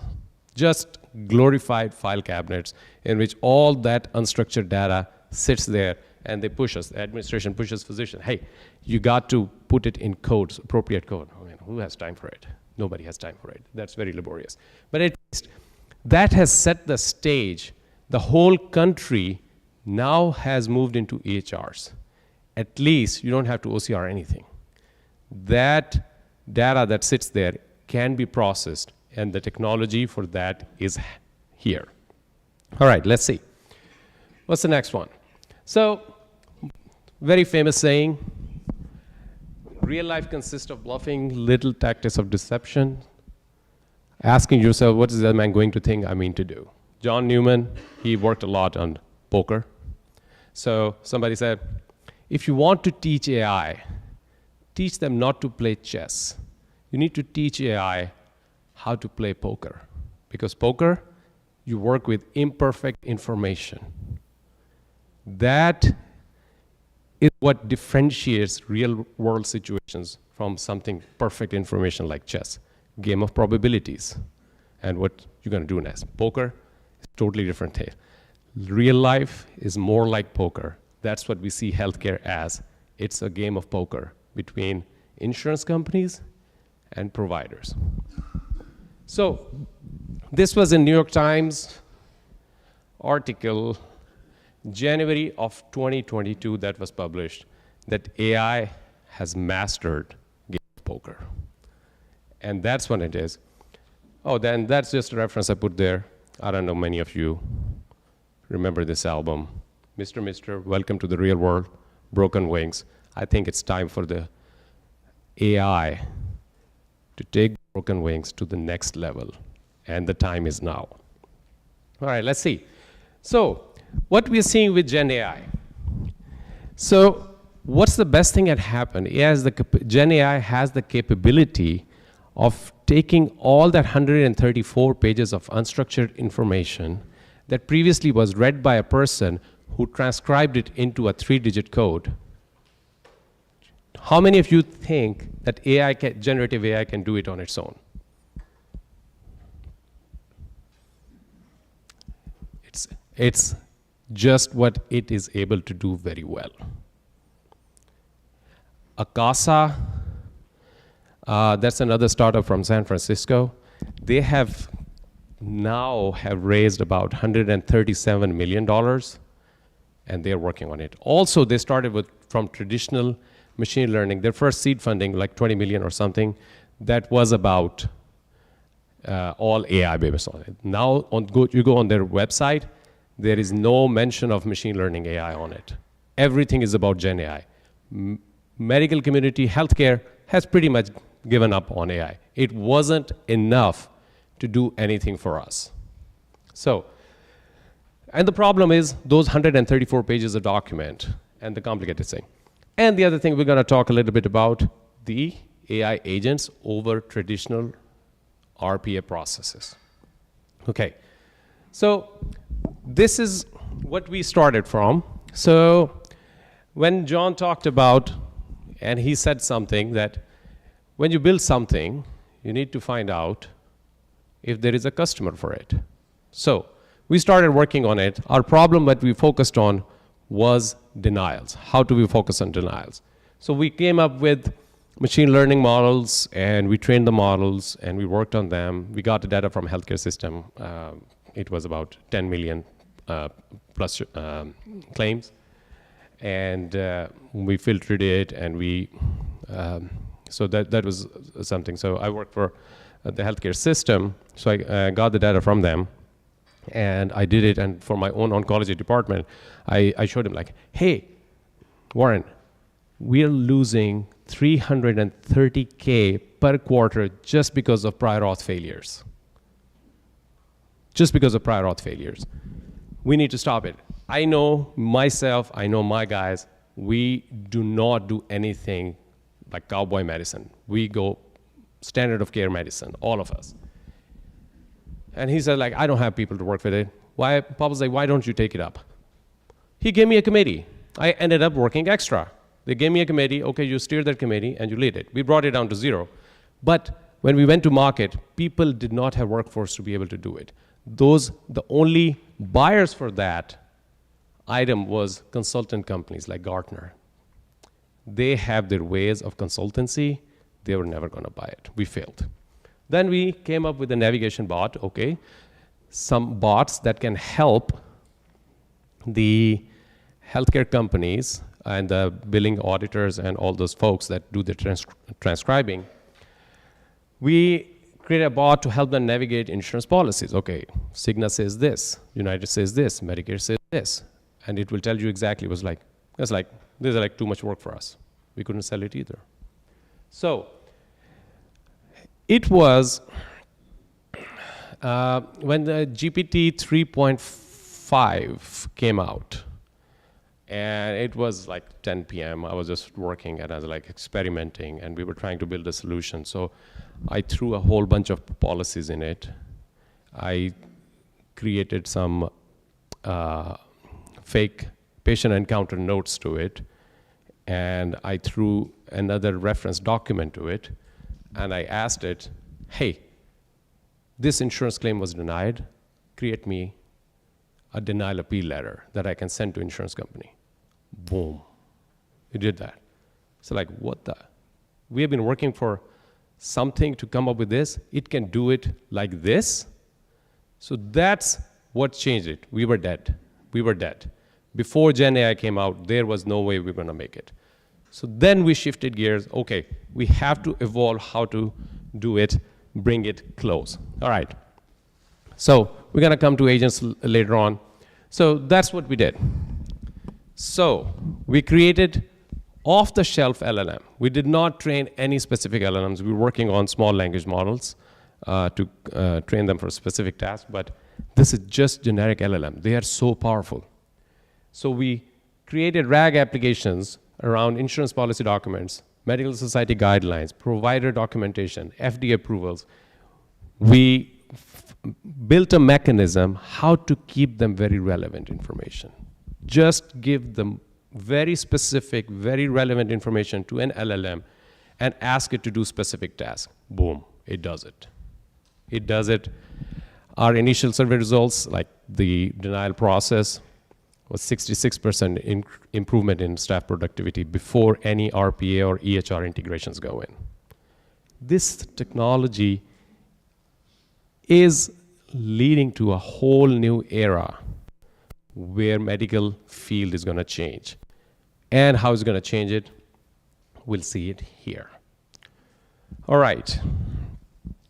just glorified file cabinets in which all that unstructured data sits there and they push us, the administration pushes physicians, hey, you got to put it in codes, appropriate code. I mean, who has time for it? Nobody has time for it. That's very laborious. But at least that has set the stage. The whole country now has moved into EHRs. At least you don't have to OCR anything. That data that sits there can be processed, and the technology for that is here. All right, let's see. What's the next one? So, very famous saying, real life consists of bluffing, little tactics of deception, asking yourself, what is that man going to think I mean to do? John Newman, he worked a lot on poker. So somebody said, if you want to teach AI, teach them not to play chess. You need to teach AI how to play poker. Because poker, you work with imperfect information. That is what differentiates real world situations from something perfect information like chess. Game of probabilities. And what you're going to do next. Poker is totally different thing. Real life is more like poker. That's what we see healthcare as. It's a game of poker between insurance companies and providers. So this was a New York Times article, January of 2022, that was published, that AI has mastered game of poker. And that's what it is. Oh, then that's just a reference I put there. I don't know many of you remember this album. Mr. Welcome to the Real World, Broken Wings. I think it's time for the AI to take Broken Wings to the next level. And the time is now. All right, let's see. So, what we're seeing with Gen AI. So, what's the best thing that happened? Gen AI has the capability of taking all that 134 pages of unstructured information that previously was read by a person who transcribed it into a 3-digit code. How many of you think that generative AI can do it on its own? It's just what it is able to do very well. Akasa, that's another startup from San Francisco. They have raised about $137 million, and they're working on it. Also, they started from traditional machine learning. Their first seed funding, like 20 million or something, that was about all AI based on it. Now, you go on their website, there is no mention of machine learning AI on it. Everything is about Gen AI. Medical community, healthcare has pretty much given up on AI. It wasn't enough to do anything for us. So, and the problem is those 134 pages of document and the complicated thing. And the other thing we're going to talk a little bit about, the AI agents over traditional RPA processes. Okay, so this is what we started from. So when John talked about, and he said something that when you build something, you need to find out if there is a customer for it. So we started working on it. Our problem that we focused on was denials. How do we focus on denials? So we came up with machine learning models, and we trained the models, and we worked on them. We got the data from healthcare system. It was about 10 million plus claims. And we filtered it, and so that was something. So I worked for the healthcare system, so I got the data from them, and I did it. And for my own oncology department, I showed him like, hey, Warren, we're losing $330K per quarter just because of prior auth failures. Just because of prior auth failures. We need to stop it. I know myself, I know my guys, we do not do anything like cowboy medicine. We go standard of care medicine, all of us. And he said, like, I don't have people to work with it. Why? Papa's like, why don't you take it up? He gave me a committee. I ended up working extra. They gave me a committee. Okay, you steer that committee and you lead it. We brought it down to 0. But when we went to market, people did not have workforce to be able to do it. The only buyers for that item was consultant companies like Gartner. They have their ways of consultancy. They were never going to buy it. We failed. Then we came up with a navigation bot, okay, some bots that can help the healthcare companies and the billing auditors and all those folks that do the transcribing. We create a bot to help them navigate insurance policies. Okay, Cigna says this, United says this, Medicare says this. and it will tell you exactly. It was like, this is like too much work for us. We couldn't sell it either. So it was when the GPT 3.5 came out, and it was like 10 p.m. I was just working and I was like experimenting, and we were trying to build a solution. So I threw a whole bunch of policies in it. I created some fake patient encounter notes to it, and I threw another reference document to it, and I asked it, hey, this insurance claim was denied. Create me a denial appeal letter that I can send to insurance company. Boom. It did that. So like, what the? We have been working for something to come up with this. It can do it like this. So that's what changed it. We were dead. We were dead. Before Gen AI came out, there was no way we were going to make it. So then we shifted gears. Okay, we have to evolve how to do it, bring it close. All right. So we're going to come to agents later on. So that's what we did. So we created off-the-shelf LLM. We did not train any specific LLMs. We were working on small language models to train them for a specific task, but this is just generic LLM. They are so powerful. So we created RAG applications around insurance policy documents, medical society guidelines, provider documentation, FDA approvals. We built a mechanism how to keep them very relevant information. Just give them very specific, very relevant information to an LLM and ask it to do specific tasks. Boom, it does it. It does it. Our initial survey results, like the denial process, was 66% improvement in staff productivity before any RPA or EHR integrations go in. This technology is leading to a whole new era where medical field is going to change. And how it's going to change it, we'll see it here. All right.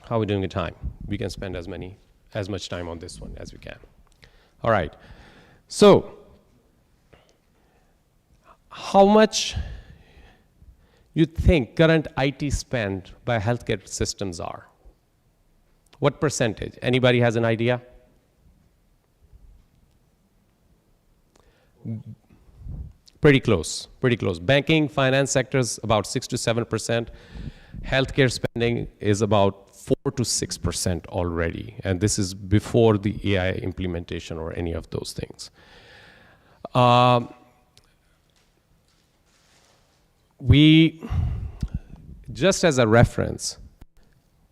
How are we doing in time? We can spend as much time on this one as we can. All right. So how much you think current IT spend by healthcare systems are? What percentage? Anybody has an idea? Pretty close, pretty close. Banking, finance sectors, about 6 to 7%. Healthcare spending is about 4 to 6% already. And this is before the AI implementation or any of those things. Just as a reference,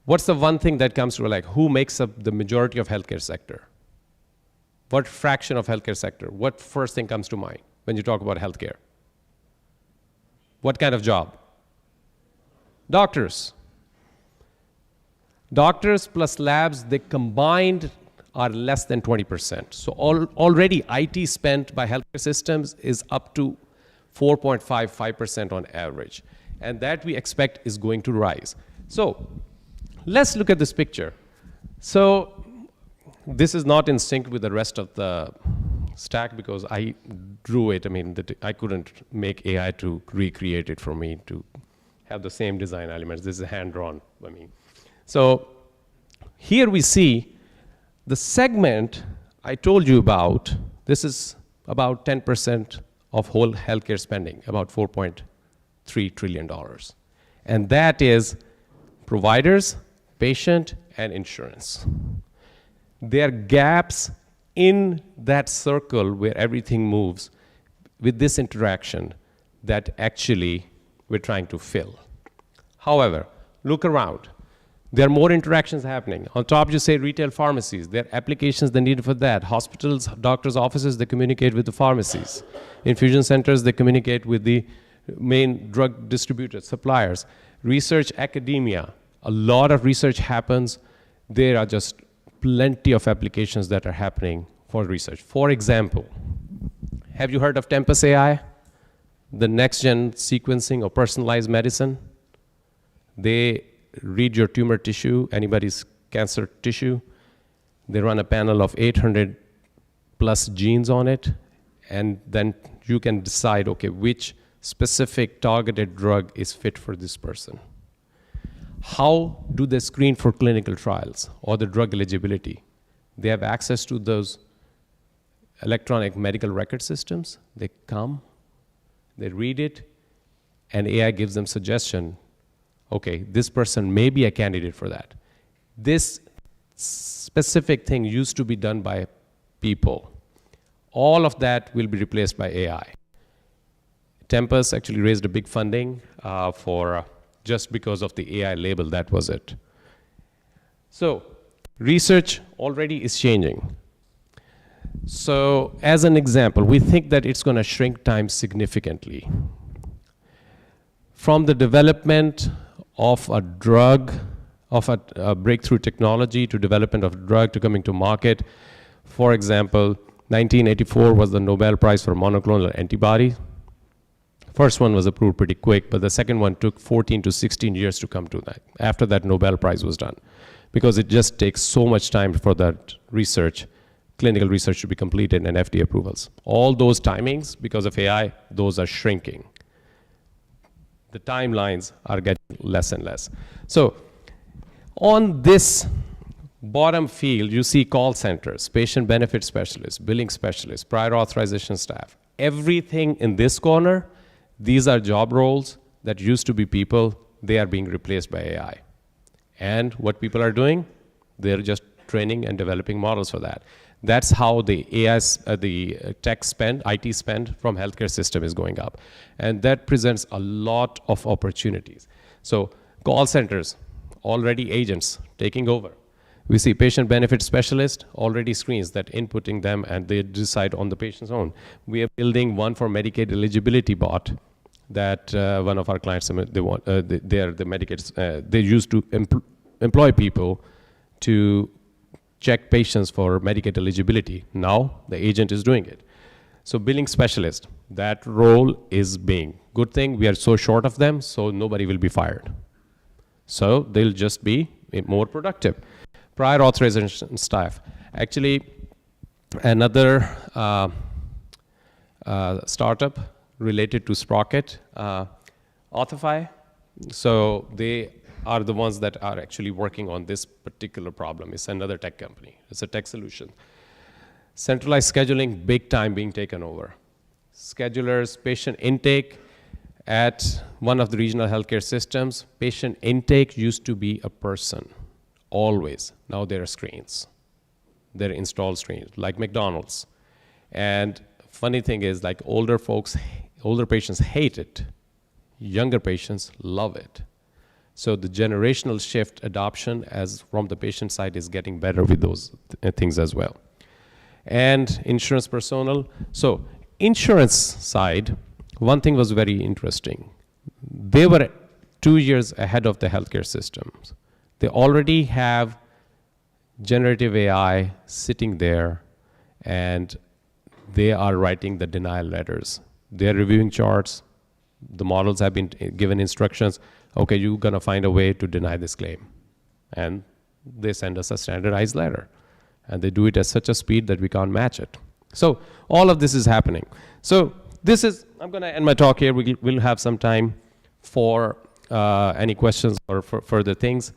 what's the one thing that comes to like, who makes up the majority of healthcare sector? What fraction of healthcare sector? What first thing comes to mind when you talk about healthcare? What kind of job? Doctors. Doctors plus labs, they combined are less than 20%. So already IT spent by healthcare systems is up to 4.55% on average. And that we expect is going to rise. So let's look at this picture. So this is not in sync with the rest of the stack because I drew it. I mean, I couldn't make AI to recreate it for me to have the same design elements. This is hand-drawn by me. So here we see the segment I told you about. This is about 10% of whole healthcare spending, about $4.3 trillion. And that is providers, patient, and insurance. There are gaps in that circle where everything moves with this interaction that actually we're trying to fill. However, look around. There are more interactions happening. On top, you say retail pharmacies. There are applications that are needed for that. Hospitals, doctors' offices, they communicate with the pharmacies. Infusion centers, they communicate with the main drug distributors, suppliers. Research, academia. A lot of research happens. There are just plenty of applications that are happening for research. For example, have you heard of Tempus AI? The next-gen sequencing or personalized medicine. They read your tumor tissue, anybody's cancer tissue. They run a panel of 800 plus genes on it, and then you can decide, okay, which specific targeted drug is fit for this person. How do they screen for clinical trials or the drug eligibility? They have access to those electronic medical record systems. They come, they read it, and AI gives them suggestion. Okay, this person may be a candidate for that. This specific thing used to be done by people. All of that will be replaced by AI. Tempus actually raised a big funding for just because of the AI label, that was it. So research already is changing. So as an example, we think that it's going to shrink time significantly. From the development of a drug, of a breakthrough technology to development of a drug to coming to market, for example, 1984 was the Nobel Prize for monoclonal antibody. First one was approved pretty quick, but the second one took 14 to 16 years to come to that. After that Nobel Prize was done, because it just takes so much time for that research, clinical research to be completed and FDA approvals. All those timings, because of AI, those are shrinking. The timelines are getting less and less. So on this bottom field, you see call centers, patient benefit specialists, billing specialists, prior authorization staff. Everything in this corner, these are job roles that used to be people, they are being replaced by AI. And what people are doing, they're just training and developing models for that. That's how the AI, the tech spend, IT spend from healthcare system is going up. And that presents a lot of opportunities. So call centers, already agents taking over. We see patient benefit specialist already screens that inputting them and they decide on the patient's own. We are building one for Medicaid eligibility bot that one of our clients, they want, they're the Medicaid, they used to employ people to check patients for Medicaid eligibility. Now the agent is doing it. So billing specialist, that role is being. Good thing we are so short of them, so nobody will be fired. So they'll just be more productive. Prior authorization staff. Actually, another startup related to Sprocket, Authify. So they are the ones that are actually working on this particular problem. It's another tech company. It's a tech solution. Centralized scheduling, big time being taken over. Schedulers, patient intake at one of the regional healthcare systems. Patient intake used to be a person, always. Now there are screens. They're installed screens, like McDonald's. And funny thing is, like older patients hate it. Younger patients love it. So the generational shift adoption as from the patient side is getting better with those things as well. And insurance personnel. So insurance side, one thing was very interesting. They were 2 years ahead of the healthcare systems. They already have generative AI sitting there and they are writing the denial letters. They're reviewing charts. The models have been given instructions. Okay, you're gonna find a way to deny this claim. And they send us a standardized letter. And they do it at such a speed that we can't match it. So all of this is happening. So this is, I'm gonna end my talk here. We'll have some time for any questions or for further things.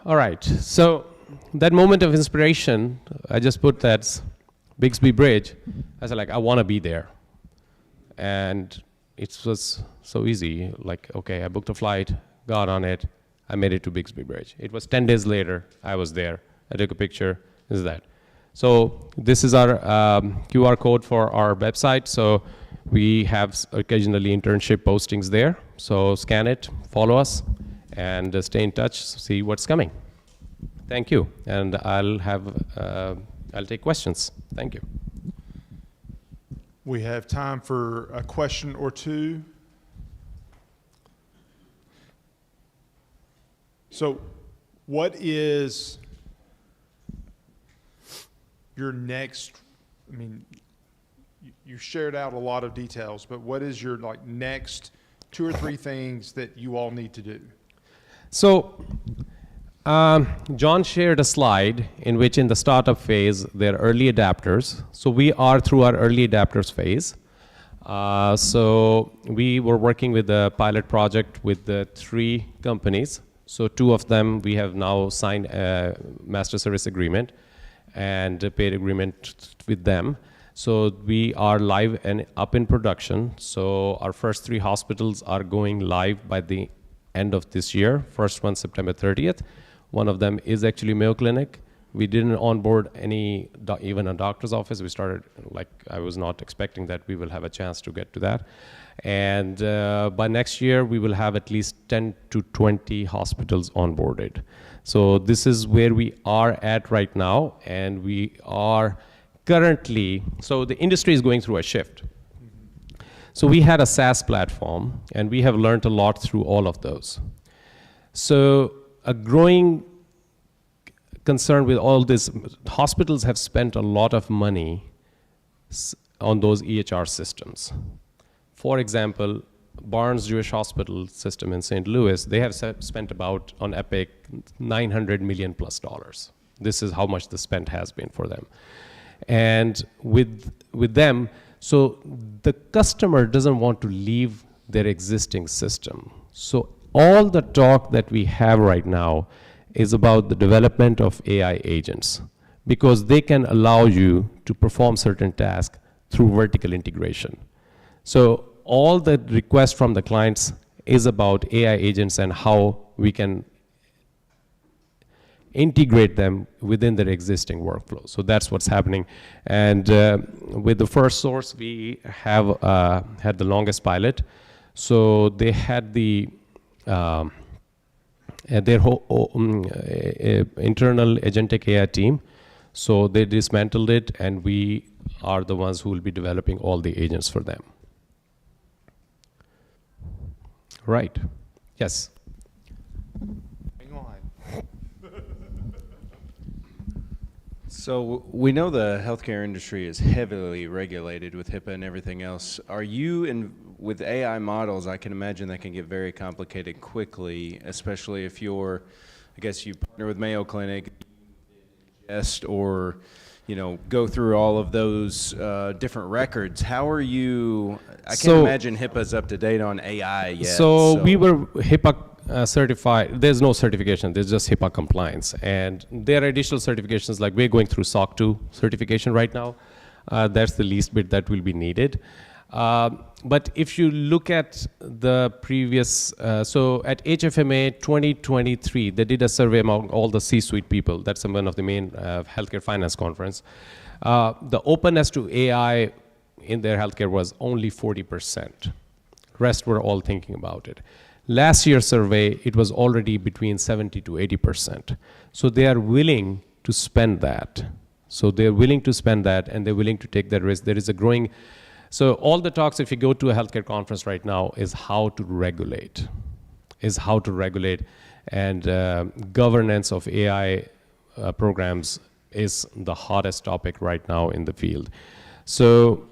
All right, so that moment of inspiration, I just put that Bixby Bridge. I said, like, I wanna be there. And it was so easy, like, okay, I booked a flight, got on it, I made it to Bixby Bridge. It was 10 days later, I was there. I took a picture, this is that. So this is our QR code for our website. So we have occasionally internship postings there. So scan it, follow us, and stay in touch, see what's coming. Thank you, and I'll take questions. Thank you. We have time for a question or two. So what is your next, I mean, you shared out a lot of details, but what is your next 2 or 3 things that you all need to do? So John shared a slide in which in the startup phase, they're early adapters. So we are through our early adapters phase. So we were working with a pilot project with the 3 companies. So 2 of them, we have now signed a master service agreement and a paid agreement with them. So we are live and up in production. So our first 3 hospitals are going live by the end of this year. First one, September 30th. One of them is actually Mayo Clinic. We didn't onboard even a doctor's office. We started, I was not expecting that we will have a chance to get to that. And by next year, we will have at least 10 to 20 hospitals onboarded. So this is where we are at right now. And we are currently, so the industry is going through a shift. So we had a SaaS platform, and we have learned a lot through all of those. So a growing concern with all this, hospitals have spent a lot of money on those EHR systems. For example, Barnes Jewish Hospital system in St. Louis, they have spent about, on Epic, $900 million plus. This is how much the spend has been for them. And with them, so the customer doesn't want to leave their existing system. So all the talk that we have right now is about the development of AI agents, because they can allow you to perform certain tasks through vertical integration. So all the request from the clients is about AI agents and how we can integrate them within their existing workflow. So that's what's happening. And with the First Source, we have had the longest pilot. So they had their whole internal agentic AI team. So they dismantled it, and we are the ones who will be developing all the agents for them. Right. Yes. So we know the healthcare industry is heavily regulated with HIPAA and everything else. Are you with AI models? I can imagine that can get very complicated quickly, especially if you're, I guess you partner with Mayo Clinic, ingest or, go through all of those different records. How are you? I can't imagine HIPAA's up to date on AI yet. So we were HIPAA certified. There's no certification. There's just HIPAA compliance. And there are additional certifications, like we're going through SOC 2 certification right now. That's the least bit that will be needed. But if you look at the previous, so at HFMA 2023, they did a survey among all the C-suite people. That's one of the main healthcare finance conference. The openness to AI in their healthcare was only 40%. Rest were all thinking about it. Last year's survey, it was already between 70 to 80%. So they are willing to spend that. So they're willing to spend that, and they're willing to take that risk. There is a growing, so all the talks, if you go to a healthcare conference right now, is how to regulate, and governance of AI programs is the hottest topic right now in the field. So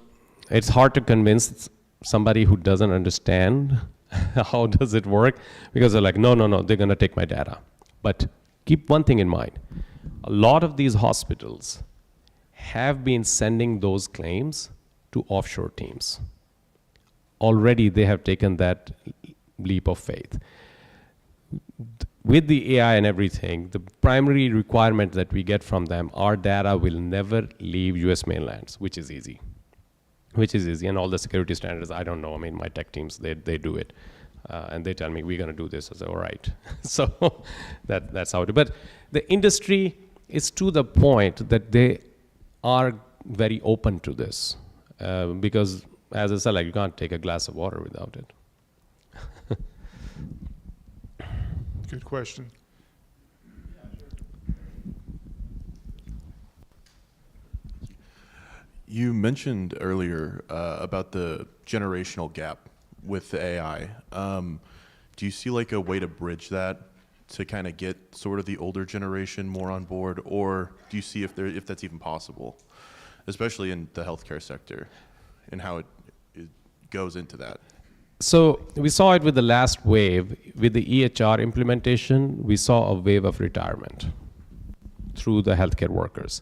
it's hard to convince somebody who doesn't understand how does it work, because they're like, no, they're going to take my data. But keep one thing in mind. A lot of these hospitals have been sending those claims to offshore teams. Already they have taken that leap of faith. With the AI and everything, the primary requirement that we get from them, our data will never leave US mainlands, which is easy. And all the security standards, I don't know. I mean, my tech teams, they do it. And they tell me, we're going to do this. I say, all right. So that's how it is. But the industry is to the point that they are very open to this. Because, as I said, you can't take a glass of water without it. Good question. You mentioned earlier about the generational gap with the AI. Do you see a way to bridge that to kind of get sort of the older generation more on board, or do you see if that's even possible, especially in the healthcare sector, and how it goes into that? So we saw it with the last wave. With the EHR implementation, we saw a wave of retirement through the healthcare workers.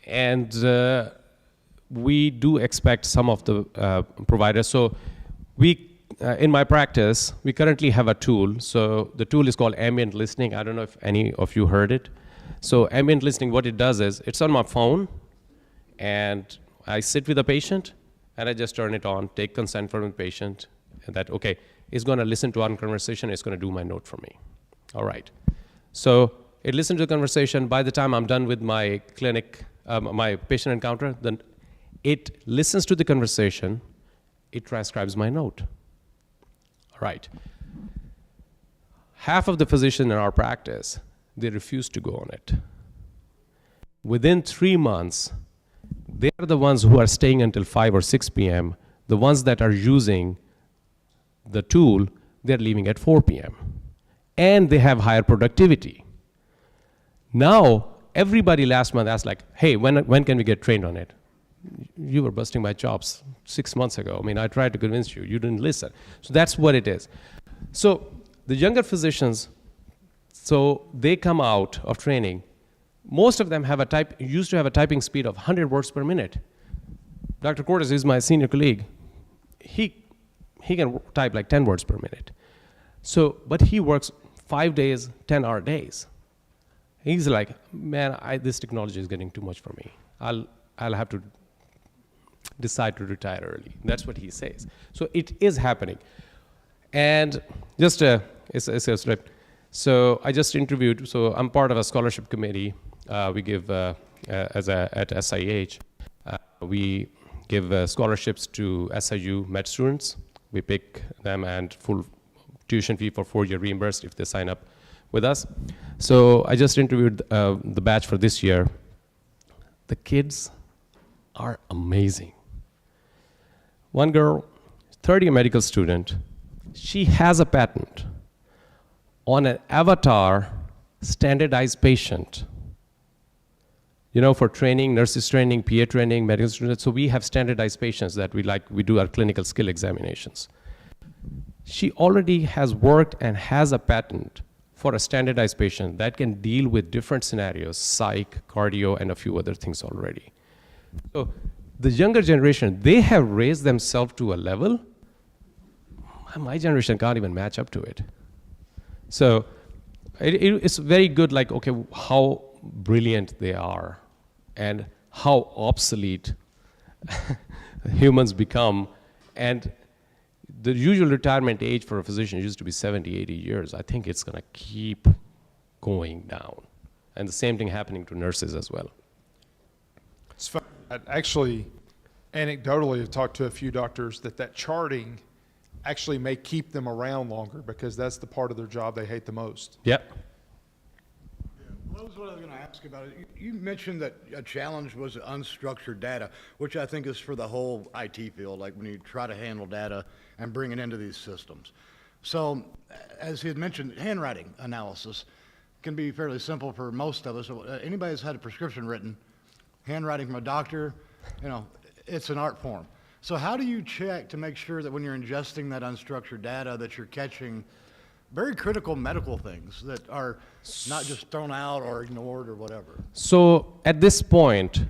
And we do expect some of the providers. So we, in my practice, we currently have a tool. So the tool is called ambient listening. I don't know if any of you heard it. So ambient listening, what it does is, it's on my phone, and I sit with a patient, and I just turn it on, take consent from the patient, and that, okay, it's gonna listen to our conversation, it's gonna do my note for me. All right. So it listens to the conversation. By the time I'm done with my clinic, my patient encounter, then it listens to the conversation, it transcribes my note. All right. Half of the physicians in our practice, they refuse to go on it. Within 3 months, they are the ones who are staying until 5 or 6 p.m. The ones that are using the tool, they're leaving at 4 p.m. And they have higher productivity. Now, everybody last month asked like, hey, when can we get trained on it? You were busting my chops 6 months ago. I mean, I tried to convince you, you didn't listen. So that's what it is. So the younger physicians, so they come out of training. Most of them used to have a typing speed of 100 words per minute. Dr. Cortez is my senior colleague. He can type like 10 words per minute. So, but he works 5 days, 10-hour days. He's like, man, this technology is getting too much for me. I'll have to decide to retire early. That's what he says. So it is happening. And just it's a slip. So I just interviewed, so I'm part of a scholarship committee. We give, at SIH, we give scholarships to SIU med students. We pick them and full tuition fee for 4-year reimbursed if they sign up with us. So I just interviewed the batch for this year. The kids are amazing. One girl, 30-year medical student, she has a patent on an avatar standardized patient. You know, for training, nurses training, PA training, medical students. So we have standardized patients that we do our clinical skill examinations. She already has worked and has a patent for a standardized patient that can deal with different scenarios, psych, cardio, and a few other things already. So the younger generation, they have raised themselves to a level, my generation can't even match up to it. So it's very good, like, okay, how brilliant they are and how obsolete humans become. And the usual retirement age for a physician used to be 70, 80 years. I think it's going to keep going down. And the same thing happening to nurses as well. It's fun. I actually, anecdotally, have talked to a few doctors that charting actually may keep them around longer because that's the part of their job they hate the most. Yep. Well, that was what I was going to ask about it. You mentioned that a challenge was unstructured data, which I think is for the whole IT field, like when you try to handle data and bring it into these systems. So, as he had mentioned, handwriting analysis can be fairly simple for most of us. Anybody that's had a prescription written, handwriting from a doctor, you know, it's an art form. So how do you check to make sure that when you're ingesting that unstructured data that you're catching very critical medical things that are not just thrown out or ignored or whatever? So at this point,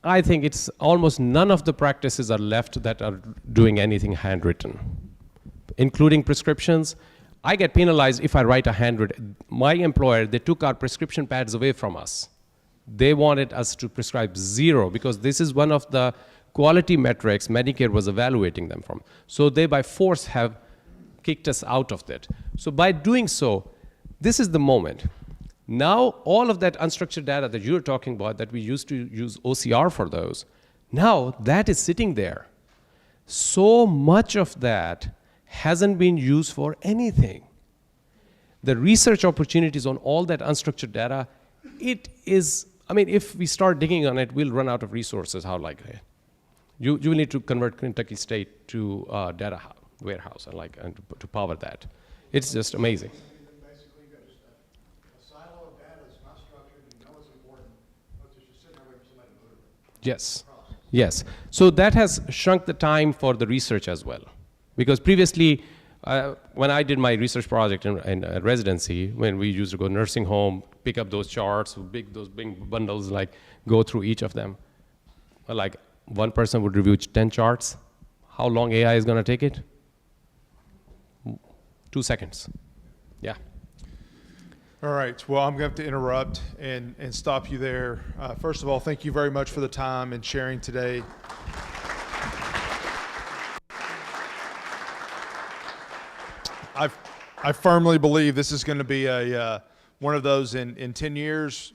I think it's almost none of the practices are left that are doing anything handwritten, including prescriptions. I get penalized if I write a handwritten. My employer, they took our prescription pads away from us. They wanted us to prescribe 0 because this is one of the quality metrics Medicare was evaluating them from. So they by force have kicked us out of that. So by doing so, this is the moment. Now all of that unstructured data that you're talking about that we used to use OCR for those, now that is sitting there. So much of that hasn't been used for anything. The research opportunities on all that unstructured data, it is, I mean, if we start digging on it, we'll run out of resources. How likely? You will need to convert Kentucky State to a data warehouse and to power that. It's just amazing. Basically, you've got just a silo of data that's not structured, you know it's important, but it's just sitting there waiting for somebody to move it. Yes. Yes. So that has shrunk the time for the research as well. Because previously, when I did my research project in residency, when we used to go nursing home, pick up those charts, those big bundles, like go through each of them. Like one person would review 10 charts. How long AI is going to take it? 2 seconds. Yeah. All right. Well, I'm going to have to interrupt and stop you there. First of all, thank you very much for the time and sharing today. I firmly believe this is going to be one of those in 10 years.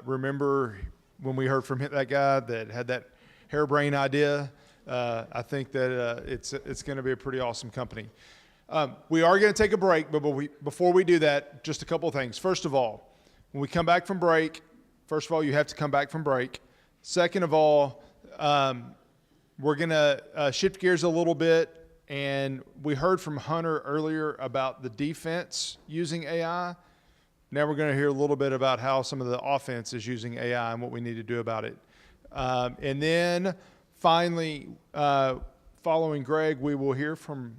Remember when we heard from that guy that had that harebrained idea? I think that it's going to be a pretty awesome company. We are going to take a break, but before we do that, just a couple of things. First of all, when we come back from break, you have to come back from break. Second of all, we're going to shift gears a little bit, and we heard from Hunter earlier about the defense using AI. Now we're going to hear a little bit about how some of the offense is using AI and what we need to do about it. And then finally, following Greg, we will hear from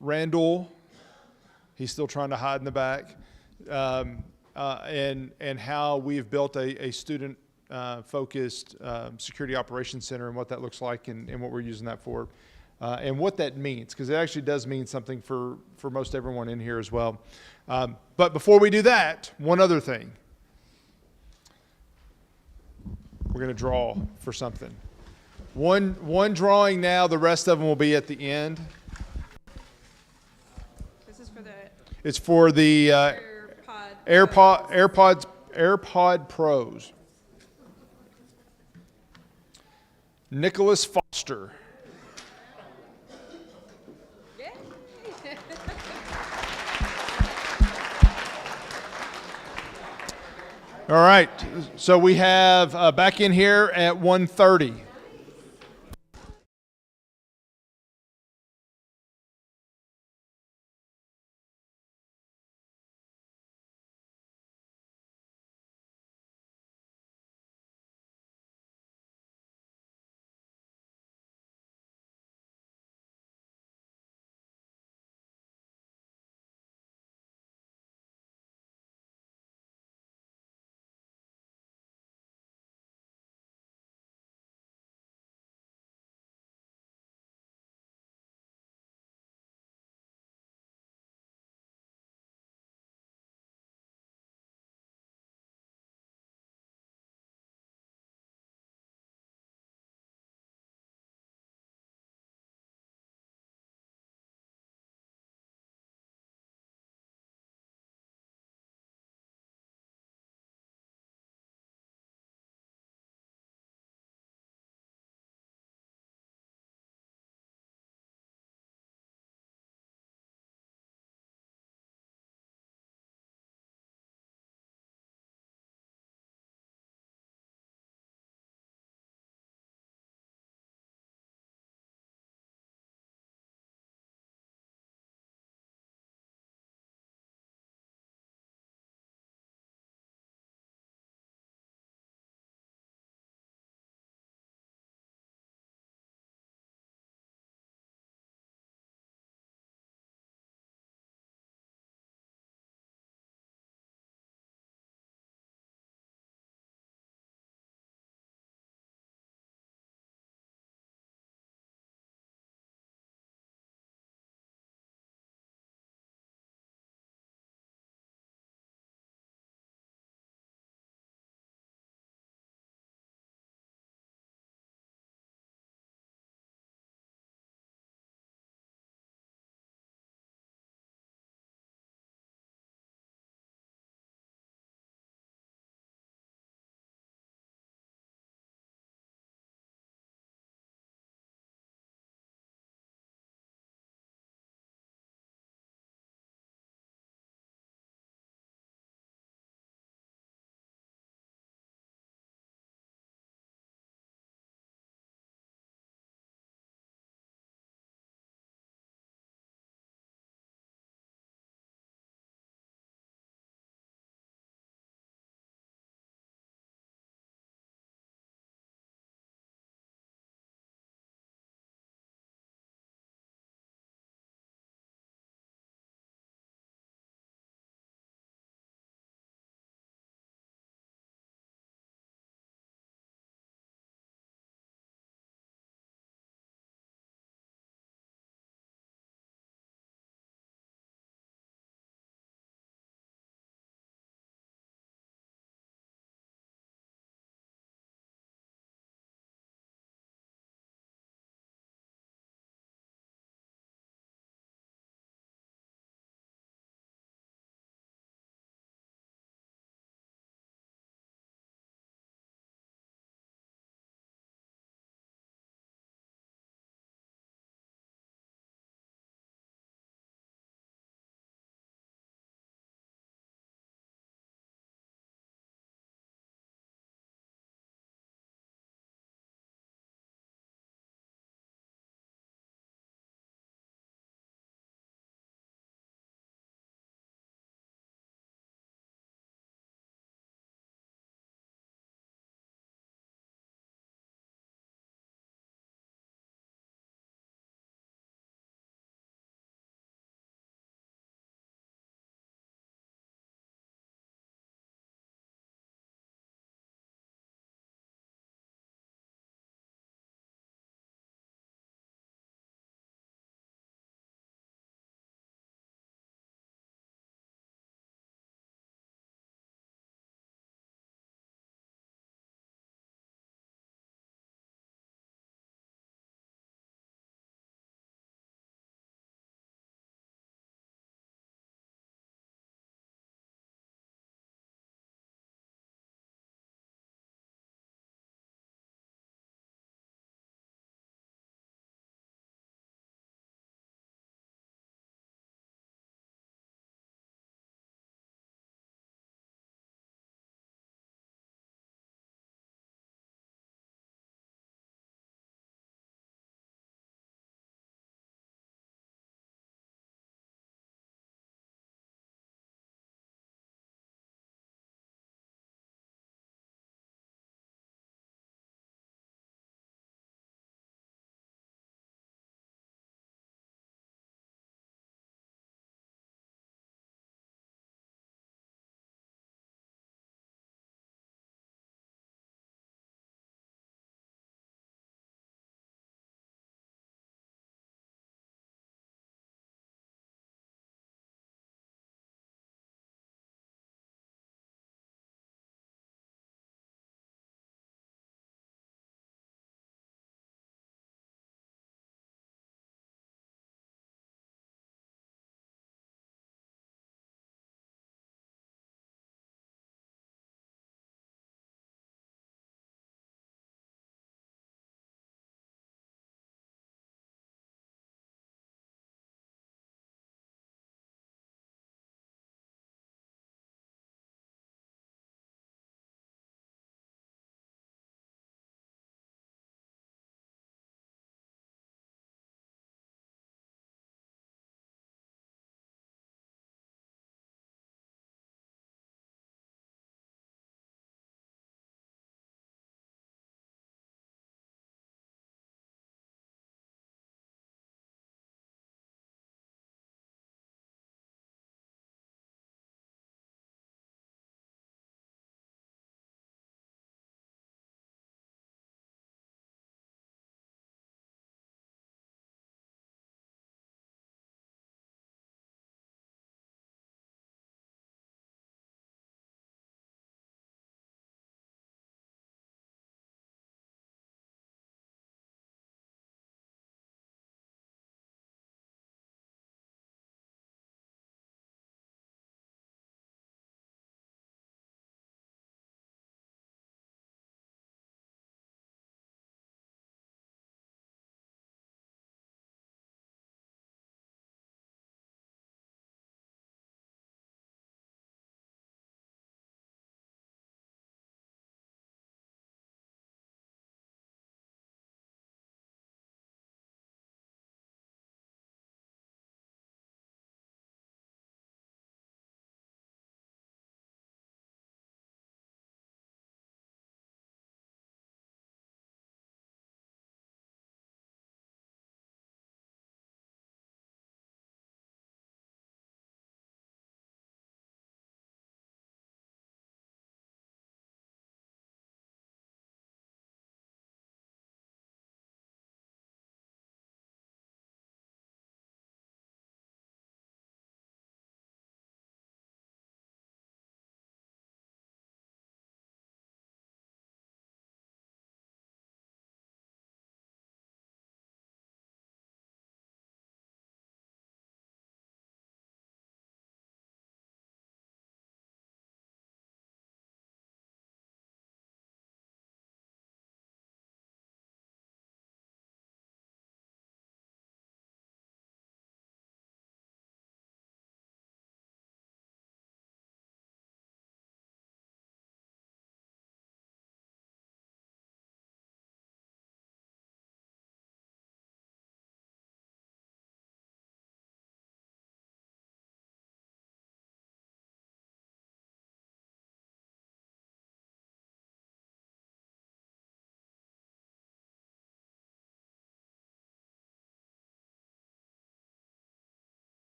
Randall. He's still trying to hide in the back. And how we've built a student focused security operations center and what that looks like and what we're using that for. And what that means, because it actually does mean something for most everyone in here as well. But before we do that, one other thing. We're going to draw for something. One drawing now, the rest of them will be at the end. This is for the... It's for the AirPod Pros. Nicholas Foster. All right, so we have back in here at 1:30.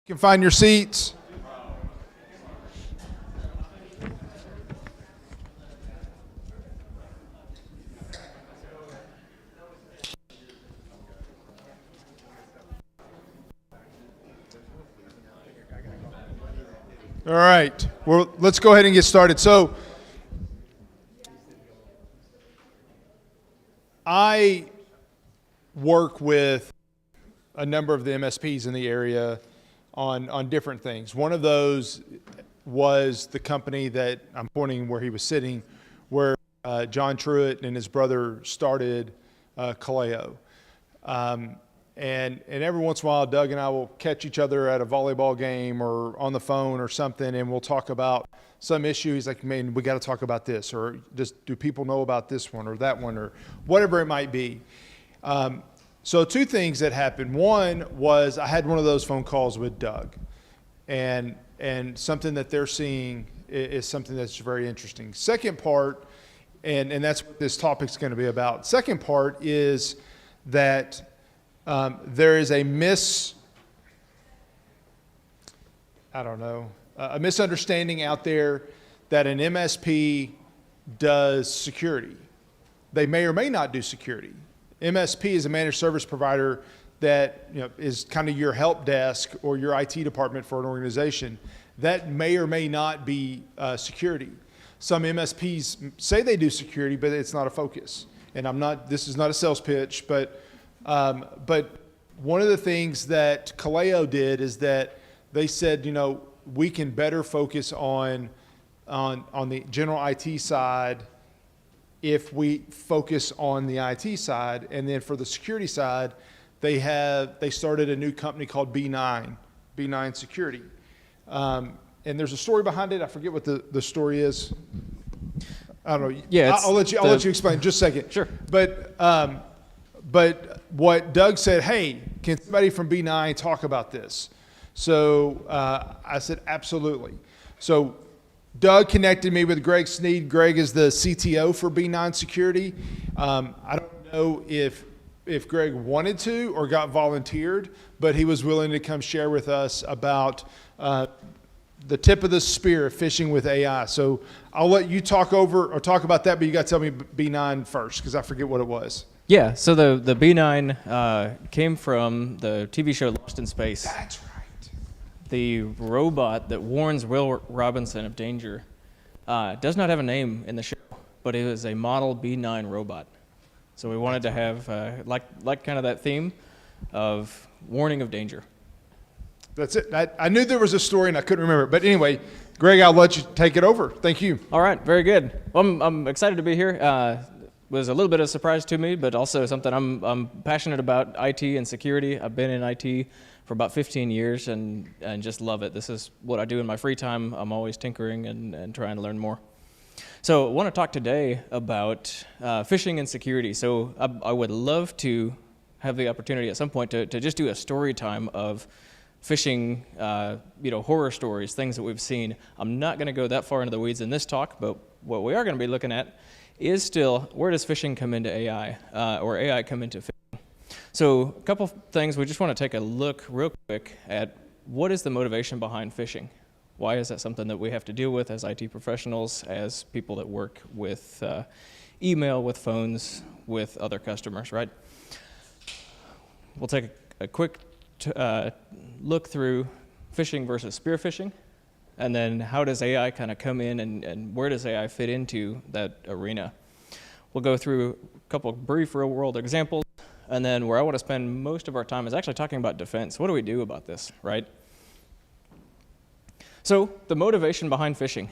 You can find your seats. All right, well, let's go ahead and get started. So, I work with a number of the MSPs in the area on different things. One of those was the company that I'm pointing where he was sitting, where John Truitt and his brother started Kaleo. And every once in a while, Doug and I will catch each other at a volleyball game or on the phone or something, and we'll talk about some issue. He's like, man, we got to talk about this, or just do people know about this one or that one, or whatever it might be. So two things that happened. One was I had one of those phone calls with Doug, and something that they're seeing is something that's very interesting. Second part, and that's what this topic's going to be about. Second part is that there is a misunderstanding out there that an MSP does security. They may or may not do security. MSP is a managed service provider that is kind of your help desk or your IT department for an organization. That may or may not be security. Some MSPs say they do security, but it's not a focus. And this is not a sales pitch, but one of the things that Kaleo did is that they said, we can better focus on the general IT side if we focus on the IT side. And then for the security side, they started a new company called B9 Security. And there's a story behind it. I forget what the story is. I don't know. Yeah, I'll let you explain in just a second. Sure. But what Doug said, hey, can somebody from B9 talk about this? So I said, absolutely. So Doug connected me with Greg Sneed. Greg is the CTO for B9 Security. I don't know if Greg wanted to or got volunteered, but he was willing to come share with us about the tip of the spear of phishing with AI. So I'll let you talk about that, but you got to tell me B9 first because I forget what it was. Yeah, so the B9 came from the TV show Lost in Space. That's right. The robot that warns Will Robinson of danger does not have a name in the show, but it was a model B9 robot. So we wanted to have like kind of that theme of warning of danger. That's it. I knew there was a story and I couldn't remember it. But anyway, Greg, I'll let you take it over. Thank you. All right, very good. Well, I'm excited to be here. Was a little bit of a surprise to me, but also something I'm passionate about, IT and security. I've been in IT for about 15 years and just love it. This is what I do in my free time. I'm always tinkering and trying to learn more. So I want to talk today about phishing and security. So I would love to have the opportunity at some point to just do a story time of phishing, horror stories, things that we've seen. I'm not going to go that far into the weeds in this talk, but what we are going to be looking at is still, where does phishing come into AI, or AI come into phishing? So a couple things, we just want to take a look real quick at what is the motivation behind phishing? Why is that something that we have to deal with as IT professionals, as people that work with email, with phones, with other customers, right? We'll take a quick look through phishing versus spear phishing, and then how does AI kind of come in and where does AI fit into that arena? We'll go through a couple of brief real-world examples, and then where I want to spend most of our time is actually talking about defense. What do we do about this, right? So the motivation behind phishing.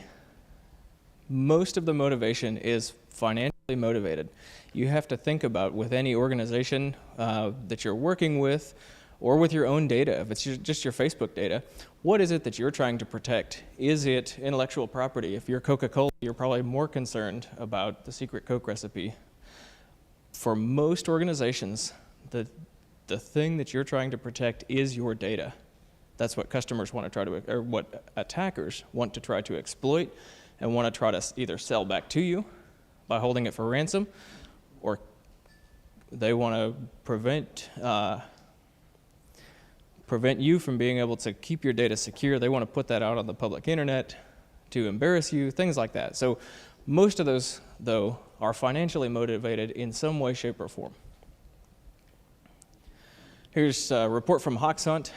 Most of the motivation is financially motivated. You have to think about with any organization that you're working with, or with your own data, if it's just your Facebook data, what is it that you're trying to protect? Is it intellectual property? If you're Coca-Cola, you're probably more concerned about the secret Coke recipe. For most organizations, the thing that you're trying to protect is your data. That's what customers want to try to, or what attackers want to try to exploit and want to try to either sell back to you by holding it for ransom, or prevent you from being able to keep your data secure. They want to put that out on the public internet to embarrass you, things like that. So most of those, though, are financially motivated in some way, shape, or form. Here's a report from HawksHunt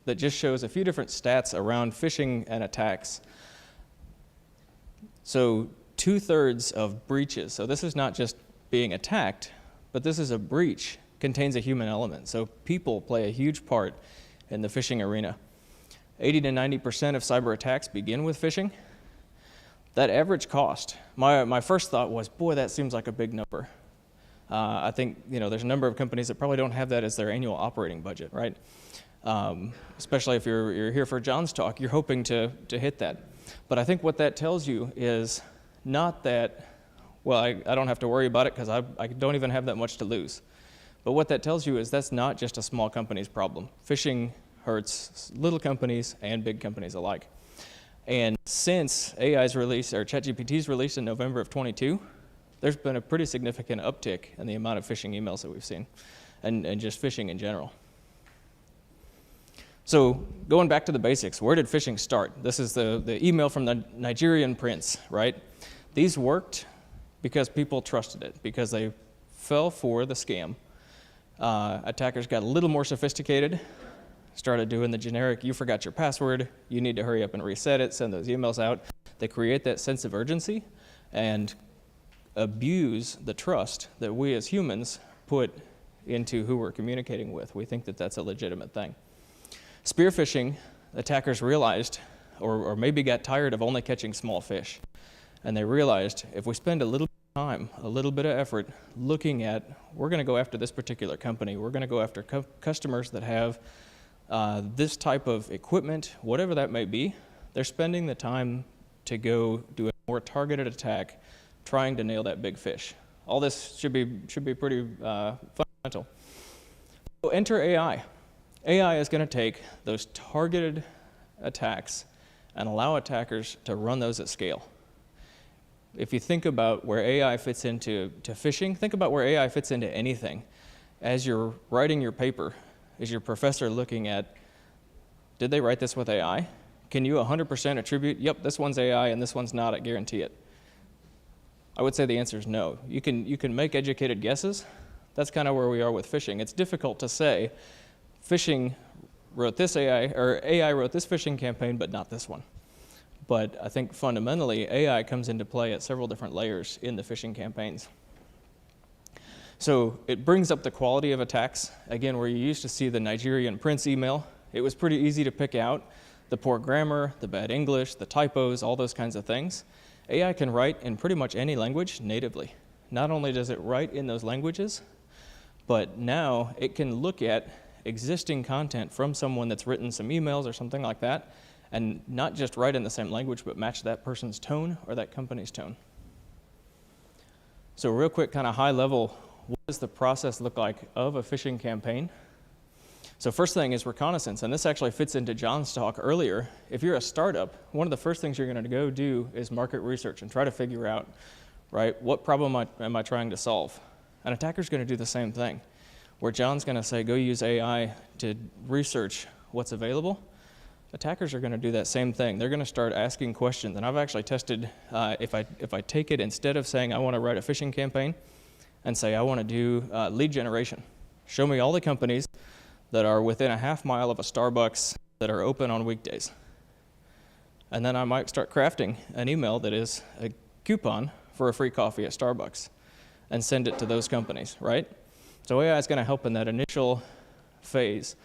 that just shows a few different stats around phishing and attacks. So 2/3 of breaches, so this is not just being attacked, but this is a breach, contains a human element. So people play a huge part in the phishing arena. 80 to 90% of cyber attacks begin with phishing. That average cost, my first thought was, boy, that seems like a big number. I think there's a number of companies that probably don't have that as their annual operating budget, right? Especially if you're here for John's talk, you're hoping to hit that. But I think what that tells you is not that, well, I don't have to worry about it because I don't even have that much to lose. But what that tells you is that's not just a small company's problem. Phishing hurts little companies and big companies alike. And since AI's release, or ChatGPT's release in November of 22, there's been a pretty significant uptick in the amount of phishing emails that we've seen, and just phishing in general. So going back to the basics, where did phishing start? This is the email from the Nigerian prince, right? These worked because people trusted it, because they fell for the scam. Attackers got a little more sophisticated, started doing the generic, you forgot your password, you need to hurry up and reset it, send those emails out. They create that sense of urgency and abuse the trust that we as humans put into who we're communicating with. We think that that's a legitimate thing. Spear phishing, attackers realized, or maybe got tired of only catching small fish. And they realized if we spend a little bit of time, a little bit of effort looking at, we're going to go after this particular company, we're going to go after customers that have this type of equipment, whatever that may be, they're spending the time to go do a more targeted attack, trying to nail that big fish. All this should be pretty fundamental. So enter AI. AI is going to take those targeted attacks and allow attackers to run those at scale. If you think about where AI fits into phishing, think about where AI fits into anything. As you're writing your paper, is your professor looking at, did they write this with AI? Can you 100% attribute, yep, this one's AI and this one's not, I guarantee it? I would say the answer is no. You can make educated guesses. That's kind of where we are with phishing. It's difficult to say, phishing wrote this AI, or AI wrote this phishing campaign, but not this one. But I think fundamentally, AI comes into play at several different layers in the phishing campaigns. So it brings up the quality of attacks. Again, where you used to see the Nigerian prince email, it was pretty easy to pick out the poor grammar, the bad English, the typos, all those kinds of things. AI can write in pretty much any language natively. Not only does it write in those languages, but now it can look at existing content from someone that's written some emails or something like that, and not just write in the same language, but match that person's tone or that company's tone. So real quick, kind of high level, what does the process look like of a phishing campaign? So first thing is reconnaissance, and this actually fits into John's talk earlier. If you're a startup, one of the first things you're going to go do is market research and try to figure out, right, what problem am I trying to solve? An attacker's going to do the same thing, where John's going to say, go use AI to research what's available. Attackers are going to do that same thing. They're going to start asking questions, and I've actually tested, if I take it, instead of saying I want to write a phishing campaign, and say I want to do lead generation. Show me all the companies that are within a half mile of a Starbucks that are open on weekdays. And then I might start crafting an email that is a coupon for a free coffee at Starbucks and send it to those companies, right? So AI is going to help in that initial phase.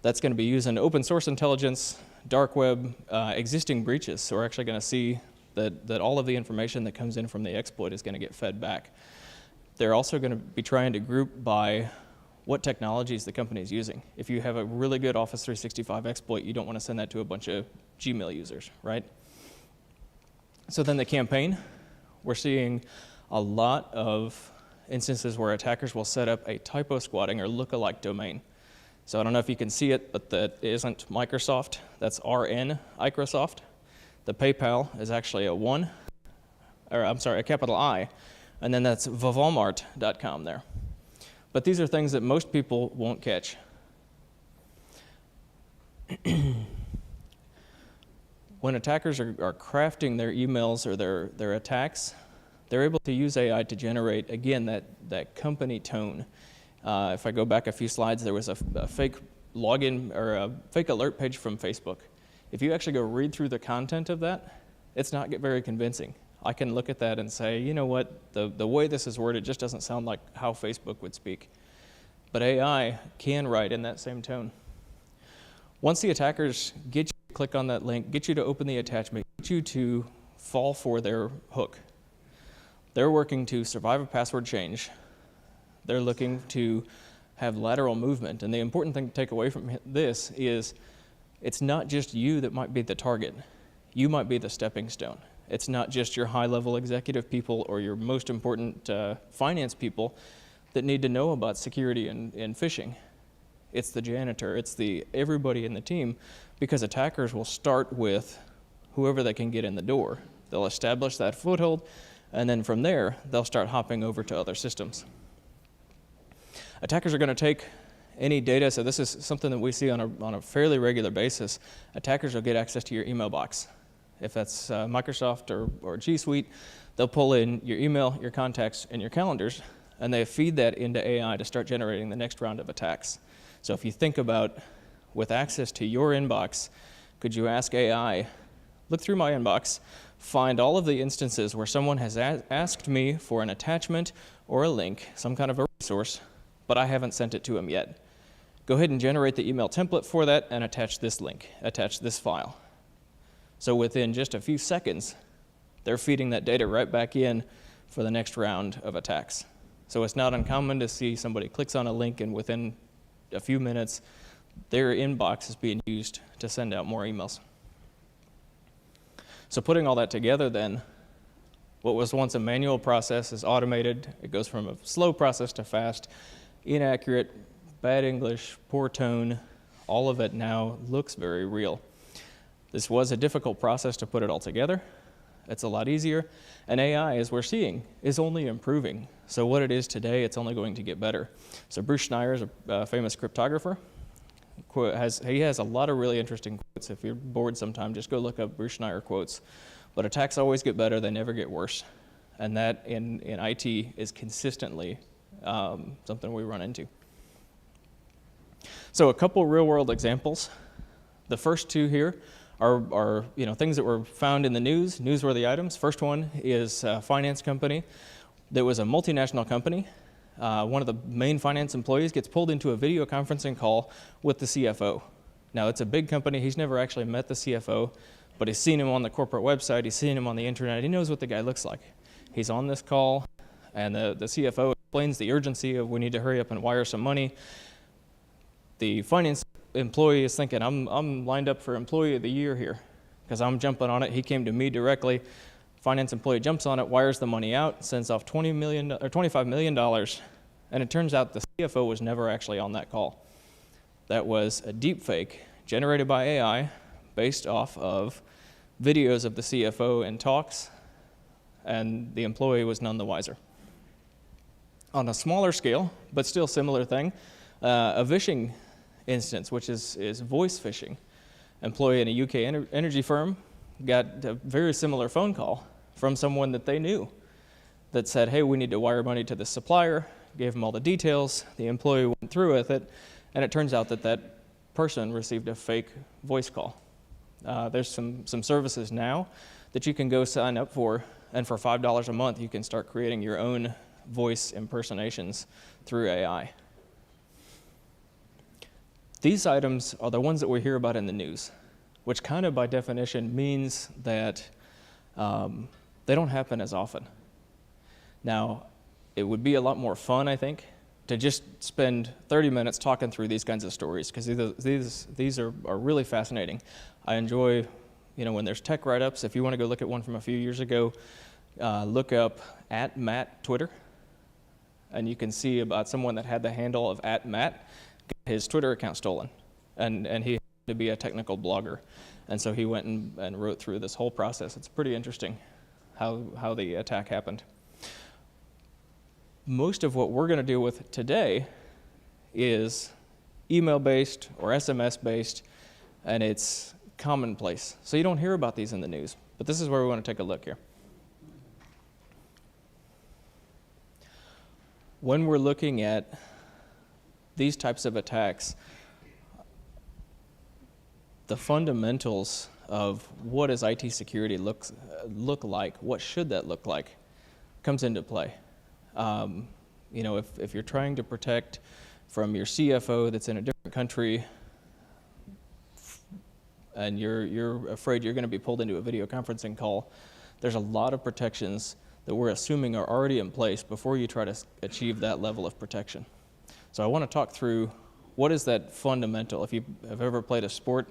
That's going to be using open source intelligence, dark web, existing breaches. So we're actually going to see that all of the information that comes in from the exploit is going to get fed back. They're also going to be trying to group by what technologies the company is using. If you have a really good Office 365 exploit, you don't want to send that to a bunch of Gmail users, right? So then the campaign, we're seeing a lot of instances where attackers will set up a typo squatting or lookalike domain. So I don't know if you can see it, but that isn't Microsoft. That's RN Microsoft. The PayPal is actually a capital I, and then that's vvalmart.com there. But these are things that most people won't catch. When attackers are crafting their emails or their attacks, they're able to use AI to generate, again, that company tone. If I go back a few slides, there was a fake login or a fake alert page from Facebook. If you actually go read through the content of that, it's not very convincing. I can look at that and say, you know what, the way this is worded just doesn't sound like how Facebook would speak. But AI can write in that same tone. Once the attackers get you to click on that link, get you to open the attachment, get you to fall for their hook, they're working to survive a password change. They're looking to have lateral movement. And the important thing to take away from this is it's not just you that might be the target. You might be the stepping stone. It's not just your high-level executive people or your most important finance people that need to know about security and phishing. It's the janitor, it's everybody in the team, because attackers will start with whoever they can get in the door. They'll establish that foothold, and then from there, they'll start hopping over to other systems. Attackers are going to take any data, so this is something that we see on a fairly regular basis. Attackers will get access to your email box. If that's Microsoft or G Suite, they'll pull in your email, your contacts, and your calendars, and they feed that into AI to start generating the next round of attacks. So if you think about, with access to your inbox, could you ask AI, look through my inbox, find all of the instances where someone has asked me for an attachment or a link, some kind of a resource, but I haven't sent it to them yet. Go ahead and generate the email template for that and attach this link, attach this file. So within just a few seconds, they're feeding that data right back in for the next round of attacks. So it's not uncommon to see somebody clicks on a link and within a few minutes, their inbox is being used to send out more emails. So putting all that together then, what was once a manual process is automated. It goes from a slow process to fast, inaccurate, bad English, poor tone. All of it now looks very real. This was a difficult process to put it all together. It's a lot easier. And AI, as we're seeing, is only improving. So what it is today, it's only going to get better. So Bruce Schneier is a famous cryptographer. He has a lot of really interesting quotes. If you're bored sometime, just go look up Bruce Schneier quotes. But attacks always get better, they never get worse. And that in IT is consistently something we run into. So a couple real-world examples. The first two here are things that were found in the news, newsworthy items. First one is a finance company that was a multinational company. One of the main finance employees gets pulled into a video conferencing call with the CFO. Now, it's a big company. He's never actually met the CFO, but he's seen him on the corporate website. He's seen him on the internet. He knows what the guy looks like. He's on this call, and the CFO explains the urgency of we need to hurry up and wire some money. The finance employee is thinking, I'm lined up for Employee of the Year here because I'm jumping on it. He came to me directly. Finance employee jumps on it, wires the money out, sends off $25 million, and it turns out the CFO was never actually on that call. That was a deep fake generated by AI based off of videos of the CFO in talks, and the employee was none the wiser. On a smaller scale, but still similar thing, a phishing instance, which is voice phishing. Employee in a UK energy firm got a very similar phone call from someone that they knew that said, hey, we need to wire money to the supplier, gave them all the details, the employee went through with it, and it turns out that that person received a fake voice call. There's some services now that you can go sign up for, and for $5 a month, you can start creating your own voice impersonations through AI. These items are the ones that we hear about in the news, which kind of by definition means that they don't happen as often. Now, it would be a lot more fun, I think, to just spend 30 minutes talking through these kinds of stories, because these are really fascinating. I enjoy, when there's tech write-ups. If you want to go look at one from a few years ago, look up @Matt Twitter, and you can see about someone that had the handle of @Matt, got his Twitter account stolen, and he happened to be a technical blogger, and so he went and wrote through this whole process. It's pretty interesting how the attack happened. Most of what we're going to deal with today is email-based or SMS-based and it's commonplace. So you don't hear about these in the news, but this is where we want to take a look here. When we're looking at these types of attacks, the fundamentals of what does IT security look like, what should that look like, comes into play. You know, if you're trying to protect from your CFO that's in a different country, and you're afraid you're going to be pulled into a video conferencing call, there's a lot of protections that we're assuming are already in place before you try to achieve that level of protection. So I want to talk through what is that fundamental. If you have ever played a sport,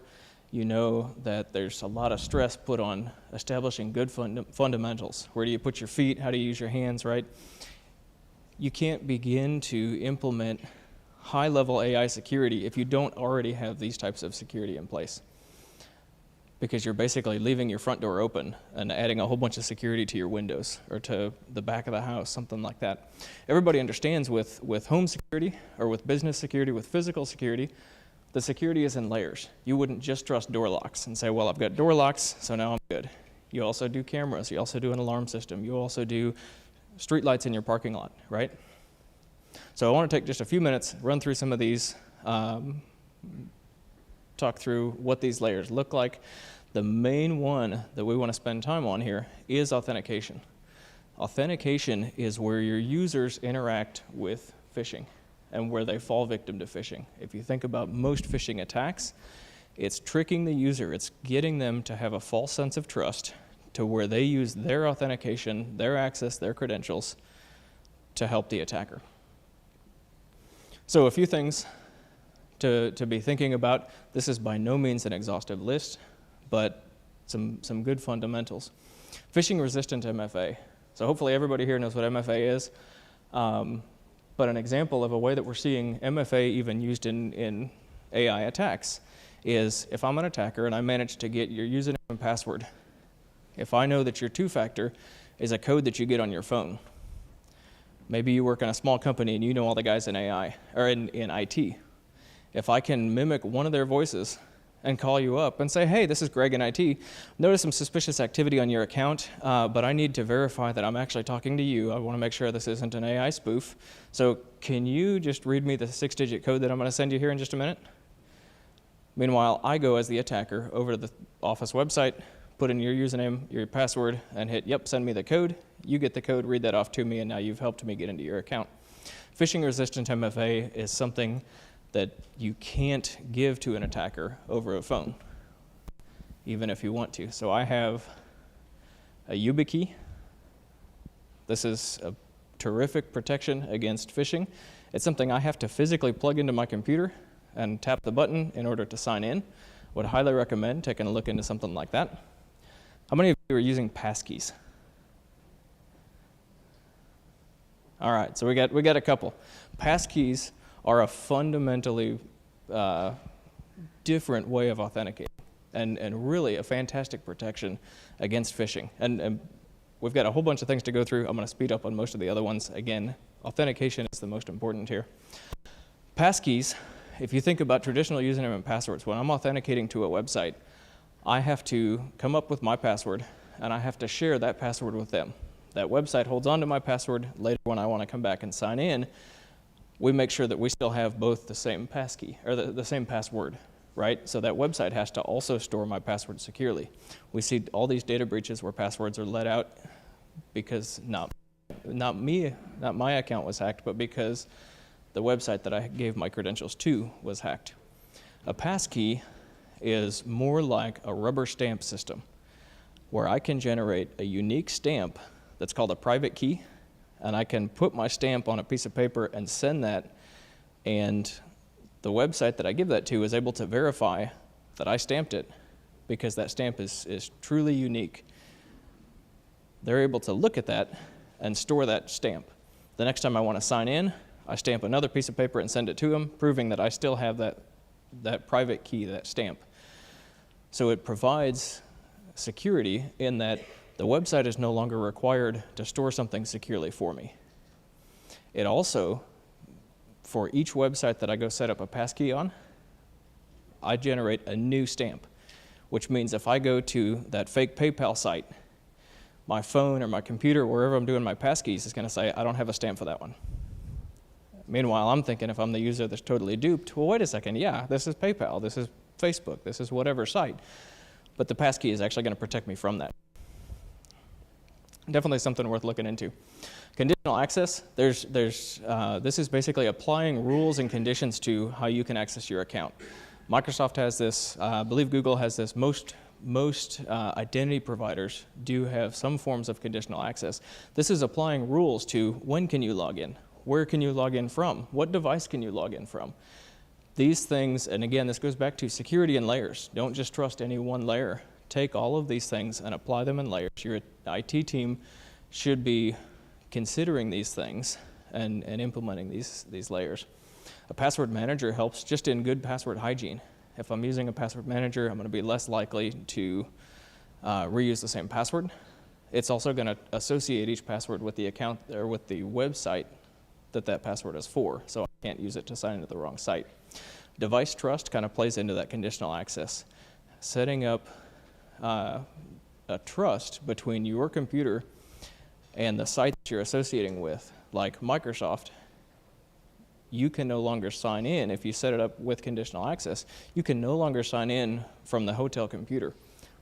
you know that there's a lot of stress put on establishing good fundamentals. Where do you put your feet? How do you use your hands, right? You can't begin to implement high-level AI security if you don't already have these types of security in place, because you're basically leaving your front door open and adding a whole bunch of security to your windows or to the back of the house, something like that. Everybody understands with home security or with business security, with physical security, the security is in layers. You wouldn't just trust door locks and say, well, I've got door locks, so now I'm good. You also do cameras. You also do an alarm system. You also do street lights in your parking lot, right? So I want to take just a few minutes, run through some of these, talk through what these layers look like. The main one that we want to spend time on here is authentication. Authentication is where your users interact with phishing and where they fall victim to phishing. If you think about most phishing attacks, it's tricking the user. It's getting them to have a false sense of trust to where they use their authentication, their access, their credentials to help the attacker. So a few things to be thinking about. This is by no means an exhaustive list, but some good fundamentals. Phishing resistant MFA. So hopefully everybody here knows what MFA is. But an example of a way that we're seeing MFA even used in AI attacks is if I'm an attacker and I manage to get your username and password, if I know that your two-factor is a code that you get on your phone, maybe you work in a small company and you know all the guys in AI or in IT. If I can mimic one of their voices and call you up and say, hey, this is Greg in IT, notice some suspicious activity on your account, but I need to verify that I'm actually talking to you. I want to make sure this isn't an AI spoof. So can you just read me the 6-digit code that I'm going to send you here in just a minute? Meanwhile, I go as the attacker over to the Office website, put in your username, your password, and hit, yep, send me the code. You get the code, read that off to me, and now you've helped me get into your account. Phishing-resistant MFA is something that you can't give to an attacker over a phone, even if you want to. So I have a YubiKey. This is a terrific protection against phishing. It's something I have to physically plug into my computer and tap the button in order to sign in. Would highly recommend taking a look into something like that. How many of you are using passkeys? All right, so we got a couple. Passkeys are a fundamentally different way of authenticating and really a fantastic protection against phishing. And we've got a whole bunch of things to go through. I'm going to speed up on most of the other ones. Again, authentication is the most important here. Passkeys, if you think about traditional username and passwords, when I'm authenticating to a website, I have to come up with my password and I have to share that password with them. That website holds on to my password. Later when I want to come back and sign in, we make sure that we still have both the same passkey, or the same password, right? So that website has to also store my password securely. We see all these data breaches where passwords are let out because not my account was hacked, but because the website that I gave my credentials to was hacked. A passkey is more like a rubber stamp system where I can generate a unique stamp that's called a private key, and I can put my stamp on a piece of paper and send that, and the website that I give that to is able to verify that I stamped it because that stamp is truly unique. They're able to look at that and store that stamp. The next time I want to sign in, I stamp another piece of paper and send it to them, proving that I still have that private key, that stamp. So it provides security in that the website is no longer required to store something securely for me. It also, for each website that I go set up a passkey on, I generate a new stamp, which means if I go to that fake PayPal site, my phone or my computer, wherever I'm doing my passkeys, is going to say, I don't have a stamp for that one. Meanwhile, I'm thinking if I'm the user that's totally duped, well, wait a second, yeah, this is PayPal, this is Facebook, this is whatever site. But the passkey is actually going to protect me from that. Definitely something worth looking into. Conditional access, this is basically applying rules and conditions to how you can access your account. Microsoft has this, I believe Google has this, most identity providers do have some forms of conditional access. This is applying rules to when can you log in, where can you log in from, what device can you log in from. These things, and again, this goes back to security and layers. Don't just trust any one layer. Take all of these things and apply them in layers. Your IT team should be considering these things and implementing these layers. A password manager helps just in good password hygiene. If I'm using a password manager, I'm going to be less likely to reuse the same password. It's also going to associate each password with the account or with the website that password is for, so I can't use it to sign into the wrong site. Device trust kind of plays into that conditional access. Setting up a trust between your computer and the site that you're associating with, like Microsoft, you can no longer sign in. If you set it up with conditional access, you can no longer sign in from the hotel computer,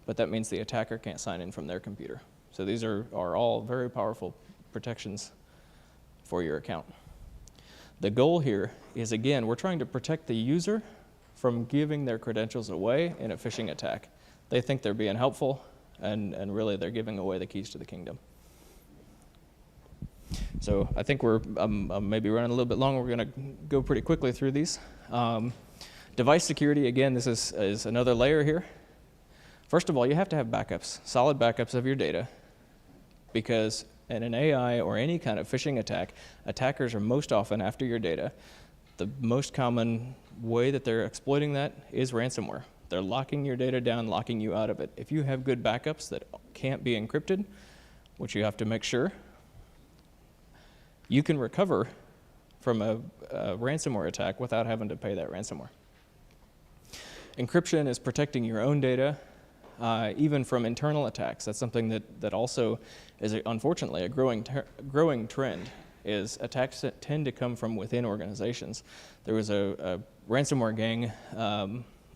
but that means the attacker can't sign in from their computer. So these are all very powerful protections for your account. The goal here is, again, we're trying to protect the user from giving their credentials away in a phishing attack. They think they're being helpful, and really they're giving away the keys to the kingdom. So I think we're maybe running a little bit long. We're going to go pretty quickly through these. Device security, again, this is another layer here. First of all, you have to have backups, solid backups of your data, because in an AI or any kind of phishing attack, attackers are most often after your data. The most common way that they're exploiting that is ransomware. They're locking your data down, locking you out of it. If you have good backups that can't be encrypted, which you have to make sure, you can recover from a ransomware attack without having to pay that ransomware. Encryption is protecting your own data, even from internal attacks. That's something that also is, unfortunately, a growing trend, is attacks that tend to come from within organizations. There was a ransomware gang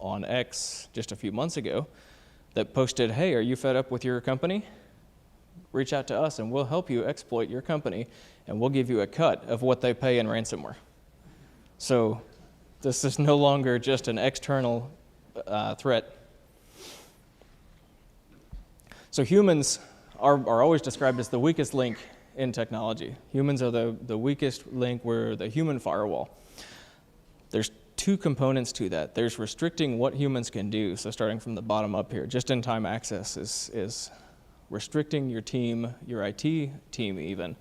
on X just a few months ago that posted, hey, are you fed up with your company? Reach out to us and we'll help you exploit your company and we'll give you a cut of what they pay in ransomware. So this is no longer just an external threat. So humans are always described as the weakest link in technology. Humans are the weakest link. We're the human firewall. There's two components to that. There's restricting what humans can do. So starting from the bottom up here, just-in-time access is restricting your team, your IT team even,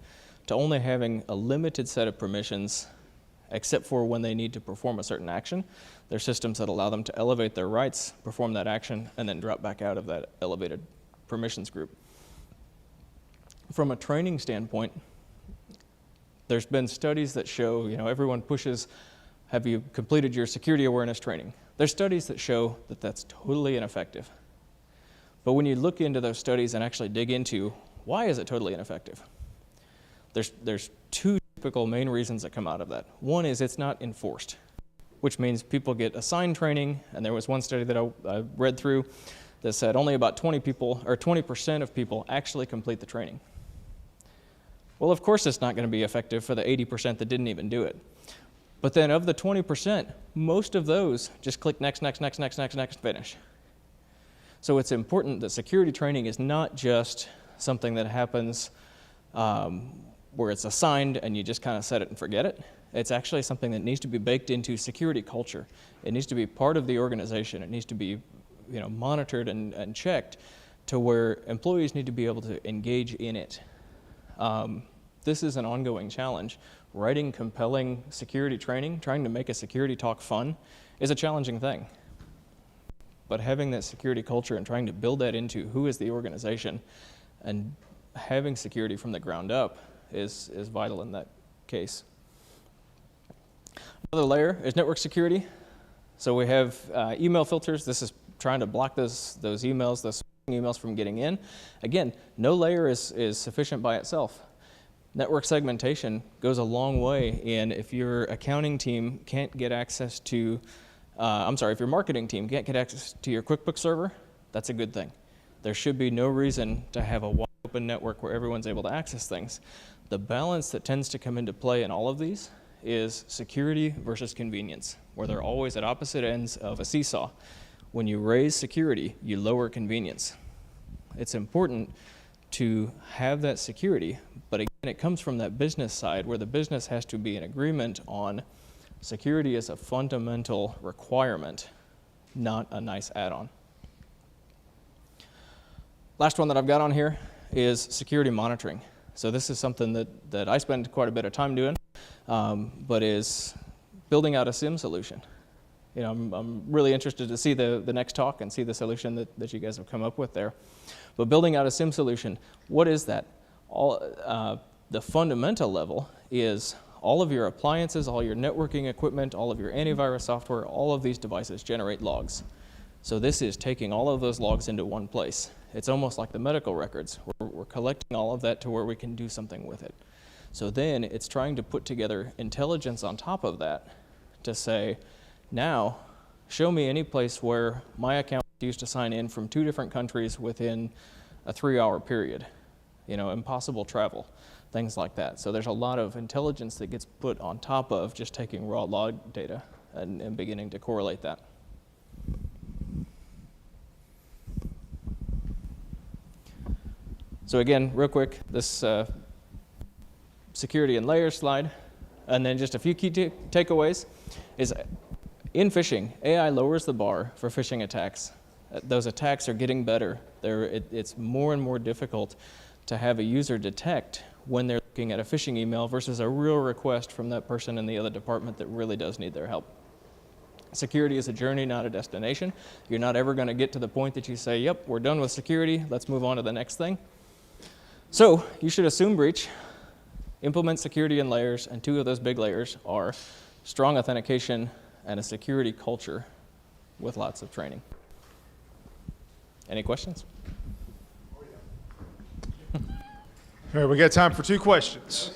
to only having a limited set of permissions, except for when they need to perform a certain action. There's systems that allow them to elevate their rights, perform that action, and then drop back out of that elevated permissions group. From a training standpoint, there's been studies that show, everyone pushes, have you completed your security awareness training? There's studies that show that that's totally ineffective. But when you look into those studies and actually dig into why is it totally ineffective, there's two typical main reasons that come out of that. One is it's not enforced, which means people get assigned training, and there was one study that I read through that said only about 20% of people actually complete the training. Well, of course it's not going to be effective for the 80% that didn't even do it. But then of the 20%, most of those just click next, next, next, next, next, next, finish. So it's important that security training is not just something that happens where it's assigned and you just kind of set it and forget it. It's actually something that needs to be baked into security culture. It needs to be part of the organization. It needs to be monitored and checked to where employees need to be able to engage in it. This is an ongoing challenge. Writing compelling security training, trying to make a security talk fun, is a challenging thing. But having that security culture and trying to build that into who is the organization and having security from the ground up is vital in that case. Another layer is network security. So we have email filters. This is trying to block those emails, those emails from getting in. Again, no layer is sufficient by itself. Network segmentation goes a long way in if your accounting team can't get access to, if your marketing team can't get access to your QuickBooks server, that's a good thing. There should be no reason to have a wide open network where everyone's able to access things. The balance that tends to come into play in all of these is security versus convenience, where they're always at opposite ends of a seesaw. When you raise security, you lower convenience. It's important to have that security, but again, it comes from that business side where the business has to be in agreement on security as a fundamental requirement, not a nice add-on. Last one that I've got on here is security monitoring. So this is something that I spend quite a bit of time doing, but is building out a SIM solution. You know, I'm really interested to see the next talk and see the solution that you guys have come up with there. But building out a SIM solution, what is that? The fundamental level is all of your appliances, all your networking equipment, all of your antivirus software, all of these devices generate logs. So this is taking all of those logs into one place. It's almost like the medical records. We're collecting all of that to where we can do something with it. So then it's trying to put together intelligence on top of that to say, now show me any place where my account used to sign in from 2 different countries within a 3-hour period. You know, impossible travel, things like that. So there's a lot of intelligence that gets put on top of just taking raw log data and beginning to correlate that. So again, real quick, this security and layers slide, and then just a few key takeaways is in phishing, AI lowers the bar for phishing attacks. Those attacks are getting better. It's more and more difficult to have a user detect when they're looking at a phishing email versus a real request from that person in the other department that really does need their help. Security is a journey, not a destination. You're not ever going to get to the point that you say, yep, we're done with security, let's move on to the next thing. So you should assume breach, implement security in layers, and 2 of those big layers are strong authentication and a security culture with lots of training. Any questions? All right, we got time for 2 questions.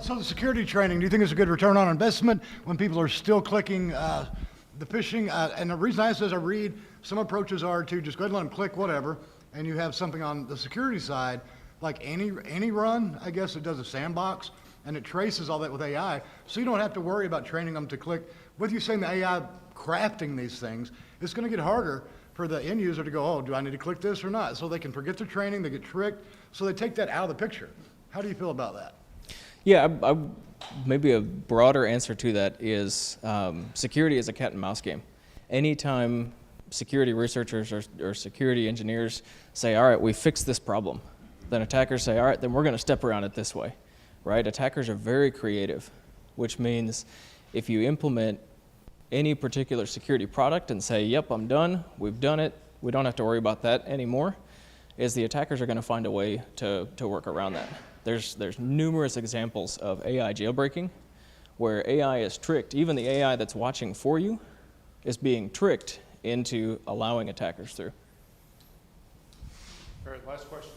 So the security training, do you think it's a good return on investment when people are still clicking the phishing? And the reason I ask is I read some approaches are to just go ahead and let them click whatever, and you have something on the security side, like AnyRun, I guess it does a sandbox, and it traces all that with AI, so you don't have to worry about training them to click. With you saying the AI crafting these things, it's going to get harder for the end user to go, oh, do I need to click this or not? So they can forget their training, they get tricked, so they take that out of the picture. How do you feel about that? Yeah, maybe a broader answer to that is security is a cat and mouse game. Anytime security researchers or security engineers say, all right, we fixed this problem, then attackers say, all right, then we're going to step around it this way, right? Attackers are very creative, which means if you implement any particular security product and say, yep, I'm done, we've done it, we don't have to worry about that anymore, is the attackers are going to find a way to work around that. There's numerous examples of AI jailbreaking where AI is tricked. Even the AI that's watching for you is being tricked into allowing attackers through. All right, last question.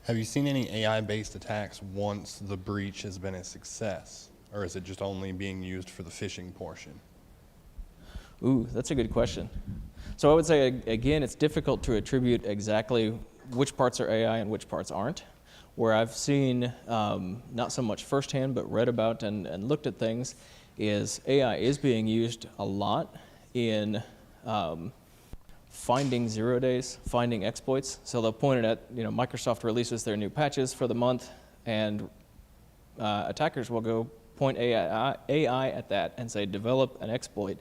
Have you seen any AI-based attacks once the breach has been a success? Or is it just only being used for the phishing portion? Ooh, that's a good question. So I would say, again, it's difficult to attribute exactly which parts are AI and which parts aren't. Where I've seen, not so much firsthand, but read about and looked at things, is AI is being used a lot in finding 0 days, finding exploits. So they'll point it at, Microsoft releases their new patches for the month, and attackers will go point AI at that and say, develop an exploit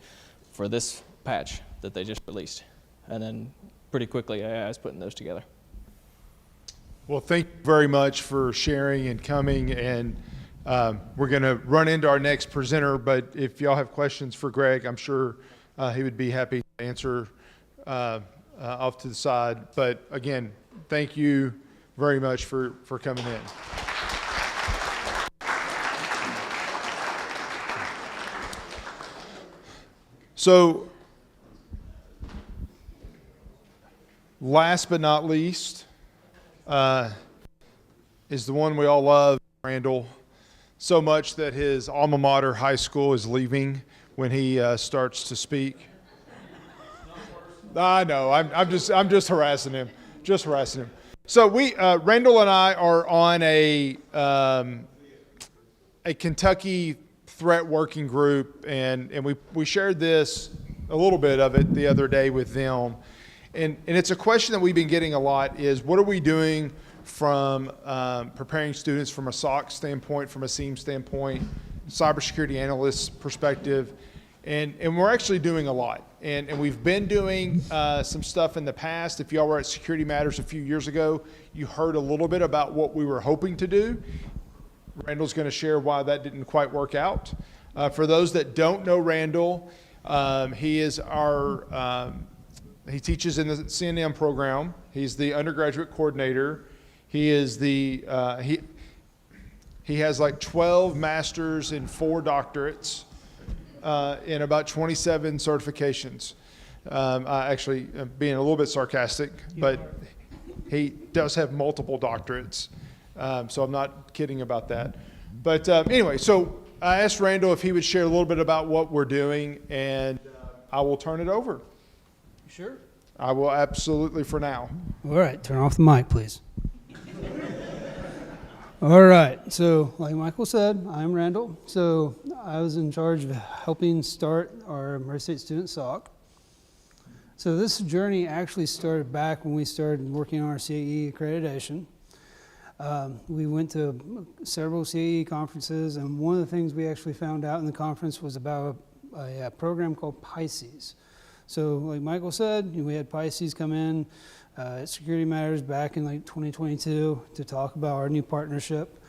for this patch that they just released. And then pretty quickly AI is putting those together. Well, thank you very much for sharing and coming, and we're going to run into our next presenter, but if y'all have questions for Greg, I'm sure he would be happy to answer off to the side. But again, thank you very much for coming in. So, last but not least, is the one we all love, Randall, so much that his alma mater, high school, is leaving when he starts to speak. I know. I'm just harassing him. Just harassing him. So Randall and I are on a Kentucky threat working group, and we shared this, a little bit of it, the other day with them. And it's a question that we've been getting a lot is, what are we doing from preparing students from a SOC standpoint, from a SIEM standpoint, cybersecurity analyst perspective, and we're actually doing a lot. And we've been doing some stuff in the past. If y'all were at Security Matters a few years ago, you heard a little bit about what we were hoping to do. Randall's going to share why that didn't quite work out. For those that don't know Randall, he is he teaches in the CNM program. He's the undergraduate coordinator. He is he has like 12 masters and 4 doctorates and about 27 certifications. I actually being a little bit sarcastic, but he does have multiple doctorates. So I'm not kidding about that. But anyway, so I asked Randall if he would share a little bit about what we're doing, and I will turn it over. Sure. I will absolutely for now. All right, turn off the mic, please. All right, so like Michael said, I'm Randall. So I was in charge of helping start our Murray State Student SOC. So this journey actually started back when we started working on our CAE accreditation. We went to several CAE conferences, and one of the things we actually found out in the conference was about a program called Pisces. So like Michael said, we had Pisces come in at Security Matters back in like 2022 to talk about our new partnership,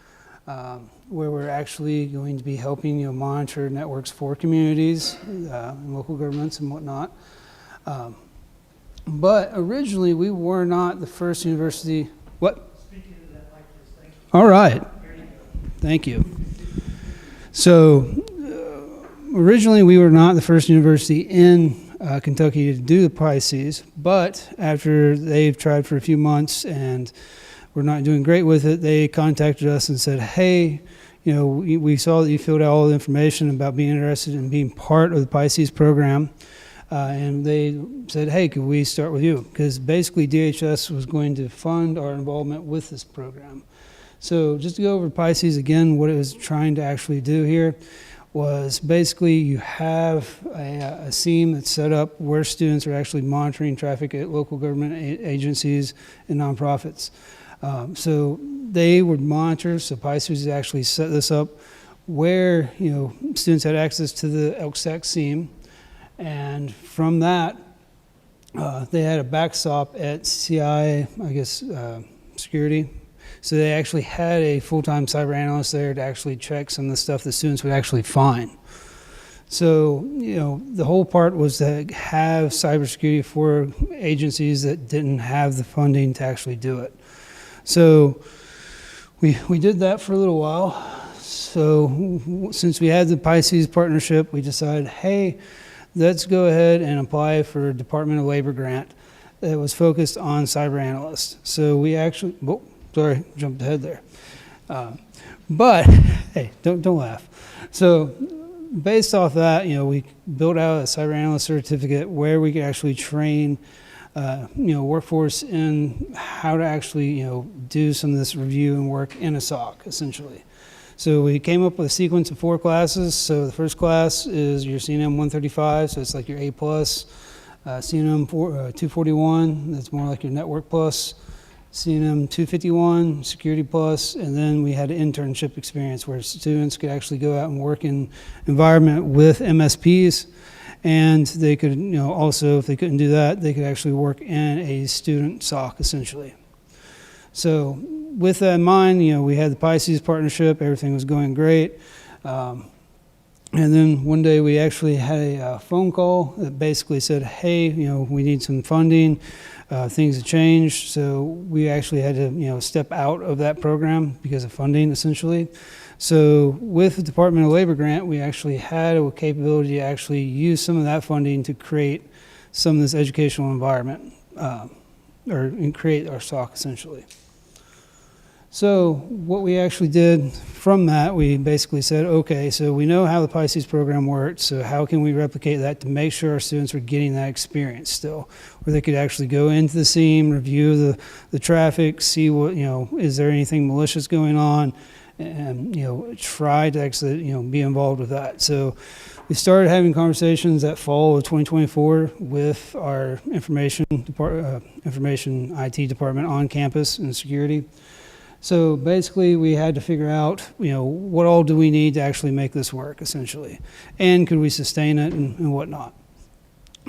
where we're actually going to be helping monitor networks for communities and local governments and whatnot. But originally we were not the first university. What? All right. Thank you. So originally we were not the first university in Kentucky to do the Pisces, but after they've tried for a few months and we're not doing great with it, they contacted us and said, hey, we saw that you filled out all the information about being interested in being part of the Pisces program. And they said, hey, could we start with you? Because basically DHS was going to fund our involvement with this program. So just to go over Pisces again, what it was trying to actually do here was basically you have a SIEM that's set up where students are actually monitoring traffic at local government agencies and nonprofits. So they would monitor, so Pisces actually set this up where students had access to the ELK-SAC SIEM, and from that they had a backstop at CI, security. So they actually had a full-time cyber analyst there to actually check some of the stuff that students would actually find. So, the whole part was to have cybersecurity for agencies that didn't have the funding to actually do it. So we did that for a little while. So since we had the Pisces partnership, we decided, hey, let's go ahead and apply for a Department of Labor grant that was focused on cyber analysts. So we actually, sorry, jumped ahead there. But hey, don't laugh. So based off that, we built out a cyber analyst certificate where we could actually train, workforce in how to actually, do some of this review and work in a SOC, essentially. So we came up with a sequence of 4 classes. So the first class is your CNM 135, so it's like your A+. CNM 241, that's more like your Network Plus. CNM 251, Security Plus, and then we had an internship experience where students could actually go out and work in environment with MSPs, and they could, also, if they couldn't do that, they could actually work in a student SOC, essentially. So with that in mind, we had the Pisces partnership, everything was going great. And then one day we actually had a phone call that basically said, hey, we need some funding. Things have changed. So we actually had to, step out of that program because of funding, essentially. So with the Department of Labor grant, we actually had a capability to actually use some of that funding to create some of this educational environment, and create our SOC, essentially. So what we actually did from that, we basically said, okay, so we know how the Pisces program works, so how can we replicate that to make sure our students are getting that experience still, where they could actually go into the scene, review the traffic, see what, is there anything malicious going on, and, try to actually, be involved with that. So we started having conversations that fall of 2024 with our information IT department on campus and security. So basically, we had to figure out, what all do we need to actually make this work, essentially, and could we sustain it and whatnot.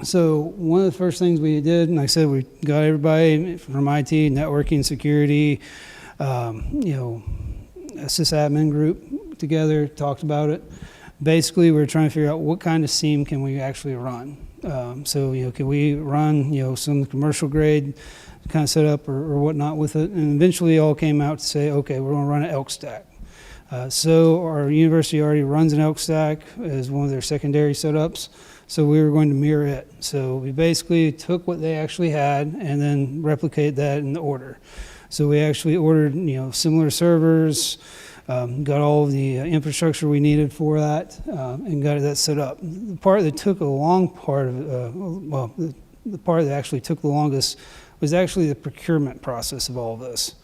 So one of the first things we did, and like I said, we got everybody from IT, networking, security, a sysadmin group together, talked about it. Basically, we were trying to figure out what kind of SIEM can we actually run. So, can we run, some commercial grade kind of setup or whatnot with it, and eventually it all came out to say, okay, we're going to run an ELK stack. So our university already runs an ELK stack as one of their secondary setups, so we were going to mirror it. So we basically took what they actually had and then replicate that in the order. So we actually ordered, similar servers, got all of the infrastructure we needed for that, and got that set up. The part that took the part that actually took the longest was actually the procurement process of all of this.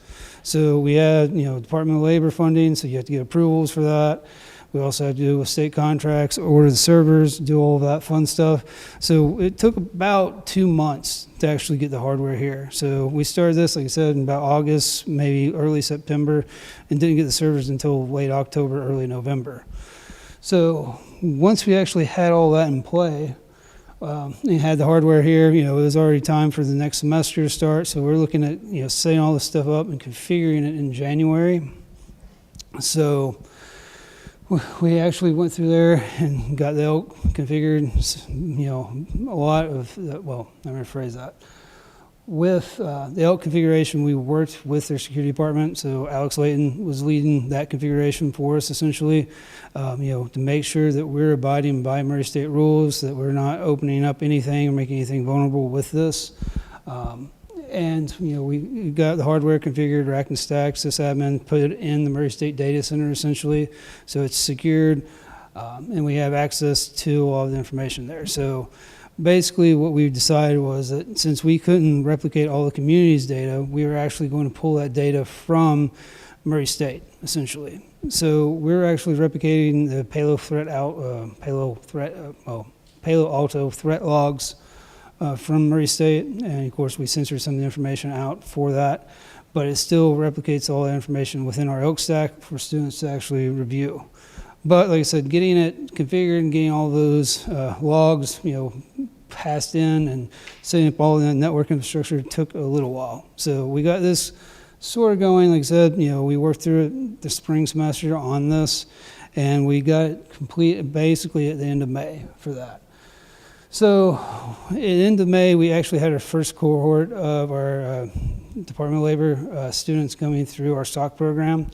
So we had, Department of Labor funding, so you have to get approvals for that. We also had to do with state contracts, order the servers, do all of that fun stuff. So it took about 2 months to actually get the hardware here. So we started this, like I said, in about August, maybe early September, and didn't get the servers until late October, early November. So once we actually had all that in play, and had the hardware here, it was already time for the next semester to start. So we're looking at, setting all this stuff up and configuring it in January. So we actually went through there and got the ELK configured, a lot of, let me rephrase that. With the ELK configuration, we worked with their security department, so Alex Layton was leading that configuration for us, essentially, to make sure that we're abiding by Murray State rules, that we're not opening up anything or making anything vulnerable with this. And we got the hardware configured, rack and stack, sysadmin, put it in the Murray State Data Center, essentially, so it's secured, and we have access to all the information there. So basically what we decided was that since we couldn't replicate all the community's data, we were actually going to pull that data from Murray State, essentially. So we're actually replicating the Palo Alto threat logs from Murray State, and of course we censored some of the information out for that, but it still replicates all that information within our ELK stack for students to actually review. But like I said, getting it configured and getting all those logs, passed in and setting up all the network infrastructure took a little while. So we got this sort of going. Like I said, we worked through it the spring semester on this, and we got it complete basically at the end of May for that. So at the end of May, we actually had our first cohort of our Department of Labor students coming through our SOC program.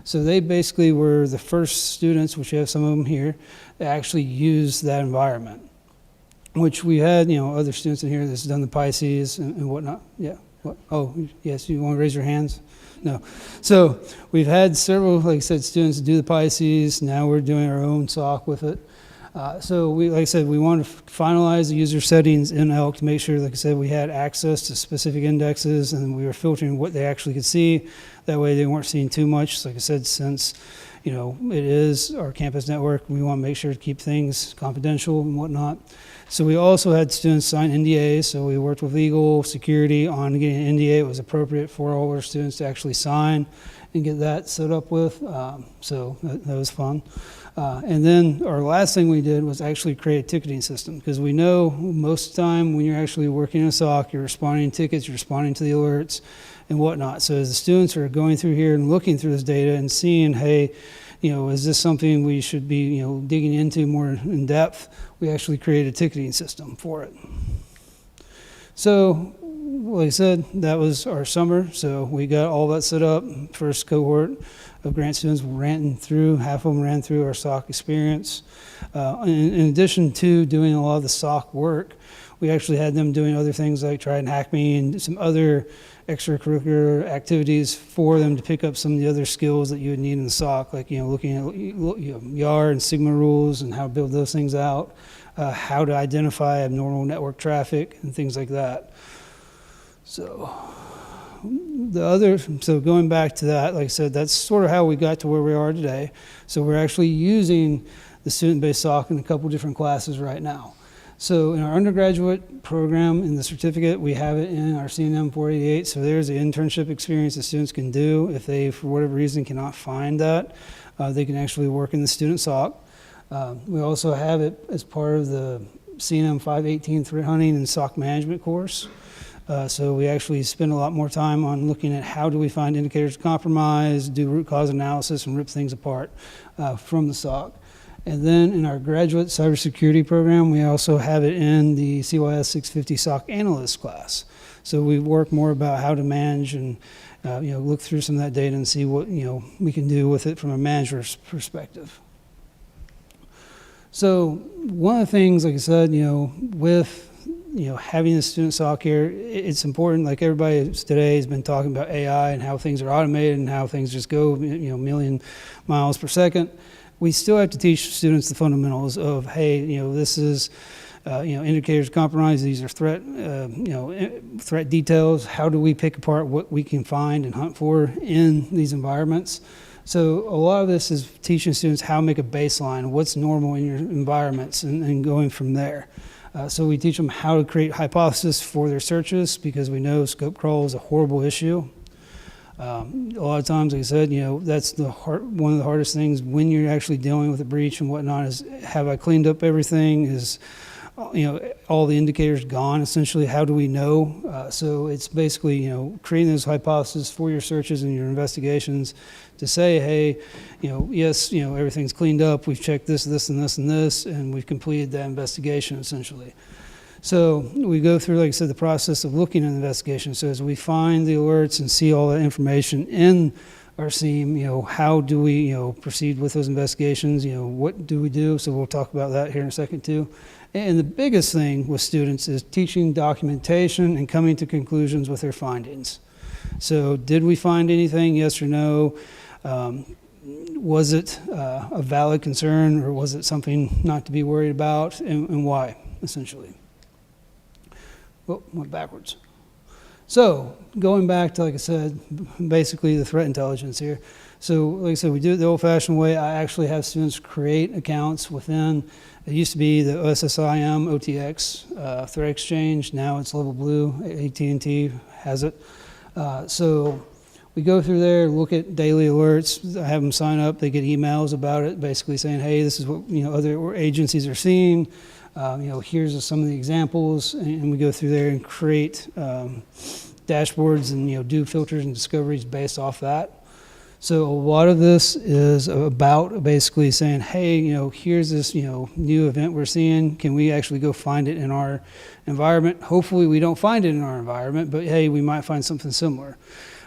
So they basically were the first students, which you have some of them here, that actually used that environment, which we had, other students in here that's done the Pisces and whatnot. Yeah. What? Oh, yes, you want to raise your hands? No. So we've had several, like I said, students do the Pisces. Now we're doing our own SOC with it. So we, like I said, we want to finalize the user settings in ELK to make sure, like I said, we had access to specific indexes and we were filtering what they actually could see. That way they weren't seeing too much. Like I said, since, it is our campus network, we want to make sure to keep things confidential and whatnot. So we also had students sign NDAs. So we worked with legal, security on getting an NDA. It was appropriate for all our students to actually sign and get that set up with. So that was fun. And then our last thing we did was actually create a ticketing system, because we know most of the time when you're actually working in a SOC, you're responding to tickets, you're responding to the alerts and whatnot. So as the students are going through here and looking through this data and seeing, hey, is this something we should be, digging into more in depth? We actually created a ticketing system for it. So, like I said, that was our summer. So we got all that set up. First cohort of grant students ran through, half of them ran through our SOC experience. In addition to doing a lot of the SOC work, we actually had them doing other things like Try and Hack Me and some other extracurricular activities for them to pick up some of the other skills that you would need in the SOC, like looking at YAR and Sigma rules and how to build those things out, how to identify abnormal network traffic and things like that. So going back to that, like I said, that's sort of how we got to where we are today. So we're actually using the student-based SOC in a couple different classes right now. So in our undergraduate program, in the certificate, we have it in our CNM 488. So there's the internship experience that students can do. If they, for whatever reason, cannot find that, they can actually work in the student SOC. We also have it as part of the CNM 518 threat hunting and SOC management course. So we actually spend a lot more time on looking at how do we find indicators of compromise, do root cause analysis, and rip things apart from the SOC. And then in our graduate cybersecurity program, we also have it in the CYS 650 SOC analyst class. So we work more about how to manage and look through some of that data and see what we can do with it from a manager's perspective. So one of the things, like I said, with having the student SOC here, it's important. Like everybody today has been talking about AI and how things are automated and how things just go, a million miles per second. We still have to teach students the fundamentals of, hey, this is, indicators of compromise. These are threat details. How do we pick apart what we can find and hunt for in these environments? So a lot of this is teaching students how to make a baseline, what's normal in your environments, and going from there. So we teach them how to create hypotheses for their searches, because we know scope crawl is a horrible issue. A lot of times, like I said, that's one of the hardest things when you're actually dealing with a breach and whatnot is, have I cleaned up everything? Is, all the indicators gone, essentially? How do we know? So it's basically, creating those hypotheses for your searches and your investigations to say, hey, yes, everything's cleaned up. We've checked this, this, and this, and this, and we've completed that investigation, essentially. So we go through, like I said, the process of looking at the investigation. So as we find the alerts and see all that information in our SIEM, how do we, proceed with those investigations? What do we do? So we'll talk about that here in a second too. And the biggest thing with students is teaching documentation and coming to conclusions with their findings. So did we find anything, yes or no? Was it a valid concern, or was it something not to be worried about, and why, essentially? Oh, went backwards. So going back to, like I said, basically the threat intelligence here. So like I said, we do it the old-fashioned way. I actually have students create accounts within, it used to be the OSSIM OTX Threat Exchange. Now it's Level Blue. AT&T has it. So we go through there, look at daily alerts. I have them sign up. They get emails about it, basically saying, hey, this is what other agencies are seeing. Here's some of the examples, and we go through there and create dashboards and do filters and discoveries based off that. So a lot of this is about basically saying, hey, here's this new event we're seeing. Can we actually go find it in our environment? Hopefully we don't find it in our environment, but hey, we might find something similar.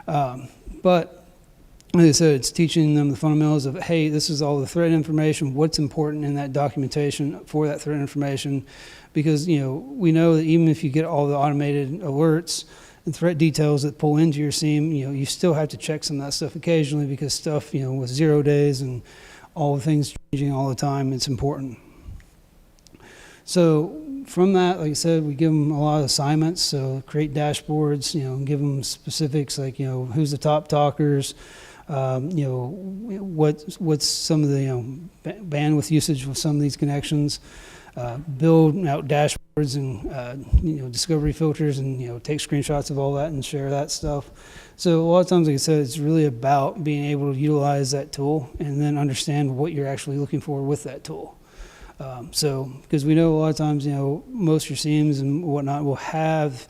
But like I said, it's teaching them the fundamentals of, hey, this is all the threat information, what's important in that documentation for that threat information. Because, we know that even if you get all the automated alerts and threat details that pull into your SIEM, you still have to check some of that stuff occasionally, because stuff, with 0 days and all the things changing all the time, it's important. So from that, like I said, we give them a lot of assignments. So create dashboards, give them specifics like, who's the top talkers, what's some of the bandwidth usage with some of these connections, build out dashboards and discovery filters, and take screenshots of all that and share that stuff. So a lot of times, like I said, it's really about being able to utilize that tool and then understand what you're actually looking for with that tool. So because we know a lot of times, most of your SIEMs and whatnot will have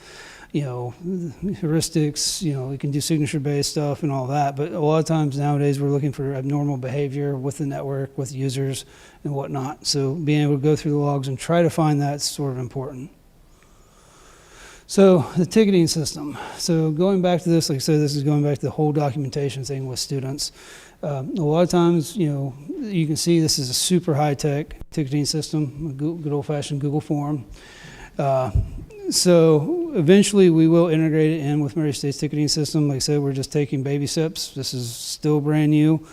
heuristics, we can do signature-based stuff and all that, but a lot of times nowadays we're looking for abnormal behavior with the network, with users and whatnot. So being able to go through the logs and try to find that's sort of important. So the ticketing system. So going back to this, like I said, this is going back to the whole documentation thing with students. A lot of times, you can see this is a super high-tech ticketing system, a good old-fashioned Google form. So eventually we will integrate it in with Murray State's ticketing system. Like I said, we're just taking baby steps. This is still brand new.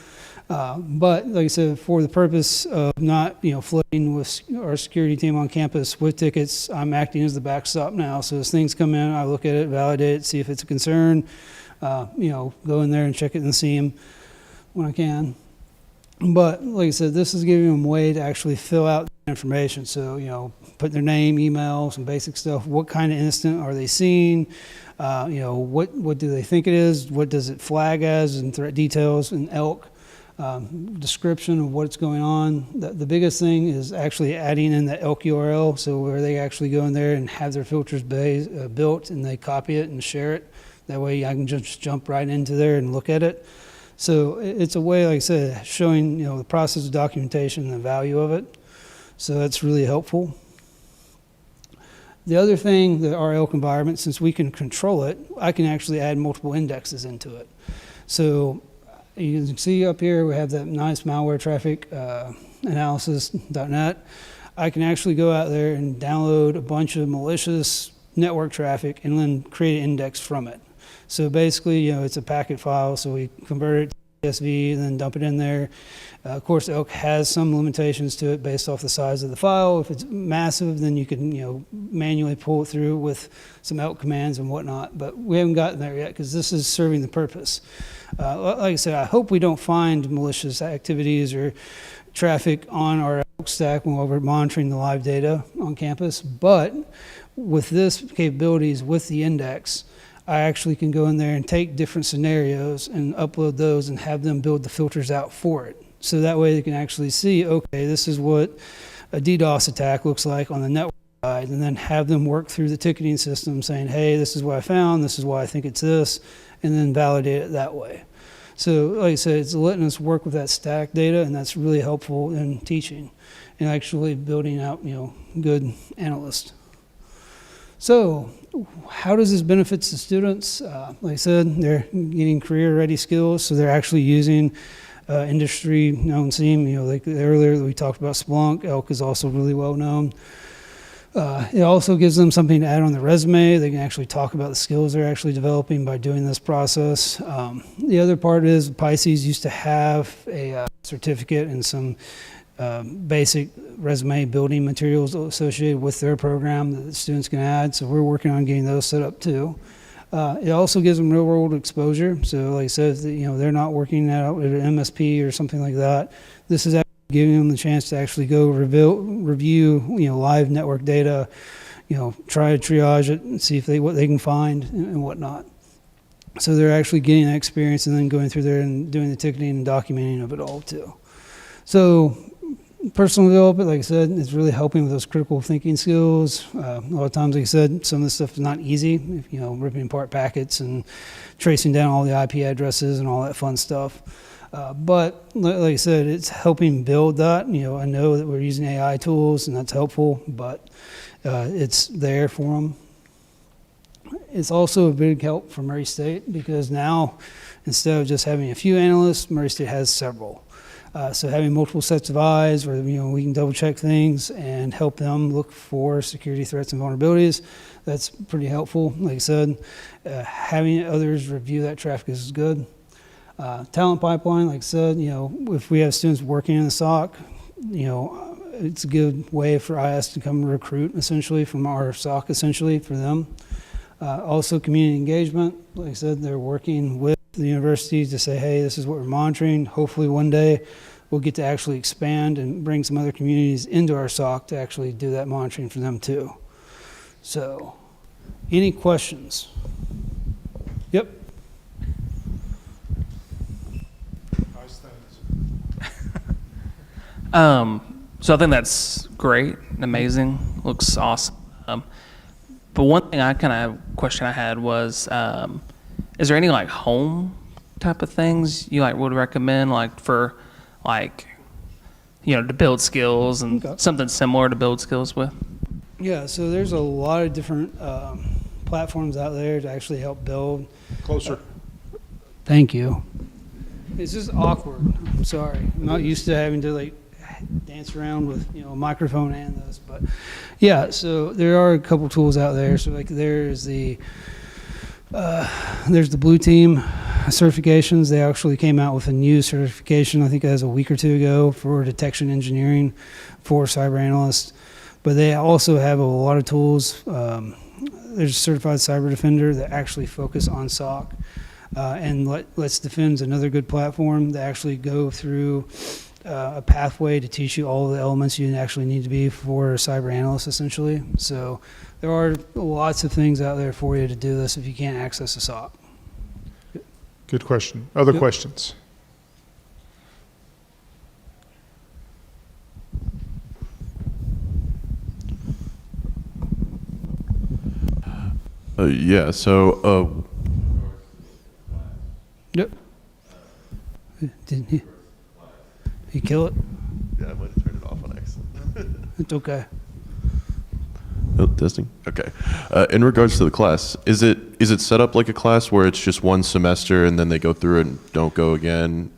But like I said, for the purpose of not, flooding with our security team on campus with tickets, I'm acting as the backstop now. So as things come in, I look at it, validate it, see if it's a concern, go in there and check it in the SIEM when I can. But like I said, this is giving them a way to actually fill out the information. So, put their name, email, some basic stuff. What kind of incident are they seeing? What do they think it is? What does it flag as? And threat details and ELK. Description of what's going on. The biggest thing is actually adding in the ELK URL, so where they actually go in there and have their filters built and they copy it and share it. That way I can just jump right into there and look at it. So it's a way, like I said, showing the process of documentation and the value of it. So that's really helpful. The other thing, the ELK environment, since we can control it, I can actually add multiple indexes into it. So you can see up here we have that nice malware traffic analysis.net. I can actually go out there and download a bunch of malicious network traffic and then create an index from it. So basically, it's a packet file, so we convert it to CSV and then dump it in there. Of course, ELK has some limitations to it based off the size of the file. If it's massive, then you can manually pull it through with some ELK commands and whatnot. But we haven't gotten there yet because this is serving the purpose. Like I said, I hope we don't find malicious activities or traffic on our ELK stack when we're monitoring the live data on campus. But with this capabilities with the index, I actually can go in there and take different scenarios and upload those and have them build the filters out for it. So that way they can actually see, okay, this is what a DDoS attack looks like on the network side, and then have them work through the ticketing system saying, hey, this is what I found, this is why I think it's this, and then validate it that way. So like I said, it's letting us work with that stack data, and that's really helpful in teaching and actually building out, good analysts. So how does this benefit the students? Like I said, they're getting career-ready skills, so they're actually using industry-known SIEM. Like earlier we talked about Splunk. ELK is also really well-known. It also gives them something to add on their resume. They can actually talk about the skills they're actually developing by doing this process. The other part is Pisces used to have a certificate and some basic resume building materials associated with their program that the students can add. So we're working on getting those set up too. It also gives them real world exposure. So like I said, they're not working out at an MSP or something like that. This is actually giving them the chance to actually go review live network data, try to triage it and see if what they can find and whatnot. So they're actually getting that experience and then going through there and doing the ticketing and documenting of it all too. So personal development, like I said, is really helping with those critical thinking skills. A lot of times, like I said, some of this stuff is not easy, ripping apart packets and tracing down all the IP addresses and all that fun stuff. But like I said, it's helping build that. I know that we're using AI tools and that's helpful, but it's there for them. It's also a big help for Murray State because now, instead of just having a few analysts, Murray State has several. So having multiple sets of eyes where we can double check things and help them look for security threats and vulnerabilities, that's pretty helpful. Like I said, having others review that traffic is good. Talent pipeline, like I said, if we have students working in the SOC, it's a good way for IS to come recruit essentially from our SOC essentially for them. Also community engagement, like I said, they're working with the universities to say, hey, this is what we're monitoring. Hopefully one day we'll get to actually expand and bring some other communities into our SOC to actually do that monitoring for them too. So, any questions? Yep. So I think that's great, amazing, looks awesome. But one thing question I had was, is there any like home type of things you like would recommend, like for like, to build skills and something similar to build skills with? Yeah, so there's a lot of different platforms out there to actually help build. Closer. Thank you. It's just awkward. I'm sorry. I'm not used to having to like dance around with a microphone and this, but yeah. So there are a couple tools out there. So like there's the Blue Team certifications. They actually came out with a new certification, I think as a week or two ago, for detection engineering for cyber analysts. But they also have a lot of tools. There's a certified cyber defender that actually focus on SOC. And Let's Defend's another good platform that actually go through a pathway to teach you all the elements you actually need to be for a cyber analyst, essentially. So there are lots of things out there for you to do this if you can't access a SOC. Good question. Other questions? Yeah, so Yep. Didn't he kill it? yeah, I might have turned it off on accident. It's okay. Oh, testing. Okay. In regards to the class, is it set up like a class where it's just one semester and then they go through it and don't go again?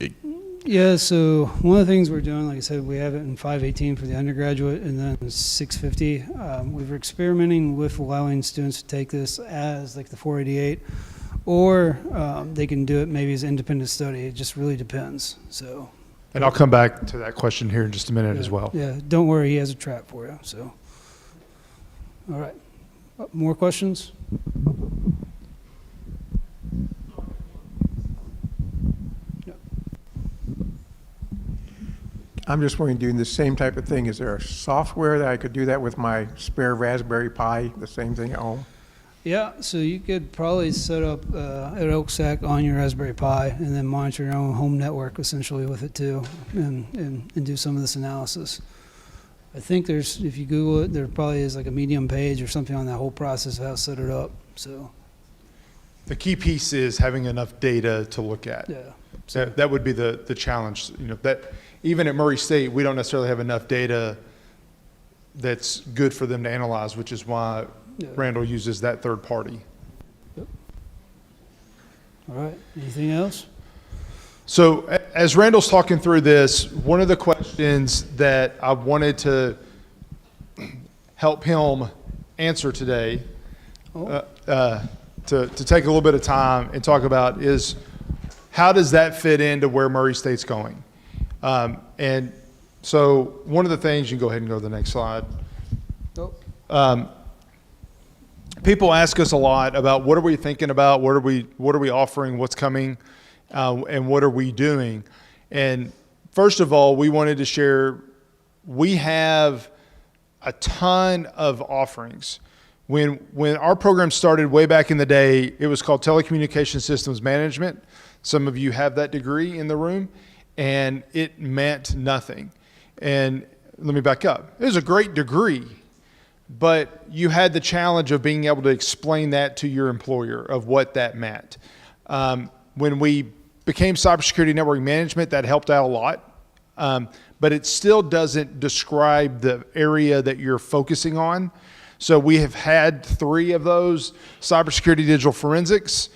Yeah, so one of the things we're doing, like I said, we have it in 518 for the undergraduate and then 650. We're experimenting with allowing students to take this as like the 488, or they can do it maybe as independent study. It just really depends. So. And I'll come back to that question here in just a minute as well. Yeah, don't worry, he has a trap for you. So, all right, more questions? I'm just wondering, doing the same type of thing, is there a software that I could do that with my spare Raspberry Pi, the same thing at home? Yeah, so you could probably set up an OakStack on your Raspberry Pi and then monitor your own home network essentially with it too, and do some of this analysis. I think if you Google it, there probably is like a Medium page or something on that whole process of how to set it up. So the key piece is having enough data to look at. Yeah. That would be the challenge. That even at Murray State, we don't necessarily have enough data that's good for them to analyze, which is why Randall uses that third party. Yep. All right, anything else? So as Randall's talking through this, one of the questions that I wanted to help him answer today, to take a little bit of time and talk about, is how does that fit into where Murray State's going? And so one of the things, you can go ahead and go to the next slide. People ask us a lot about what are we thinking about, what are we offering, what's coming, and what are we doing. And first of all, we wanted to share, we have a ton of offerings. When our program started way back in the day, it was called Telecommunication Systems Management. Some of you have that degree in the room, and it meant nothing. And let me back up. It was a great degree, but you had the challenge of being able to explain that to your employer of what that meant. When we became Cybersecurity Network Management, that helped out a lot, but it still doesn't describe the area that you're focusing on. So we have had 3 of those: Cybersecurity Digital Forensics,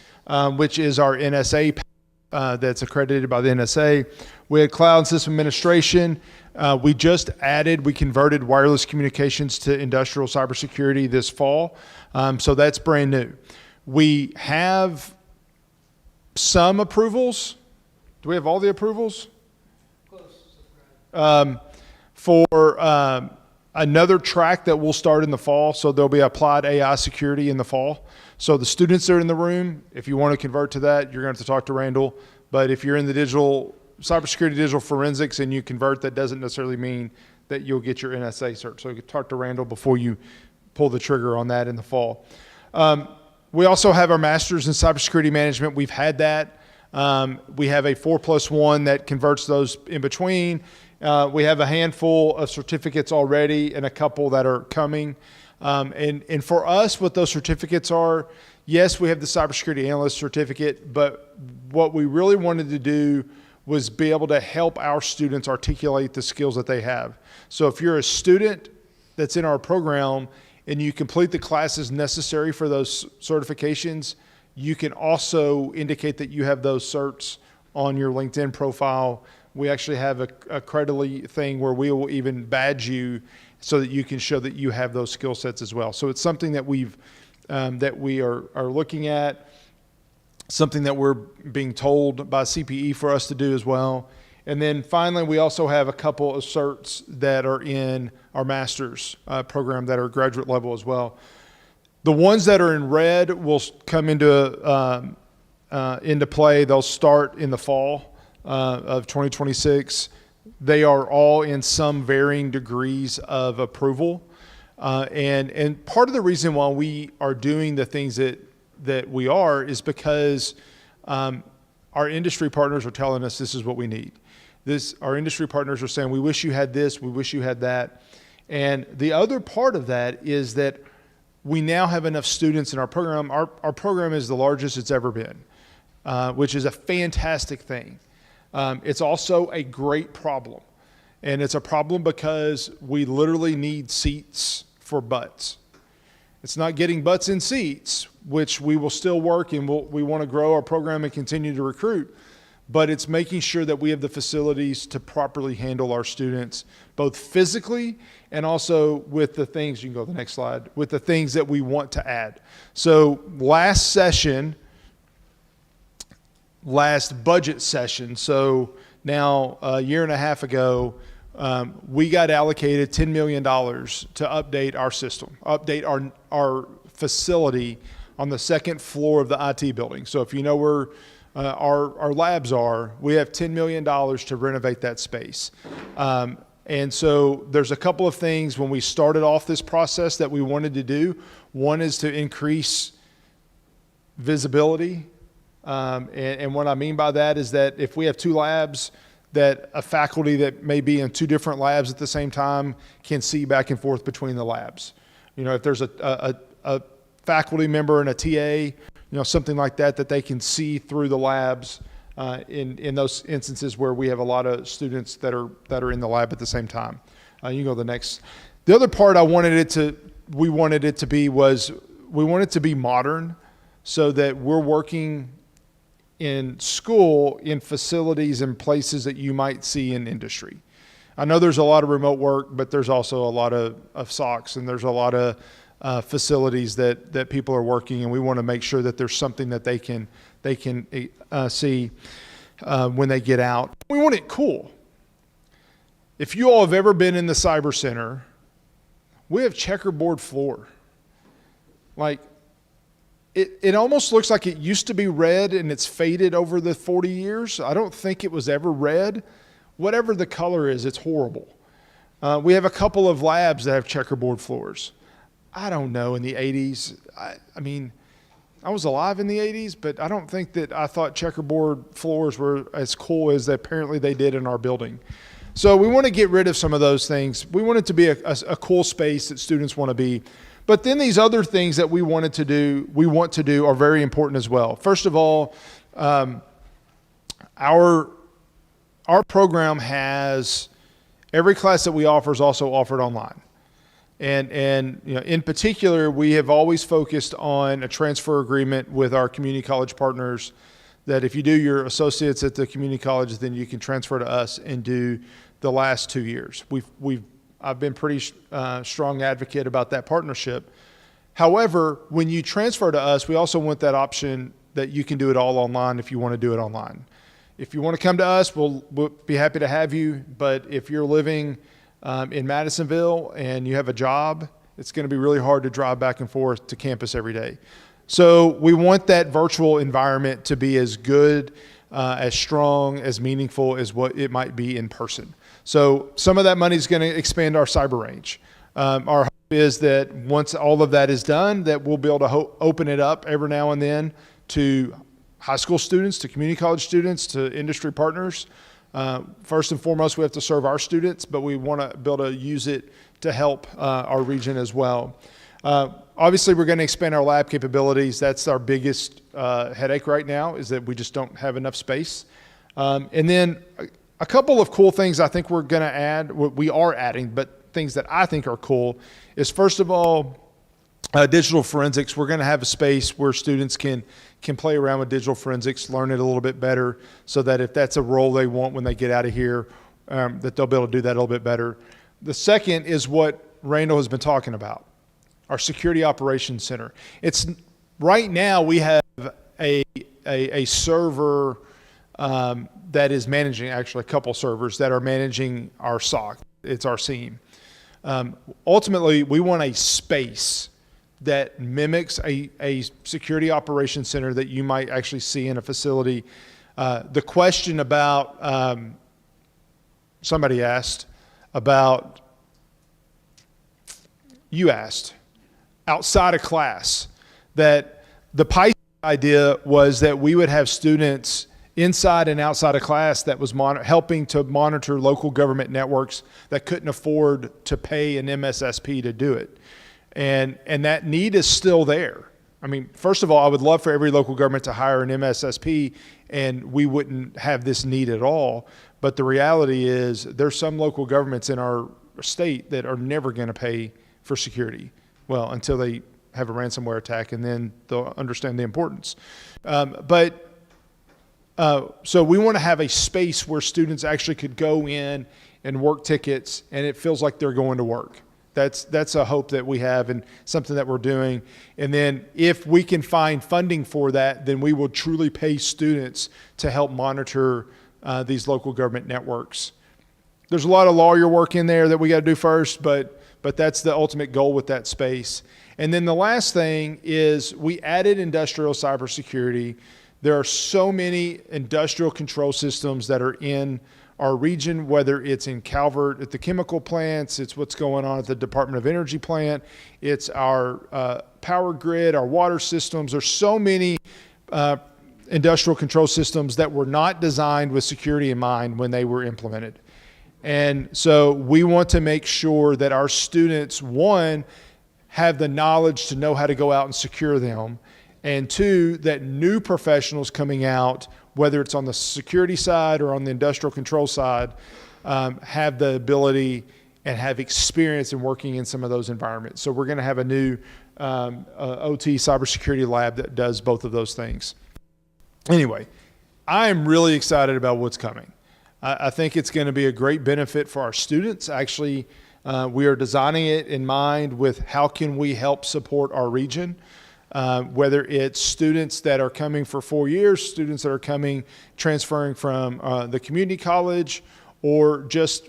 which is our NSA that's accredited by the NSA. We had Cloud System Administration. We converted wireless communications to industrial cybersecurity this fall. So that's brand new. We have some approvals. Do we have all the approvals? For another track that will start in the fall. So there'll be applied AI security in the fall. So the students that are in the room, if you want to convert to that, you're going to have to talk to Randall. But if you're in the cybersecurity digital forensics and you convert, that doesn't necessarily mean that you'll get your NSA cert. So you can talk to Randall before you pull the trigger on that in the fall. We also have our master's in cybersecurity management. We've had that. We have a 4+1 that converts those in between. We have a handful of certificates already and a couple that are coming. And for us, what those certificates are, yes, we have the cybersecurity analyst certificate, but what we really wanted to do was be able to help our students articulate the skills that they have. So if you're a student that's in our program and you complete the classes necessary for those certifications, you can also indicate that you have those certs on your LinkedIn profile. We actually have a Credly thing where we will even badge you so that you can show that you have those skill sets as well. So it's something that we are looking at, something that we're being told by CPE for us to do as well. And then finally, we also have a couple of certs that are in our master's program that are graduate level as well. The ones that are in red will come into play. They'll start in the fall of 2026. They are all in some varying degrees of approval. And part of the reason why we are doing the things that we are is because our industry partners are telling us this is what we need. Our industry partners are saying, we wish you had this, we wish you had that. And the other part of that is that we now have enough students in our program. Our program is the largest it's ever been, which is a fantastic thing. It's also a great problem. And it's a problem because we literally need seats for butts. It's not getting butts in seats, which we will still work, and we want to grow our program and continue to recruit. But it's making sure that we have the facilities to properly handle our students, both physically and also with the things, you can go to the next slide, with the things that we want to add. So last budget session, so now a year and a half ago, we got allocated $10 million to update our system, update our facility on the second floor of the IT building. So if you know where our labs are, we have $10 million to renovate that space. And so there's a couple of things when we started off this process that we wanted to do. One is to increase visibility. And what I mean by that is that if we have two labs, that a faculty that may be in two different labs at the same time can see back and forth between the labs. You know, if there's a faculty member and a TA, something like that they can see through the labs in those instances where we have a lot of students that are in the lab at the same time. You can go to the next. The other part we wanted it to be modern, so that we're working in school in facilities and places that you might see in industry. I know there's a lot of remote work, but there's also a lot of SOCs, and there's a lot of facilities that people are working, and we want to make sure that there's something that they can see when they get out. We want it cool. If you all have ever been in the Cyber Center, we have checkerboard floor. Like, it almost looks like it used to be red and it's faded over the 40 years. I don't think it was ever red. Whatever the color is, it's horrible. We have a couple of labs that have checkerboard floors. I don't know, in the 80s. I mean, I was alive in the 80s, but I don't think that I thought checkerboard floors were as cool as apparently they did in our building. So we want to get rid of some of those things. We want it to be a cool space that students want to be. But then these other things that we want to do are very important as well. First of all, our program has every class that we offer is also offered online. And in particular, we have always focused on a transfer agreement with our community college partners, that if you do your associates at the community college, then you can transfer to us and do the last 2 years. I've been pretty strong advocate about that partnership. However, when you transfer to us, we also want that option that you can do it all online if you want to do it online. If you want to come to us, we'll be happy to have you. But if you're living in Madisonville and you have a job, it's going to be really hard to drive back and forth to campus every day. So we want that virtual environment to be as good, as strong, as meaningful as what it might be in person. So some of that money is going to expand our cyber range. Our hope is that once all of that is done, that we'll be able to open it up every now and then to high school students, to community college students, to industry partners. First and foremost, we have to serve our students, but we want to be able to use it to help our region as well. Obviously, we're going to expand our lab capabilities. That's our biggest headache right now, is that we just don't have enough space. And then a couple of cool things I think we're going to add, we are adding, but things that I think are cool is, first of all, digital forensics. We're going to have a space where students can play around with digital forensics, learn it a little bit better, so that if that's a role they want when they get out of here, that they'll be able to do that a little bit better. The second is what Randall has been talking about, our Security Operations Center. It's right now we have a server that is managing, actually a couple servers that are managing our SOC. It's our SIEM. Ultimately, we want a space that mimics a security operations center that you might actually see in a facility. The question about, somebody asked about, you asked, outside of class, that the Python idea was that we would have students inside and outside of class that was helping to monitor local government networks that couldn't afford to pay an MSSP to do it. And that need is still there. I mean, first of all, I would love for every local government to hire an MSSP and we wouldn't have this need at all. But the reality is there's some local governments in our state that are never going to pay for security. Well, until they have a ransomware attack, and then they'll understand the importance. So we want to have a space where students actually could go in and work tickets, and it feels like they're going to work. That's a hope that we have and something that we're doing. And then if we can find funding for that, then we will truly pay students to help monitor these local government networks. There's a lot of lawyer work in there that we got to do first, but that's the ultimate goal with that space. And then the last thing is we added industrial cybersecurity. There are so many industrial control systems that are in our region, whether it's in Calvert at the chemical plants, it's what's going on at the Department of Energy plant, it's our power grid, our water systems. There's so many industrial control systems that were not designed with security in mind when they were implemented. And so we want to make sure that our students, one, have the knowledge to know how to go out and secure them, and two, that new professionals coming out, whether it's on the security side or on the industrial control side, have the ability and have experience in working in some of those environments. So we're going to have a new OT cybersecurity lab that does both of those things. Anyway, I am really excited about what's coming. I think it's going to be a great benefit for our students. Actually, we are designing it in mind with how can we help support our region. Whether it's students that are coming for 4 years, students that are transferring from the community college, or just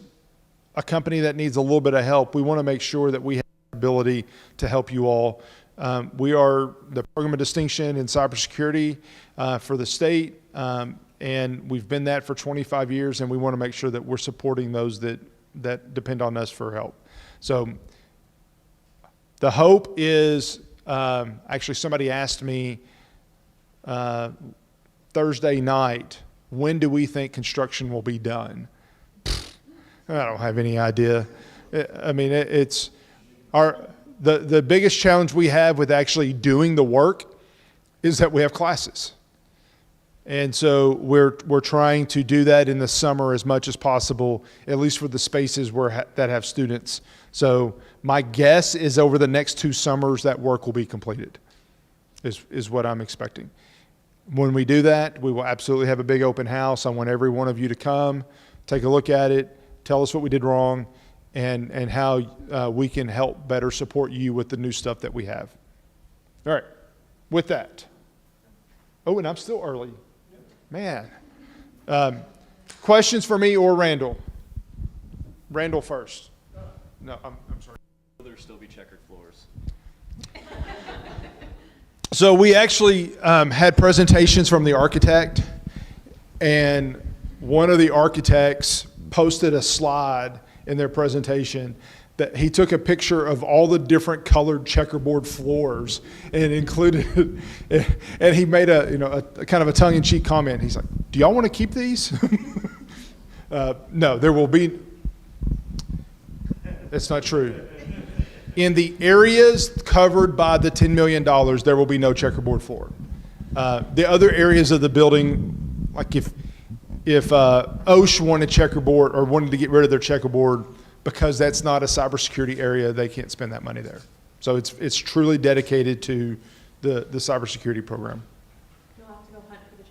a company that needs a little bit of help, we want to make sure that we have the ability to help you all. We are the program of distinction in cybersecurity for the state, and we've been that for 25 years, and we want to make sure that we're supporting those that depend on us for help. So the hope is, actually somebody asked me Thursday night, when do we think construction will be done? I don't have any idea. I mean, it's the biggest challenge we have with actually doing the work is that we have classes. And so we're trying to do that in the summer as much as possible, at least for the spaces that have students. So my guess is over the next 2 summers that work will be completed, is what I'm expecting. When we do that, we will absolutely have a big open house. I want every one of you to come, take a look at it, tell us what we did wrong, and how we can help better support you with the new stuff that we have. All right, with that. Oh, and I'm still early. Man. Questions for me or Randall? Randall first. No, I'm sorry. Will there still be checkered floors? So we actually had presentations from the architect, and one of the architects posted a slide in their presentation that he took a picture of all the different colored checkerboard floors and included, and he made a kind of a tongue-in-cheek comment. He's like, "Do y'all want to keep these?" No, there will be. That's not true. In the areas covered by the $10 million, there will be no checkerboard floor. The other areas of the building, like if OSH wanted checkerboard or wanted to get rid of their checkerboard because that's not a cybersecurity area, they can't spend that money there. So it's truly dedicated to the cybersecurity program. You'll have to go hunt for the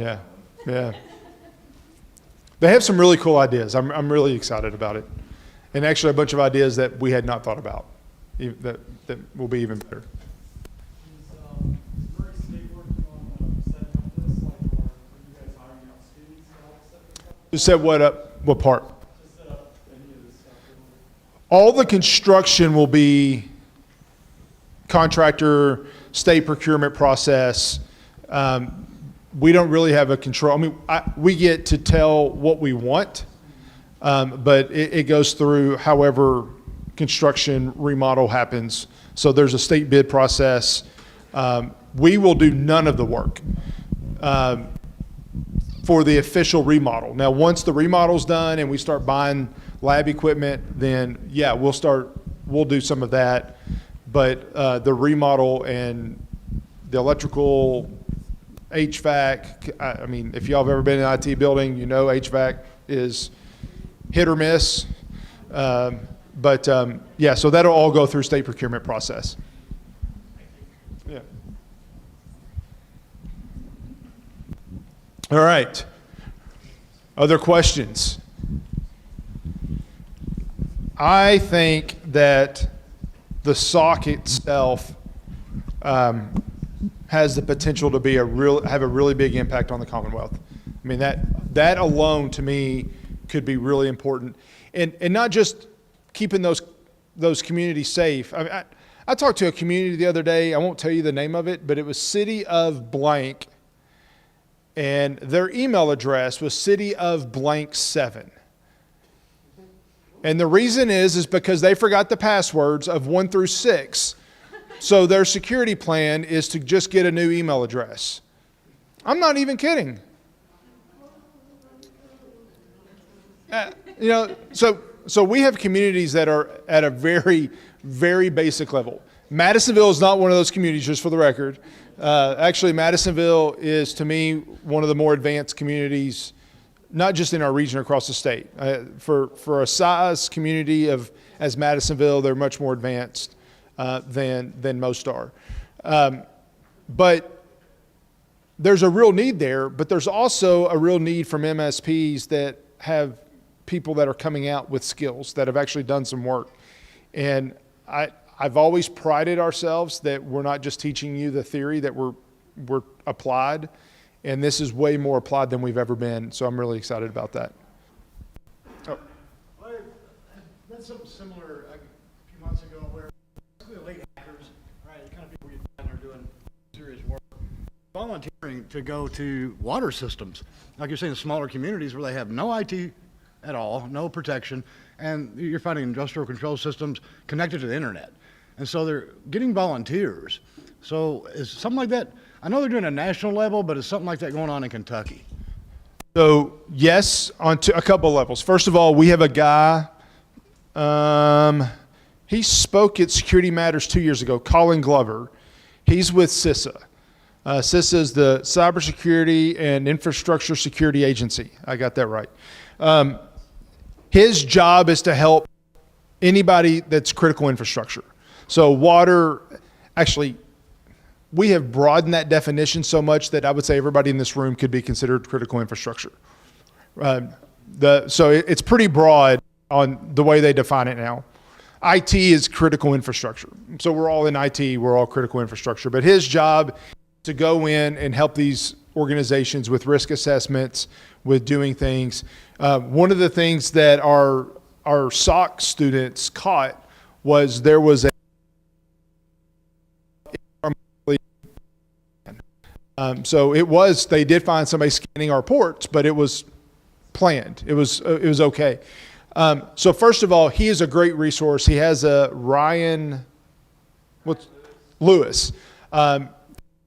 checkerboards. Yeah. They have some really cool ideas. I'm really excited about it. And actually a bunch of ideas that we had not thought about that will be even better. To set what up? What part? All the construction will be contractor, state procurement process. We don't really have a control. I mean, we get to tell what we want, but it goes through however construction remodel happens. So there's a state bid process. We will do none of the work for the official remodel. Now, once the remodel's done and we start buying lab equipment, then yeah, we'll do some of that. But the remodel and the electrical, HVAC, I mean, if y'all have ever been in an IT building, you know HVAC is hit or miss. Yeah, so that'll all go through state procurement process. Yeah. All right. Other questions? I think that the SOC itself has the potential to be have a really big impact on the Commonwealth. I mean, that alone to me could be really important, and not just keeping those communities safe. I mean, I talked to a community the other day. I won't tell you the name of it, but it was City of Blank, and their email address was cityofblank7. And the reason is because they forgot the passwords of 1 through 6. So their security plan is to just get a new email address. I'm not even kidding. So we have communities that are at a very, very basic level. Madisonville is not one of those communities, just for the record. Actually, Madisonville is, to me, one of the more advanced communities, not just in our region, across the state. For a size community as Madisonville, they're much more advanced than most are. But there's a real need there, but there's also a real need from MSPs that have people that are coming out with skills, that have actually done some work. And I've always prided ourselves that we're not just teaching you the theory, that we're applied. And this is way more applied than we've ever been. So I'm really excited about that. Oh. Well, I read something similar a few months ago where the elite hackers, right, the kind of people you find are doing serious work, volunteering to go to water systems, like you're saying, smaller communities where they have no IT at all, no protection, and you're finding industrial control systems connected to the internet. And so they're getting volunteers. So is something like that, I know they're doing a national level, but is something like that going on in Kentucky? So yes, on a couple levels. First of all, we have a guy, he spoke at Security Matters 2 years ago, Colin Glover. He's with CISA. CISA is the Cybersecurity and Infrastructure Security Agency. I got that right. His job is to help anybody that's critical infrastructure. So water, actually, we have broadened that definition so much that I would say everybody in this room could be considered critical infrastructure. So it's pretty broad on the way they define it now. IT is critical infrastructure. So we're all in IT, we're all critical infrastructure. But his job is to go in and help these organizations with risk assessments, with doing things. One of the things that our SOC students caught was there was a so it was, they did find somebody scanning our ports, but it was planned. It was okay. So first of all, he is a great resource. He has a Ryan Lewis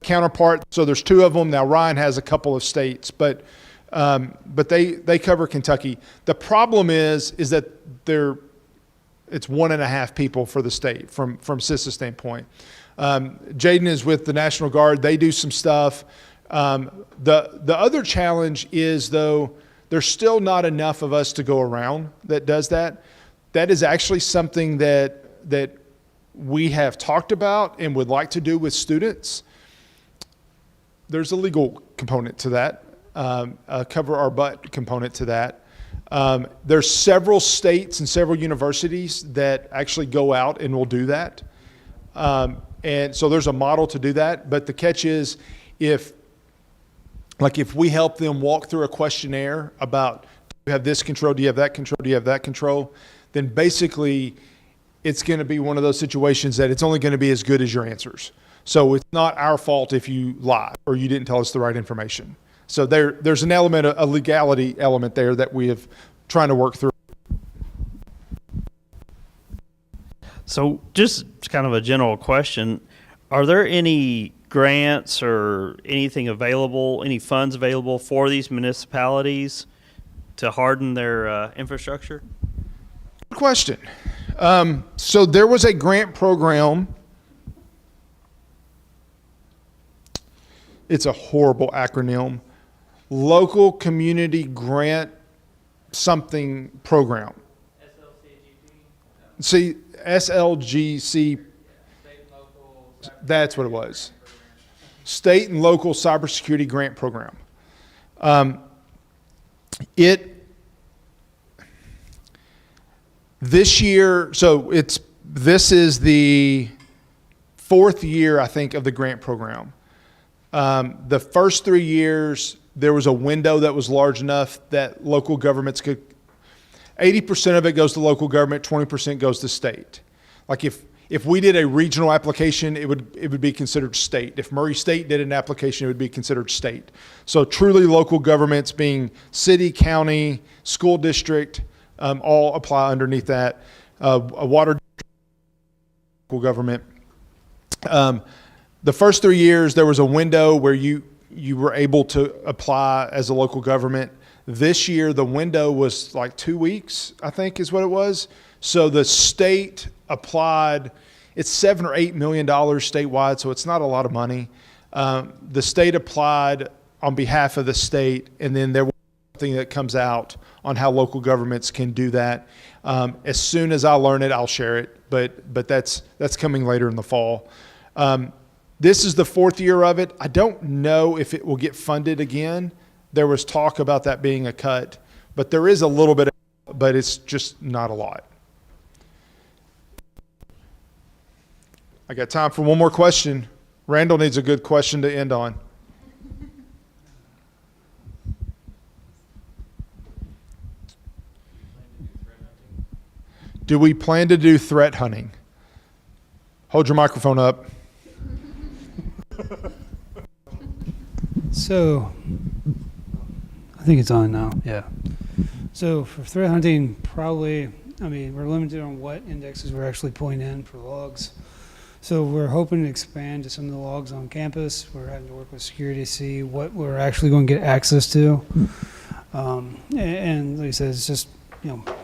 counterpart. So there's two of them now. Ryan has a couple of states, but they cover Kentucky. The problem is that it's 1.5 people for the state from CISA standpoint. Jaden is with the National Guard. They do some stuff. The other challenge is, though, there's still not enough of us to go around that does that. That is actually something that we have talked about and would like to do with students. There's a legal component to that, a cover our butt component to that. There's several states and several universities that actually go out and will do that. And so there's a model to do that. But the catch is, if we help them walk through a questionnaire about, do you have this control, do you have that control, do you have that control, then basically it's going to be one of those situations that it's only going to be as good as your answers. So it's not our fault if you lie or you didn't tell us the right information. So there's an element, a legality element there that we have trying to work through. So just kind of a general question, are there any grants or anything available, any funds available for these municipalities to harden their infrastructure? Good question. So there was a grant program. It's a horrible acronym. Local Community Grant something program. See, SLGC, that's what it was. State and Local Cybersecurity Grant Program. This year, so this is the 4th year, I think, of the grant program. The first 3 years, there was a window that was large enough that local governments could, 80% of it goes to local government, 20% goes to state. Like if we did a regional application, it would be considered state. If Murray State did an application, it would be considered state. So truly local governments being city, county, school district, all apply underneath that. A water local government. The first 3 years, there was a window where you were able to apply as a local government. This year, the window was like 2 weeks, I think is what it was. So the state applied, it's $7 or $8 million statewide, so it's not a lot of money. The state applied on behalf of the state, and then there was something that comes out on how local governments can do that. As soon as I learn it, I'll share it, but that's coming later in the fall. This is the 4th year of it. I don't know if it will get funded again. There was talk about that being a cut, but there is a little bit, but it's just not a lot. I got time for one more question. Randall needs a good question to end on. Do we plan to do threat hunting? Hold your microphone up. So, I think it's on now, yeah. So for threat hunting, probably, we're limited on what indexes we're actually pulling in for logs. So we're hoping to expand to some of the logs on campus. We're having to work with security to see what we're actually going to get access to. And like I said, it's just,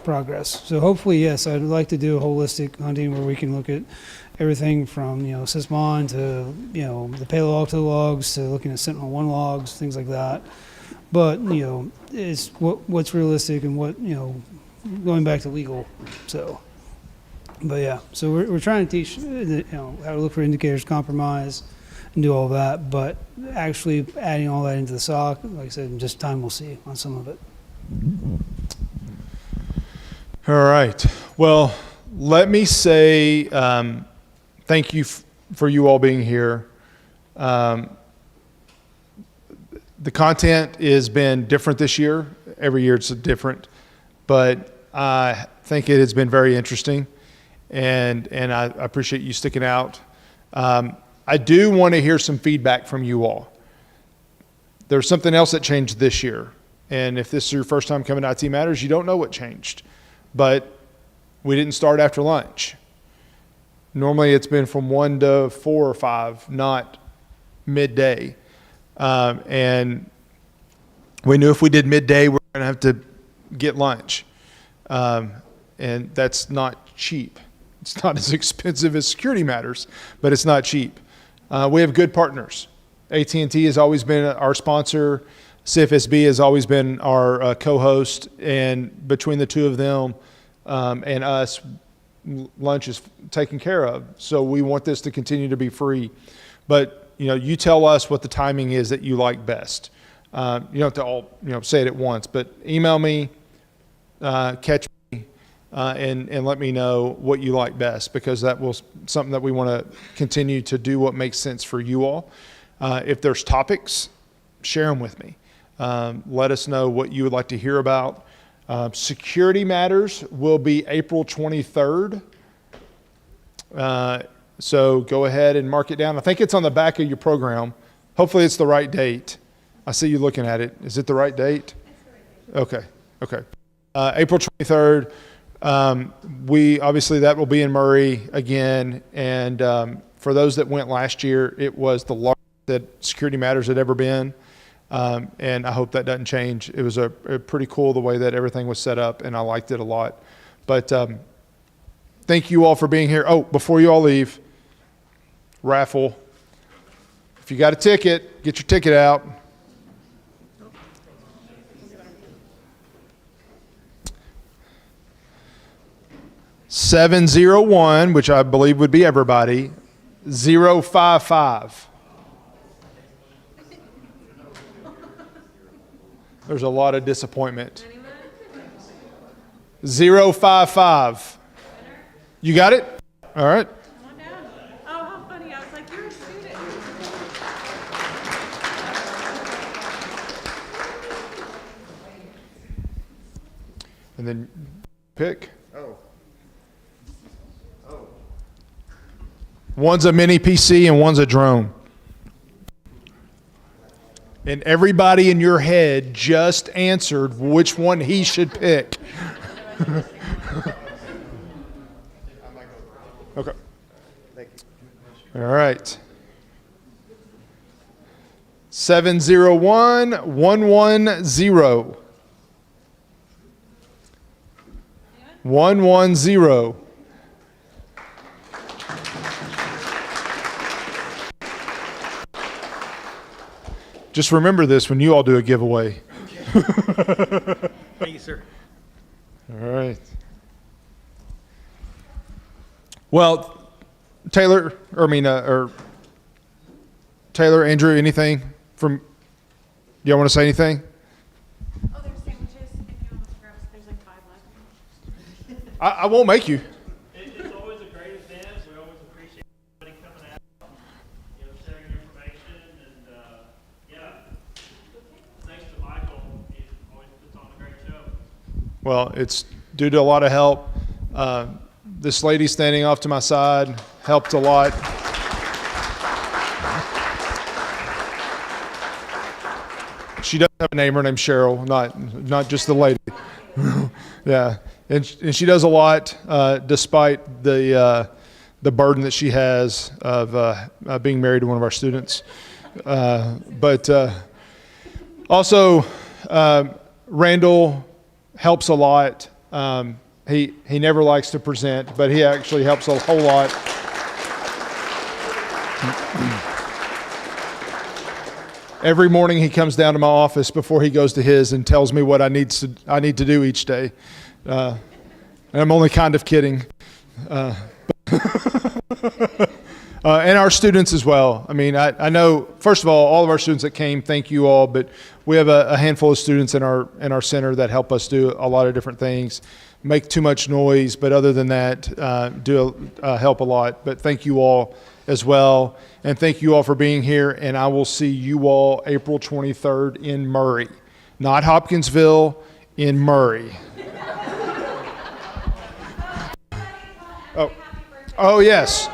progress. So hopefully, yes, I'd like to do a holistic hunting where we can look at everything from, Sysmon to, the Palolog to the logs to looking at Sentinel-1 logs, things like that. But, it's what's realistic and what, going back to legal. So, but yeah, so we're trying to teach, how to look for indicators of compromise and do all that. But actually adding all that into the SOC, like I said, just time will see on some of it. All right. Well, let me say thank you for you all being here. The content has been different this year. Every year it's different, but I think it has been very interesting, and I appreciate you sticking out. I do want to hear some feedback from you all. There's something else that changed this year, and if this is your first time coming to IT Matters, you don't know what changed. But we didn't start after lunch. Normally it's been from 1 to 4 or 5, not midday. And we knew if we did midday, we're going to have to get lunch. and that's not cheap. It's not as expensive as Security Matters, but it's not cheap. We have good partners. AT&T has always been our sponsor. CFSB has always been our co-host, and between the two of them and us, lunch is taken care of. So we want this to continue to be free. But you tell us what the timing is that you like best. You don't have to all say it at once, but email me, catch me, and let me know what you like best, because that will something that we want to continue to do what makes sense for you all. If there's topics, share them with me. Let us know what you would like to hear about. Security Matters will be April 23rd. So go ahead and mark it down. I think it's on the back of your program. Hopefully it's the right date. I see you looking at it. Is it the right date? Okay. April 23rd. Obviously that will be in Murray again. And for those that went last year, it was the largest that Security Matters had ever been. And I hope that doesn't change. It was a pretty cool the way that everything was set up, and I liked it a lot. But thank you all for being here. Oh, before you all leave, raffle. If you got a ticket, get your ticket out. $701, which I believe would be everybody, 055. There's a lot of disappointment. 055. You got it? All right. Come on down. Oh, how funny. I was like, you're a student. And then pick. One's a mini PC and one's a drone. And everybody in your head just answered which one he should pick. Okay. All right. 701-110. 110. Just remember this when you all do a giveaway. Thank you, sir. All right. Well, Taylor, Andrew, anything from, y'all want to say anything? Oh, there's sandwiches. If you want to grab, there's like 5 left. I won't make you. It's always a great event. We always appreciate everybody coming out, sharing information, and thanks to Michael. He always puts on a great show. Well, it's due to a lot of help. This lady standing off to my side helped a lot. She does have a name. Her name's Cheryl, not just the lady. Yeah, and she does a lot despite the burden that she has of being married to one of our students. But also, Randall helps a lot. He never likes to present, but he actually helps a whole lot. Every morning he comes down to my office before he goes to his and tells me what I need to do each day. And I'm only kind of kidding. And our students as well. I mean, I know, first of all of our students that came, thank you all, but we have a handful of students in our center that help us do a lot of different things. Make too much noise, but other than that, help a lot. But thank you all as well. And thank you all for being here. And I will see you all April 23rd in Murray. Not Hopkinsville, in Murray. Oh yes.